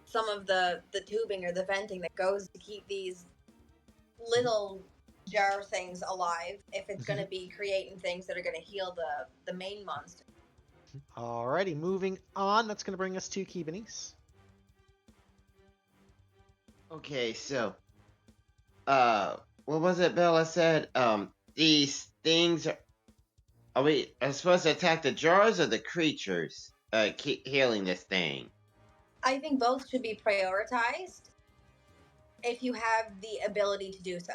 some of the tubing or the venting that goes to keep these little jar things alive if it's going to be creating things that are going to heal the main monster. Alrighty, moving on. That's going to bring us to Keybanise. Okay, so, what was it Bella said? These things are we supposed to attack the jars or the creatures? Healing this thing. I think both should be prioritized if you have the ability to do so.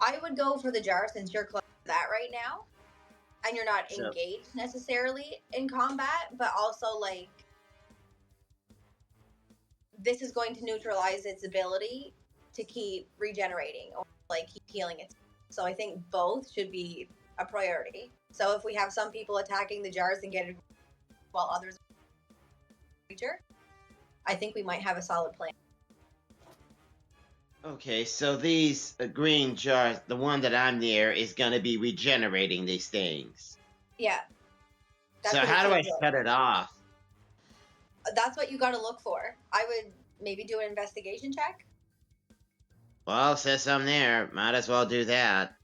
I would go for the jar since you're close to that right now, and you're not engaged necessarily in combat, but also like this is going to neutralize its ability to keep regenerating or like keep healing it. So I think both should be a priority. So if we have some people attacking the jars and getting while others creature, I think we might have a solid plan. Okay, so these green jars, the one that I'm near, is going to be regenerating these things. Yeah. So how do I shut it off? That's what you got to look for. I would maybe do an investigation check. Well, since I'm there, might as well do that.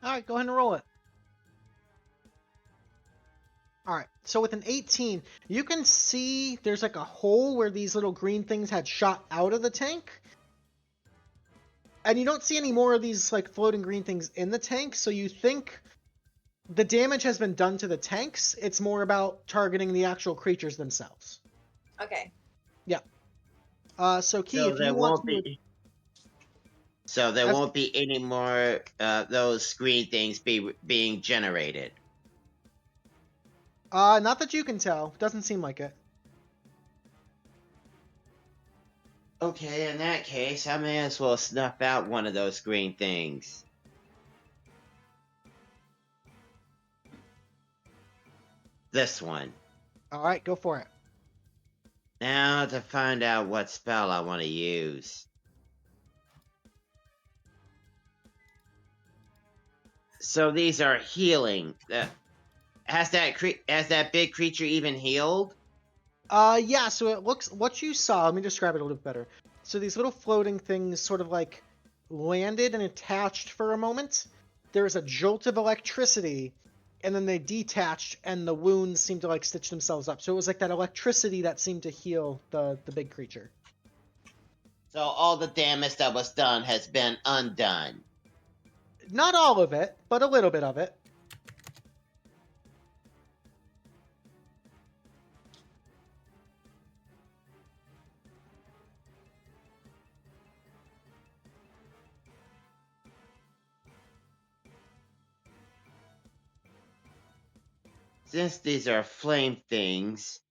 Alright, go ahead and roll it. Alright, so with an 18, you can see there's like a hole where these little green things had shot out of the tank. And you don't see any more of these like floating green things in the tank, so you think the damage has been done to the tanks. It's more about targeting the actual creatures themselves. Okay. Yeah. So Key, So if there you want won't to... be. So there won't be any more those green things being generated. Not that you can tell. Doesn't seem like it. Okay, in that case, I may as well snuff out one of those green things. This one. Alright, go for it. Now to find out what spell I want to use. So these are healing. Has that big creature even healed? Yeah, so it looks... What you saw, let me describe it a little bit better. So these little floating things sort of like landed and attached for a moment. There's a jolt of electricity, and then they detached, and the wounds seemed to like stitch themselves up. So it was like that electricity that seemed to heal the big creature. So all the damage that was done has been undone. Not all of it, but a little bit of it. Since these are flame things,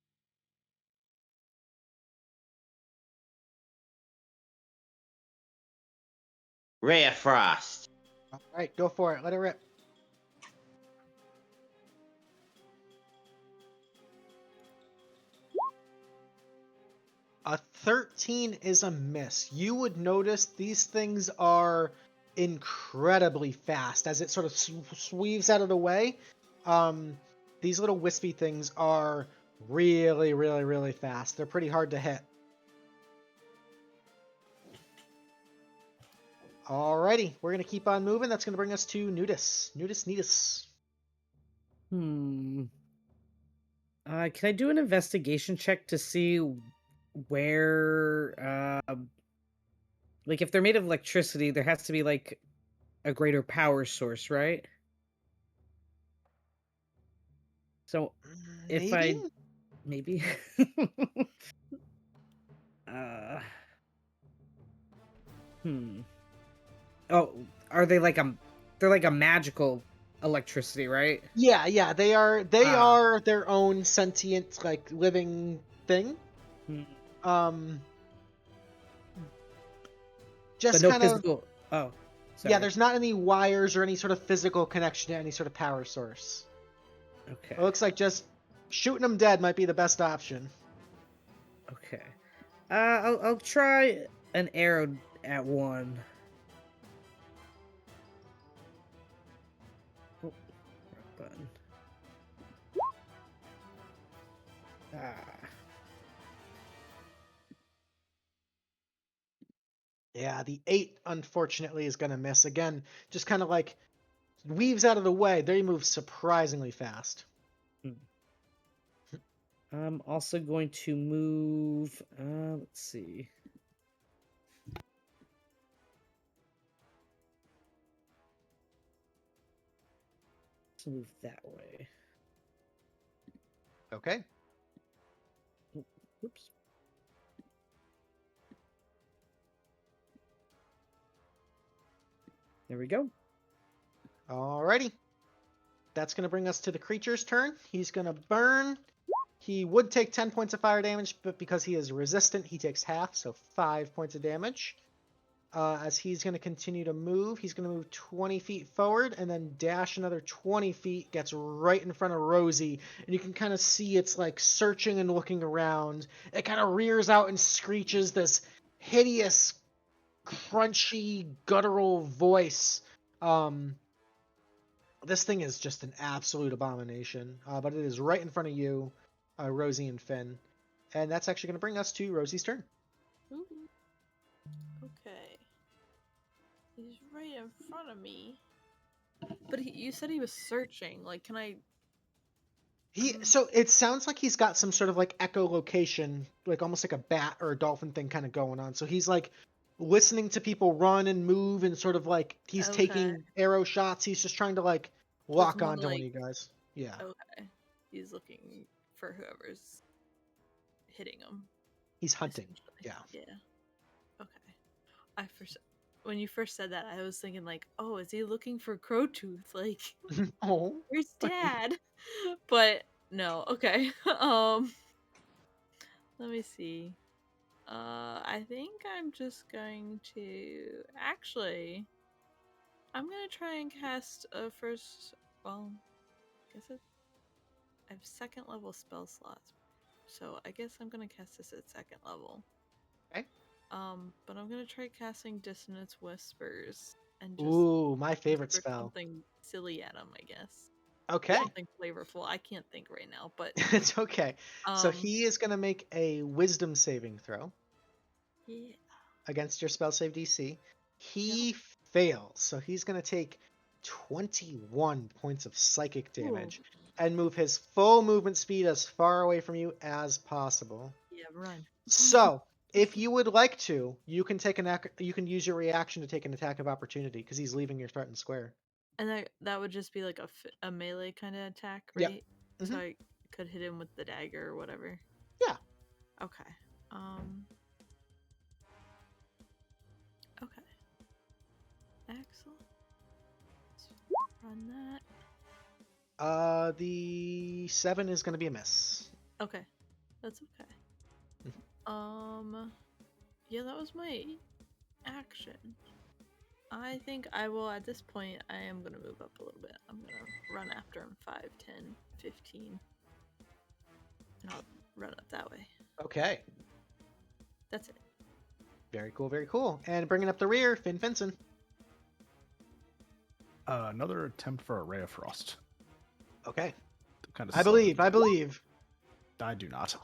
Ray of Frost. All right, go for it. Let it rip. A 13 is a miss. You would notice these things are incredibly fast as it sort of sweeves out of the way. These little wispy things are really, really, really fast. They're pretty hard to hit. Alrighty, we're going to keep on moving. That's going to bring us to Nootus. Needus. Can I do an investigation check to see where, like, if they're made of electricity, there has to be, like, a greater power source, right? So, if Maybe? maybe? uh, Oh, are they like they're like a magical electricity, right? Yeah, they are Ah. their own sentient, like, living thing. Hmm. Just But no kind of, physical. Oh, sorry. yeah, there's not any wires or any sort of physical connection to any sort of power source. Okay. It looks like just shooting them dead might be the best option. Okay. I'll try an arrow at one. Oh, wrong button. Ah. Yeah, the 8 unfortunately is going to miss. Again, just kind of like weaves out of the way. They move surprisingly fast. I'm also going to move. Let's see. Let's move that way. Okay. Oops. There we go. Alrighty. That's going to bring us to the creature's turn. He's going to burn. He would take 10 points of fire damage, but because he is resistant, he takes half, so 5 points of damage. As he's going to continue to move, he's going to move 20 feet forward and then dash another 20 feet, gets right in front of Rosie, and you can kind of see it's like searching and looking around. It kind of rears out and screeches this hideous, crunchy, guttural voice. This thing is just an absolute abomination, but it is right in front of you, Rosie and Finn. And that's actually going to bring us to Rosie's turn. Ooh. Okay. He's right in front of me. But you said he was searching. Like, can I... So it sounds like he's got some sort of like echolocation, like almost like a bat or a dolphin thing kind of going on. So he's like listening to people run and move, and sort of like he's Okay. taking arrow shots. He's just trying to like So it's lock more onto one of like... you guys. Yeah. Okay. He's looking for whoever's hitting him. He's hunting. Essentially. Yeah. Yeah. Okay. When you first said that, I was thinking like, oh, is he looking for Crowtooth? Like, Oh. where's Dad? But no. Okay. Let me see. I think I'm just going to actually. I'm gonna try and cast a first. Well, I guess I have second level spell slots, so I guess I'm gonna cast this at second level. Okay. But I'm gonna try casting Dissonance Whispers and just Ooh, my favorite whisper spell. something silly at him, I guess. Okay. Something flavorful. I can't think right now, but It's okay. So he is going to make a wisdom saving throw yeah. against your spell save DC. He fails. So he's going to take 21 points of psychic damage and move his full movement speed as far away from you as possible. Yeah, run. So, if you would like to, you can use your reaction to take an attack of opportunity because he's leaving your threatened square. And that would just be like a melee kind of attack, Yep. right? Mhm. So I could hit him with the dagger or whatever. Yeah. Okay. Okay. Excellent. Let's run that. The 7 is going to be a miss. Okay. That's okay. Yeah, that was my action. I think I will, at this point, I am going to move up a little bit. I'm going to run after him 5, 10, 15. And I'll run up that way. Okay. That's it. Very cool, very cool. And bringing up the rear, Finnson. Another attempt for a ray of frost. Okay. Kind I believe. I do not.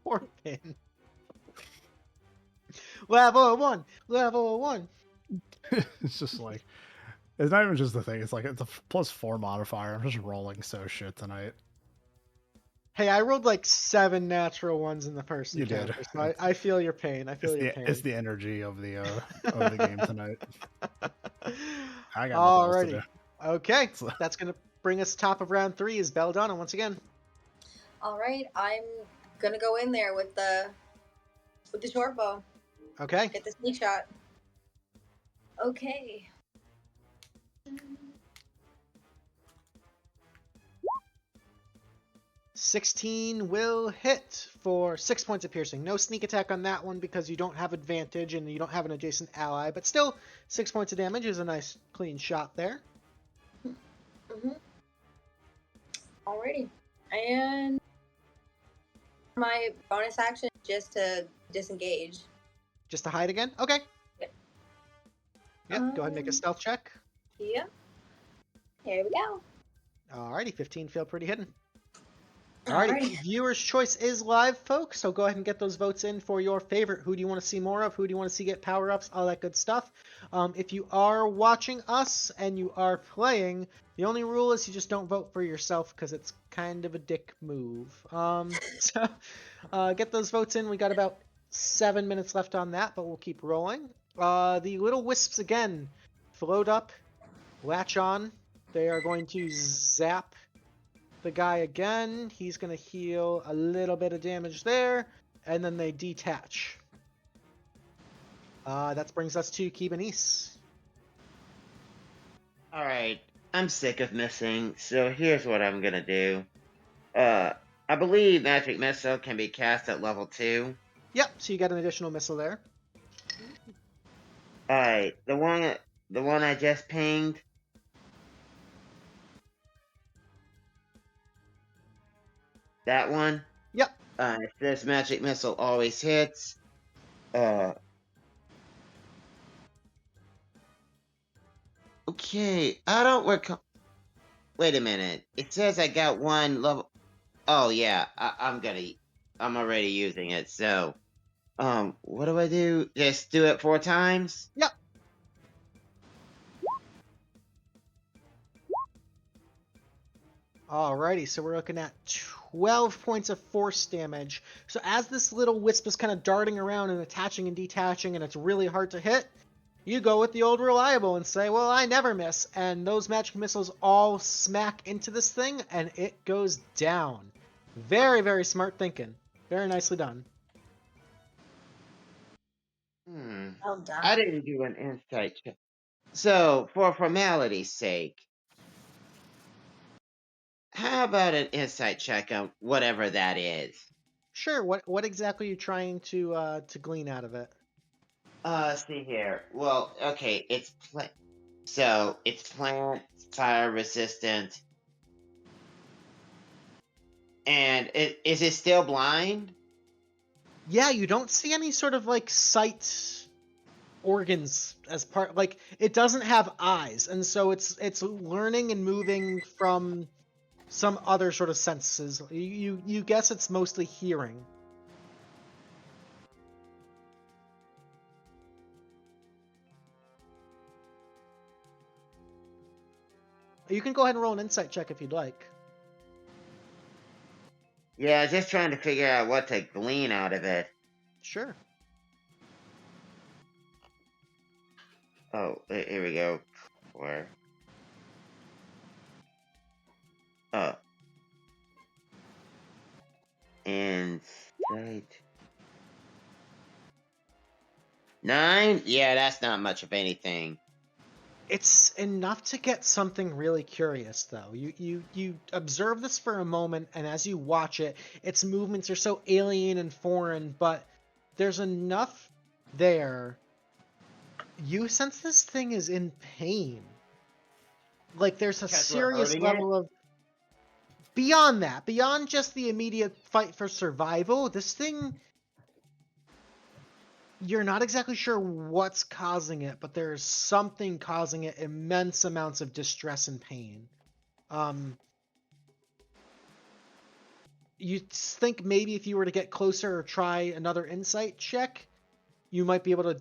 Poor Finn. Level 1. Level 1. It's just like, it's not even just the thing. It's like, it's a +4 modifier. I'm just rolling so shit tonight. Hey, I rolled like 7 natural ones in the first You did. encounter, so I feel your pain. I feel your pain. It's the energy of the game tonight. I got nothing else to do. Okay, that's gonna bring us top of round 3 is Belladonna once again. All right, I'm gonna go in there with the short bow. Okay. Get the sneak shot. Okay. 16 will hit for 6 points of piercing. No sneak attack on that one because you don't have advantage and you don't have an adjacent ally, but still 6 points of damage is a nice clean shot there. Alrighty. And my bonus action just to disengage. Just to hide again? Okay. Yep. Yep, go ahead and make a stealth check. Yeah. Here we go. Alrighty, 15 feel pretty hidden. Alrighty, viewer's choice is live, folks, so go ahead and get those votes in for your favorite. Who do you want to see more of? Who do you want to see get power-ups? All that good stuff. If you are watching us and you are playing, the only rule is you just don't vote for yourself because it's kind of a dick move. So get those votes in. We got about 7 minutes left on that, but we'll keep rolling. The little wisps, again, float up, latch on. They are going to zap the guy again. He's going to heal a little bit of damage there, and then they detach. That brings us to Keybanise. Alright, I'm sick of missing, so here's what I'm gonna do. I believe Magic Missile can be cast at level 2. Yep, so you got an additional missile there. Alright, the one I just pinged. That one? Yep. If this Magic Missile always hits, okay, I don't recall. Wait a minute. It says I got 1 level. Oh yeah, I'm already using it. So, what do I do? Just do it 4 times? Yep. Alrighty, so we're looking at 12 points of force damage. So as this little wisp is kind of darting around and attaching and detaching and it's really hard to hit, you go with the old reliable and say, well, I never miss. And those magic missiles all smack into this thing and it goes down. Very, very smart thinking. Very nicely done. Well done. I didn't do an insight check. So, for formality's sake, how about an insight check on whatever that is? Sure, what exactly are you trying to glean out of it? See here. Well, okay, it's plant, fire resistant. And is it still blind? Yeah, you don't see any sort of like sight organs as part, like it doesn't have eyes, and so it's learning and moving from some other sort of senses. You guess it's mostly hearing. You can go ahead and roll an insight check if you'd like. Yeah, just trying to figure out what to glean out of it. Sure. Oh, here we go. Where? Oh. Insight. 9? Yeah, that's not much of anything. It's enough to get something really curious, though. You observe this for a moment, and as you watch it, its movements are so alien and foreign, but there's enough there. You sense this thing is in pain. Like, there's a Because we're serious hurting level of... Beyond that, beyond just the immediate fight for survival, this thing... You're not exactly sure what's causing it, but there's something causing it immense amounts of distress and pain. You think maybe if you were to get closer or try another insight check, you might be able to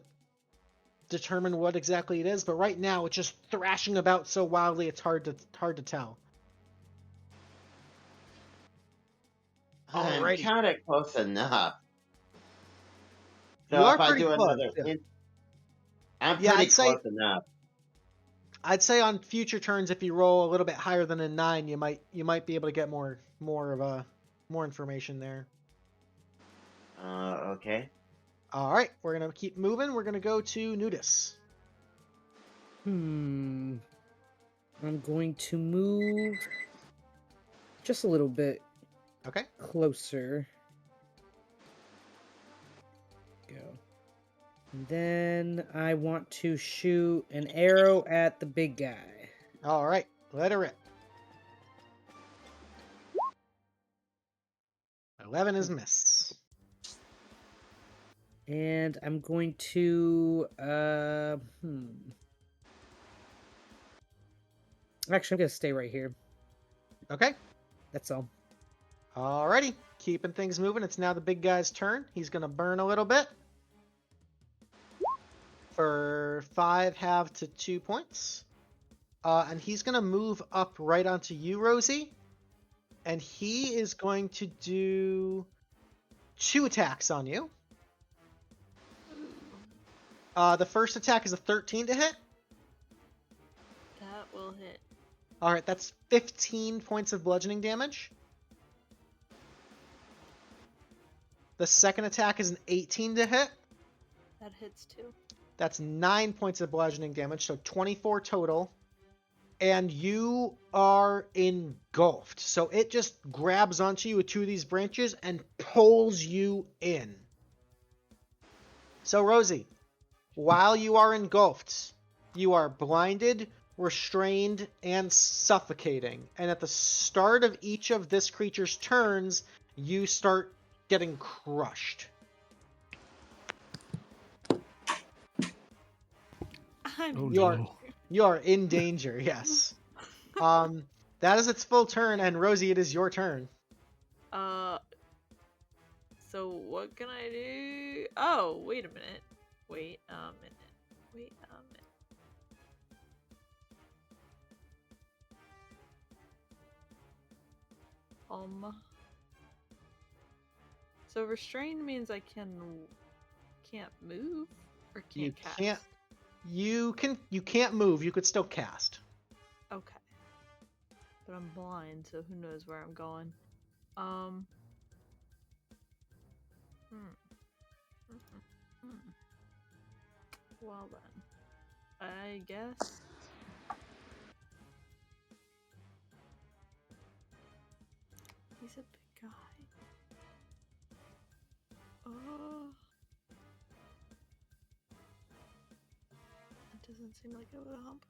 determine what exactly it is, but right now it's just thrashing about so wildly it's hard to tell. I'm Alrighty. kind of close enough. So You are if I pretty do close, another, yeah. I'm Yeah, pretty close enough. I'd say on future turns, if you roll a little bit higher than a 9, you might be able to get more information there. Okay. All right, we're gonna keep moving. We're gonna go to Nootus. I'm going to move just a little bit Okay. closer. Go. And then I want to shoot an arrow at the big guy. All right, let her rip. 11 is miss. And I'm going to Actually, I'm gonna stay right here. Okay. That's all. Alrighty, keeping things moving. It's now the big guy's turn. He's gonna burn a little bit for 5 half to 2 points, and he's gonna move up right onto you, Rosie, and he is going to do 2 attacks on you. The first attack is a 13 to hit. That will hit. All right, that's 15 points of bludgeoning damage. The second attack is an 18 to hit. That hits too. That's 9 points of bludgeoning damage, so 24 total. And you are engulfed. So it just grabs onto you with 2 of these branches and pulls you in. So, Rosie, while you are engulfed, you are blinded, restrained, and suffocating. And at the start of each of this creature's turns, you start getting crushed. You are in danger, yes. That is its full turn, and Rosie, it is your turn. So what can I do? Oh, wait a minute. Wait a minute. So restrained means I can't move or can't cast. You can't move. You could still cast. Okay. But I'm blind, so who knows where I'm going. Well then, I guess. He's a big guy. It doesn't seem like it would hump.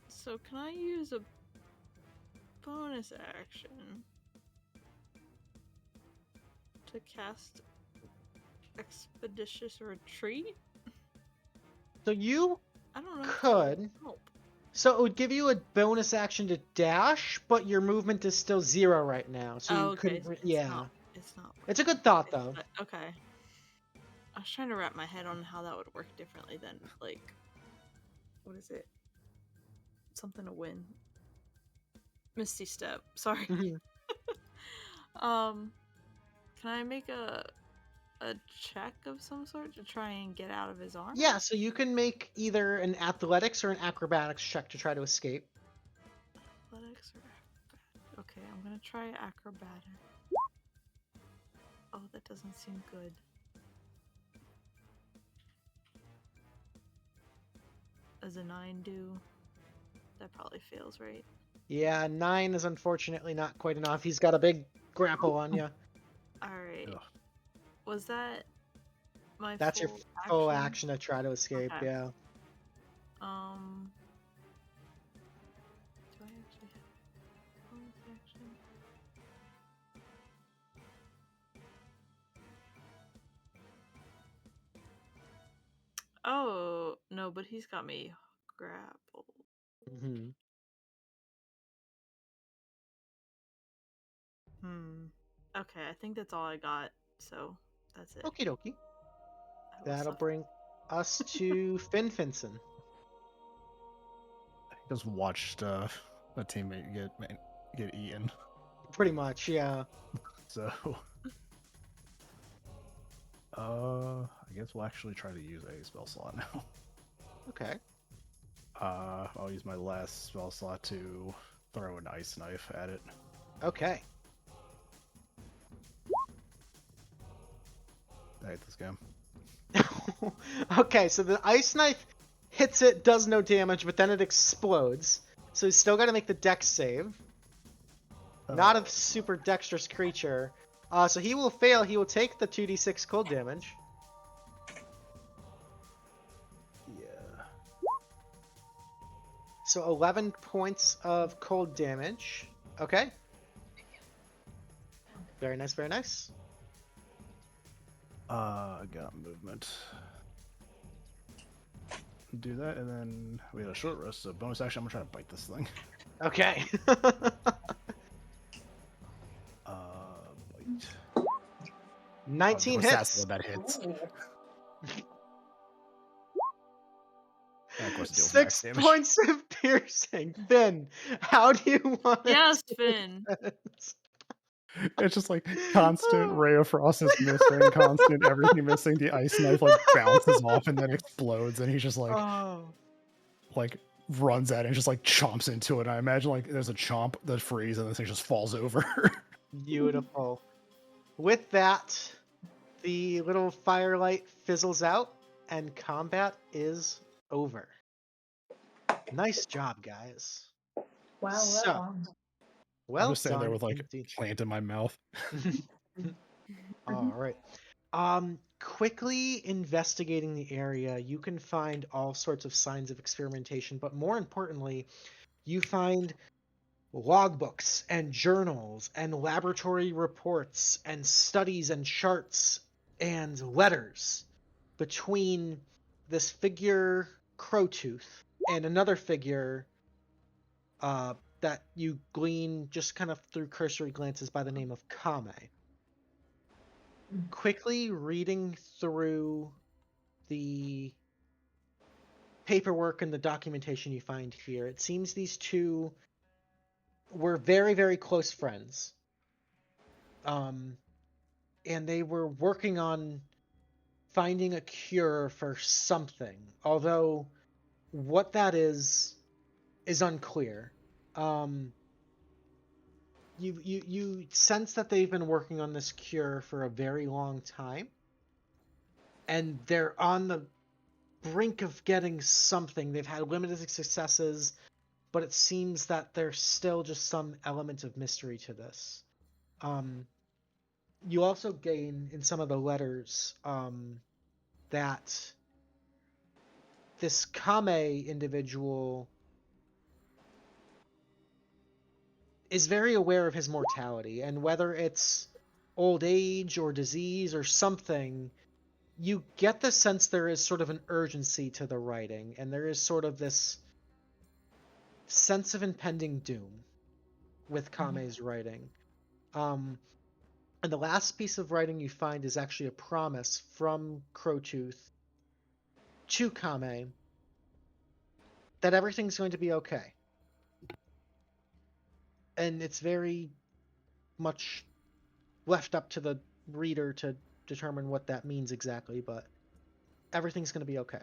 So can I use a bonus action to cast Expeditious Retreat? So you I don't know. could. So it would give you a bonus action to dash, but your movement is still 0 right now. So you couldn't. It's not. It's a good thought, though. Okay. I was trying to wrap my head on how that would work differently than, like, what is it? something to win. Misty Step. Sorry. Mhm. Can I make a check of some sort to try and get out of his arms? Yeah, so you can make either an athletics or an acrobatics check to try to escape. Athletics or acrobat? Okay, I'm gonna try acrobatic. Oh, that doesn't seem good. Does a 9 do? That probably fails, right? Yeah, 9 is unfortunately not quite enough. He's got a big grapple on you. Alright. Ugh. Was that my That's your full full action to try to escape, Okay. yeah. Do I actually have bonus action? Oh, no, but he's got me grappled. Mm-hmm. Okay, I think that's all I got, so that's it. Okie dokie. I will That'll suffer. bring us to Finnson. I just watched a teammate get eaten. Pretty much, yeah. So, I guess we'll actually try to use a spell slot now. Okay. I'll use my last spell slot to throw an ice knife at it. Okay. I hate this game. Okay, so the ice knife hits it, does no damage, but then it explodes. So he's still got to make the dex save. Not a super dexterous creature. So he will fail. He will take the 2d6 cold damage. Yeah. So 11 points of cold damage. Okay. Very nice, very nice. I got movement. Do that, and then we had a short rest, so bonus action, I'm gonna try to bite this thing. Okay. Bite. 19 hits. That hits. And of course, it deals 6 max damage. points of piercing. Finn, how do you want Yes, to Finn. do this? It's just like constant ray of frost is missing, constant everything missing. The ice knife like bounces off and then explodes, and he's just like runs at it and just like chomps into it. I imagine like there's a chomp that frees and this thing just falls over. Beautiful. With that, the little firelight fizzles out and combat is over. Nice job, guys. Wow, So, well. well I'm just sitting there done with like indeed. plant in my mouth. All right. Quickly investigating the area, you can find all sorts of signs of experimentation, but more importantly, you find logbooks and journals and laboratory reports and studies and charts and letters between this figure Crowtooth and another figure that you glean just kind of through cursory glances by the name of Kame. Quickly reading through the paperwork and the documentation you find here, it seems these two were very, very close friends. And they were working on finding a cure for something, although what that is unclear. You sense that they've been working on this cure for a very long time, and they're on the brink of getting something. They've had limited successes, but it seems that there's still just some element of mystery to this. You also gain in some of the letters that this Kame individual is very aware of his mortality, and whether it's old age or disease or something, you get the sense there is sort of an urgency to the writing, and there is sort of this sense of impending doom with Kame's writing. And the last piece of writing you find is actually a promise from Crowtooth to Kame that everything's going to be okay. and it's very much left up to the reader to determine what that means exactly, but everything's going to be okay.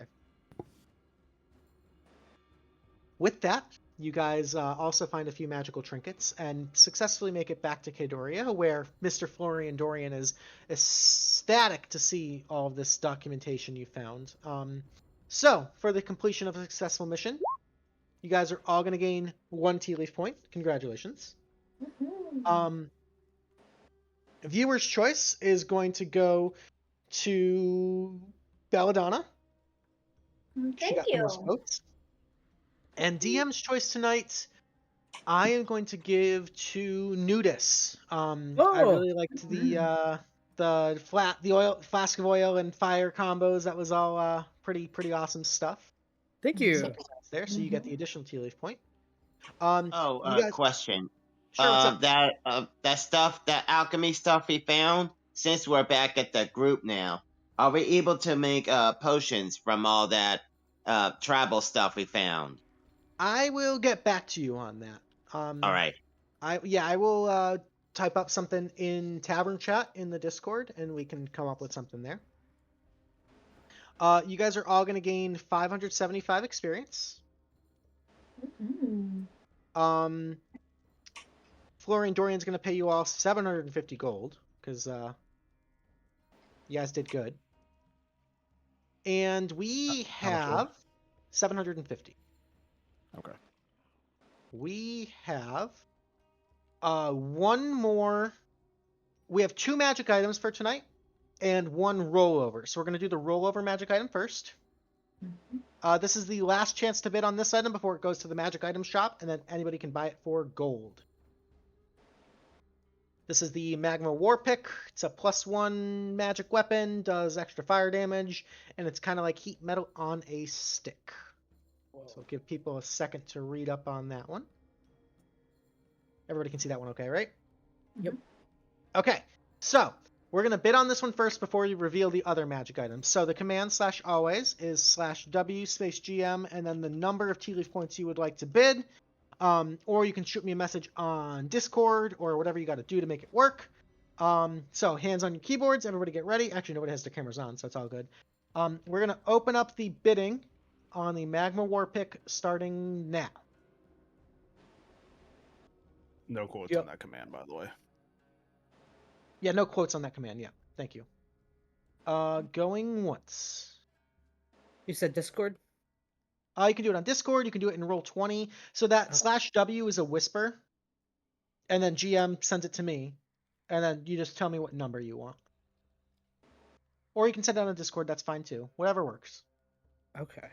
With that, you guys also find a few magical trinkets and successfully make it back to Kaedoria, where Mr. Florian Dorian is ecstatic to see all of this documentation you found. So, for the completion of a successful mission, you guys are all going to gain 1 Tealeaf point. Congratulations. Woohoo. Viewer's choice is going to go to Belladonna. She Thank got the most you. votes. And DM's choice tonight, I am going to give to Nootus. I Oh. really liked the oil flask of oil and fire combos. That was all pretty awesome stuff. Thank So you. that's there, so you get the additional tea leaf point. Oh, You guys, question. sure. What's up? That stuff, that alchemy stuff we found. Since we're back at the group now, are we able to make potions from all that tribal stuff we found? I will get back to you on that. All right. I will type up something in Tavern Chat in the Discord, and we can come up with something there. You guys are all going to gain 575 experience. Mhm. Florian Dorian's going to pay you all 750 gold, because you guys did good. And we How much gold? have 750. Okay. We have one more. We have 2 magic items for tonight and 1 rollover. So we're going to do the rollover magic item first. This is the last chance to bid on this item before it goes to the magic item shop, and then anybody can buy it for gold. This is the Magma War Pick. It's a +1 magic weapon, does extra fire damage, and it's kind of like heat metal on a stick. So give people a second to read up on that one. Everybody can see that one okay, right? Yep. Okay, so we're going to bid on this one first before you reveal the other magic items. So the command /always is /w space GM and then the number of tea leaf points you would like to bid. Or you can shoot me a message on Discord or whatever you got to do to make it work. So hands on your keyboards, everybody get ready. Actually, nobody has their cameras on, so it's all good. We're going to open up the bidding on the Magma War Pick starting now. No quotes Yep. on that command, by the way. Yeah, no quotes on that command. Yeah, thank you. Going once. You said Discord? You can do it on Discord. You can do it in Roll20. So that /W is a whisper, and then GM sends it to me, and then you just tell me what number you want. Or you can send it on Discord. That's fine too. Whatever works. Okay.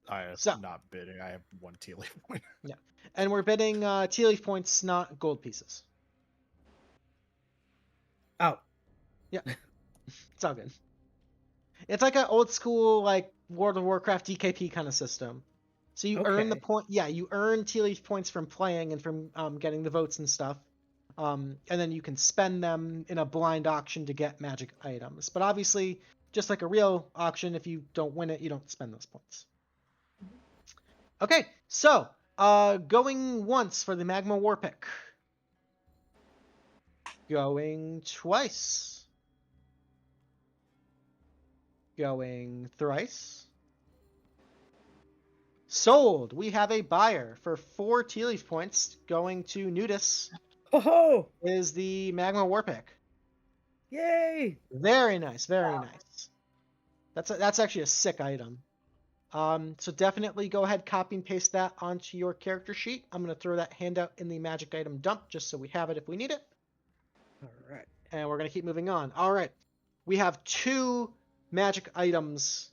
I am So- not bidding. I have 1 tea leaf point. And we're bidding tea leaf points, not gold pieces. Oh. It's all good. It's like an old school like World of Warcraft DKP kind of system. So you earn the Okay. point. Yeah, you earn tea leaf points from playing and from getting the votes and stuff. And then you can spend them in a blind auction to get magic items. But obviously, just like a real auction, if you don't win it, you don't spend those points. Okay, so going once for the Magma War Pick. Going twice. Going thrice. Sold. We have a buyer for 4 tea leaf points going to Needus. Oh, Is the Magma War Pick. yay! Very nice, very nice. That's actually a sick item. So definitely go ahead, copy and paste that onto your character sheet. I'm gonna throw that handout in the magic item dump just so we have it if we need it. All right. And we're gonna keep moving on. All right, we have 2 magic items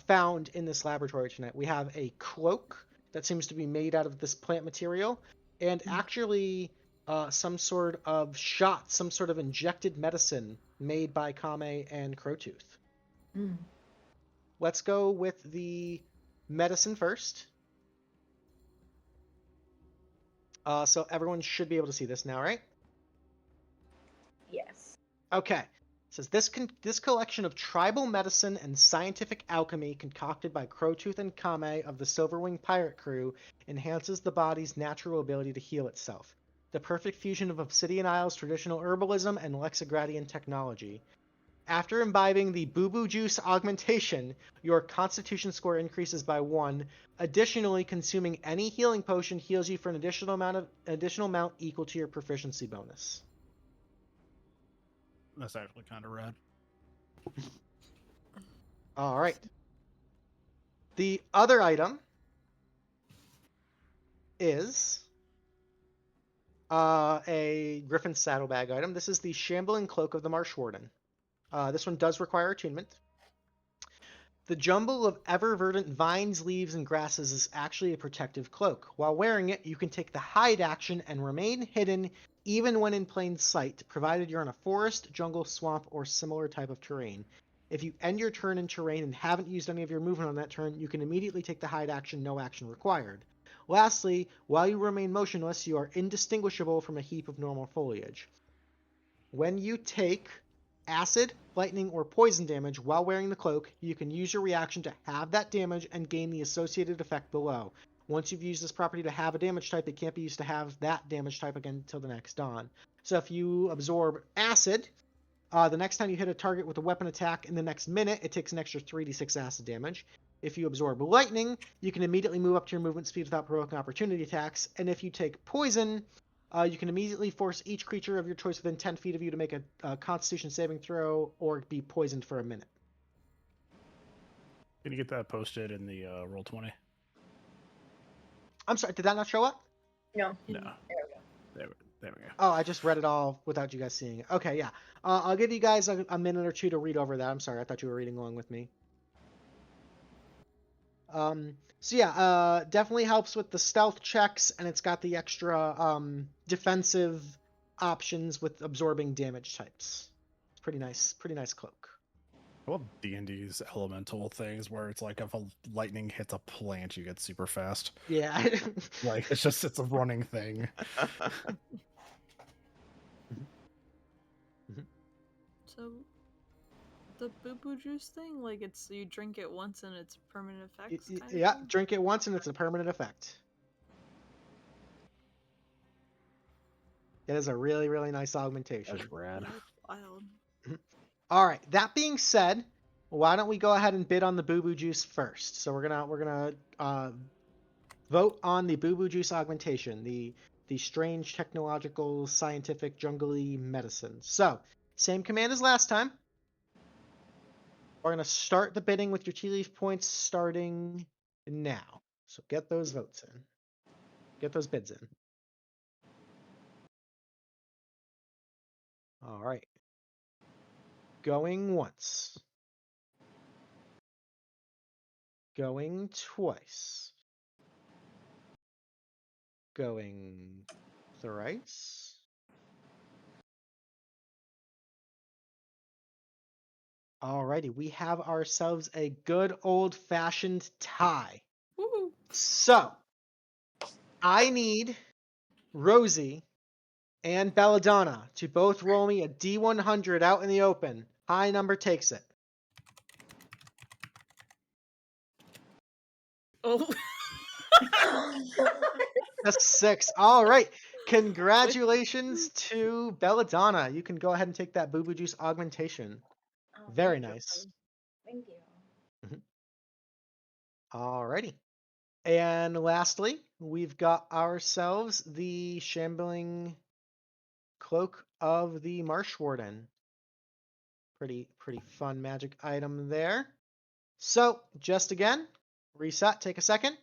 found in this laboratory tonight. We have a cloak that seems to be made out of this plant material, and actually some sort of shot, some sort of injected medicine made by Kame and Crowtooth. Let's go with the medicine first. So everyone should be able to see this now, right? Yes. Okay. says this collection of tribal medicine and scientific alchemy concocted by Crowtooth and Kame of the Silverwing pirate crew enhances the body's natural ability to heal itself. The perfect fusion of Obsidian Isle's traditional herbalism and Lexigradian technology. After imbibing the Boo Boo Juice augmentation, your Constitution score increases by 1. Additionally, consuming any healing potion heals you for an additional amount equal to your proficiency bonus. That's actually kind of rad. All right. The other item is a Griffin Saddlebag item. This is the Shambling Cloak of the Marsh Warden. This one does require attunement. The jumble of ever-verdant vines, leaves, and grasses is actually a protective cloak. While wearing it, you can take the hide action and remain hidden even when in plain sight, provided you're in a forest, jungle, swamp, or similar type of terrain. If you end your turn in terrain and haven't used any of your movement on that turn, you can immediately take the hide action, no action required. Lastly, while you remain motionless, you are indistinguishable from a heap of normal foliage. When you take acid, lightning, or poison damage while wearing the cloak, you can use your reaction to have that damage and gain the associated effect below. Once you've used this property to have a damage type, it can't be used to have that damage type again until the next dawn. So if you absorb acid, the next time you hit a target with a weapon attack in the next minute, it takes an extra 3d6 acid damage. If you absorb lightning, you can immediately move up to your movement speed without provoking opportunity attacks. And if you take poison, you can immediately force each creature of your choice within 10 feet of you to make a Constitution saving throw or be poisoned for a minute. Can you get that posted in the Roll20? I'm sorry, did that not show up? No. No. There we go. There we go. Oh, I just read it all without you guys seeing it. Okay, yeah. I'll give you guys a minute or two to read over that. I'm sorry, I thought you were reading along with me. So yeah, definitely helps with the stealth checks, and it's got the extra defensive options with absorbing damage types. It's pretty nice cloak. I love D&D's elemental things where it's like if a lightning hits a plant, you get super fast. Yeah. Like it's a running thing. So, the Boo Boo Juice thing, like it's you drink it once and it's permanent effects. Kind Yeah, of thing? drink it once and it's a permanent effect. It is a really, really nice augmentation. That's rad. That's wild. All right. That being said, why don't we go ahead and bid on the Boo Boo Juice first? So we're gonna vote on the Boo Boo Juice augmentation, the strange technological scientific jungly medicine. So same command as last time. We're gonna start the bidding with your Tealeaf points starting now. So get those votes in. Get those bids in. All right. Going once. Going twice. Going thrice. Alrighty, we have ourselves a good old-fashioned tie. Woo! So, I need Rosie and Belladonna to both roll me a D100 out in the open. High number takes it. Oh. That's 6. All right. Congratulations to Belladonna. You can go ahead and take that Boo Boo Juice augmentation. Oh, Very thank you. nice. Thank you. Alrighty. And lastly, we've got ourselves the Shambling Cloak of the Marsh Warden. Pretty fun magic item there. So, just again, reset, take a second.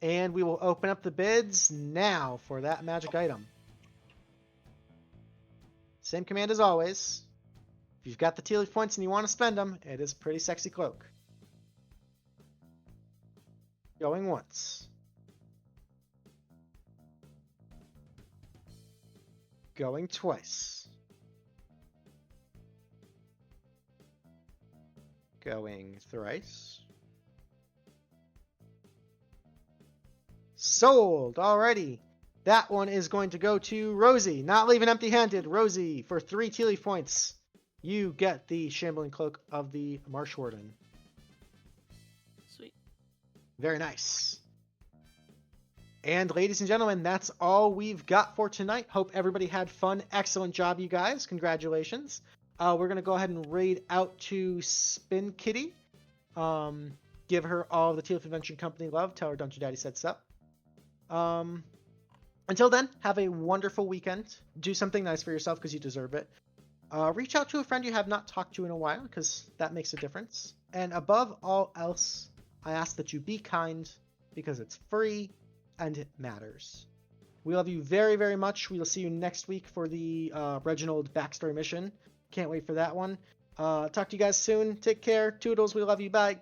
And we will open up the bids now for that magic item. Same command as always. If you've got the Tealeaf points and you want to spend them, it is a pretty sexy cloak. Going once. Going twice. Going thrice. Sold! Alrighty. That one is going to go to Rosie. Not leaving empty-handed. Rosie, for 3 Tealeaf points, you get the Shambling Cloak of the Marsh Warden. Sweet. Very nice. And ladies and gentlemen, that's all we've got for tonight. Hope everybody had fun. Excellent job, you guys. Congratulations. We're going to go ahead and raid out to Spin Kitty. Give her all the Tealeaf Adventure Company love. Tell her Dungeon Daddy said sup. Until then, have a wonderful weekend. Do something nice for yourself because you deserve it. Reach out to a friend you have not talked to in a while because that makes a difference. And above all else, I ask that you be kind because it's free and it matters. We love you very, very much. We will see you next week for the Reginald backstory mission. Can't wait for that one. Talk to you guys soon. Take care. Toodles. We love you. Bye.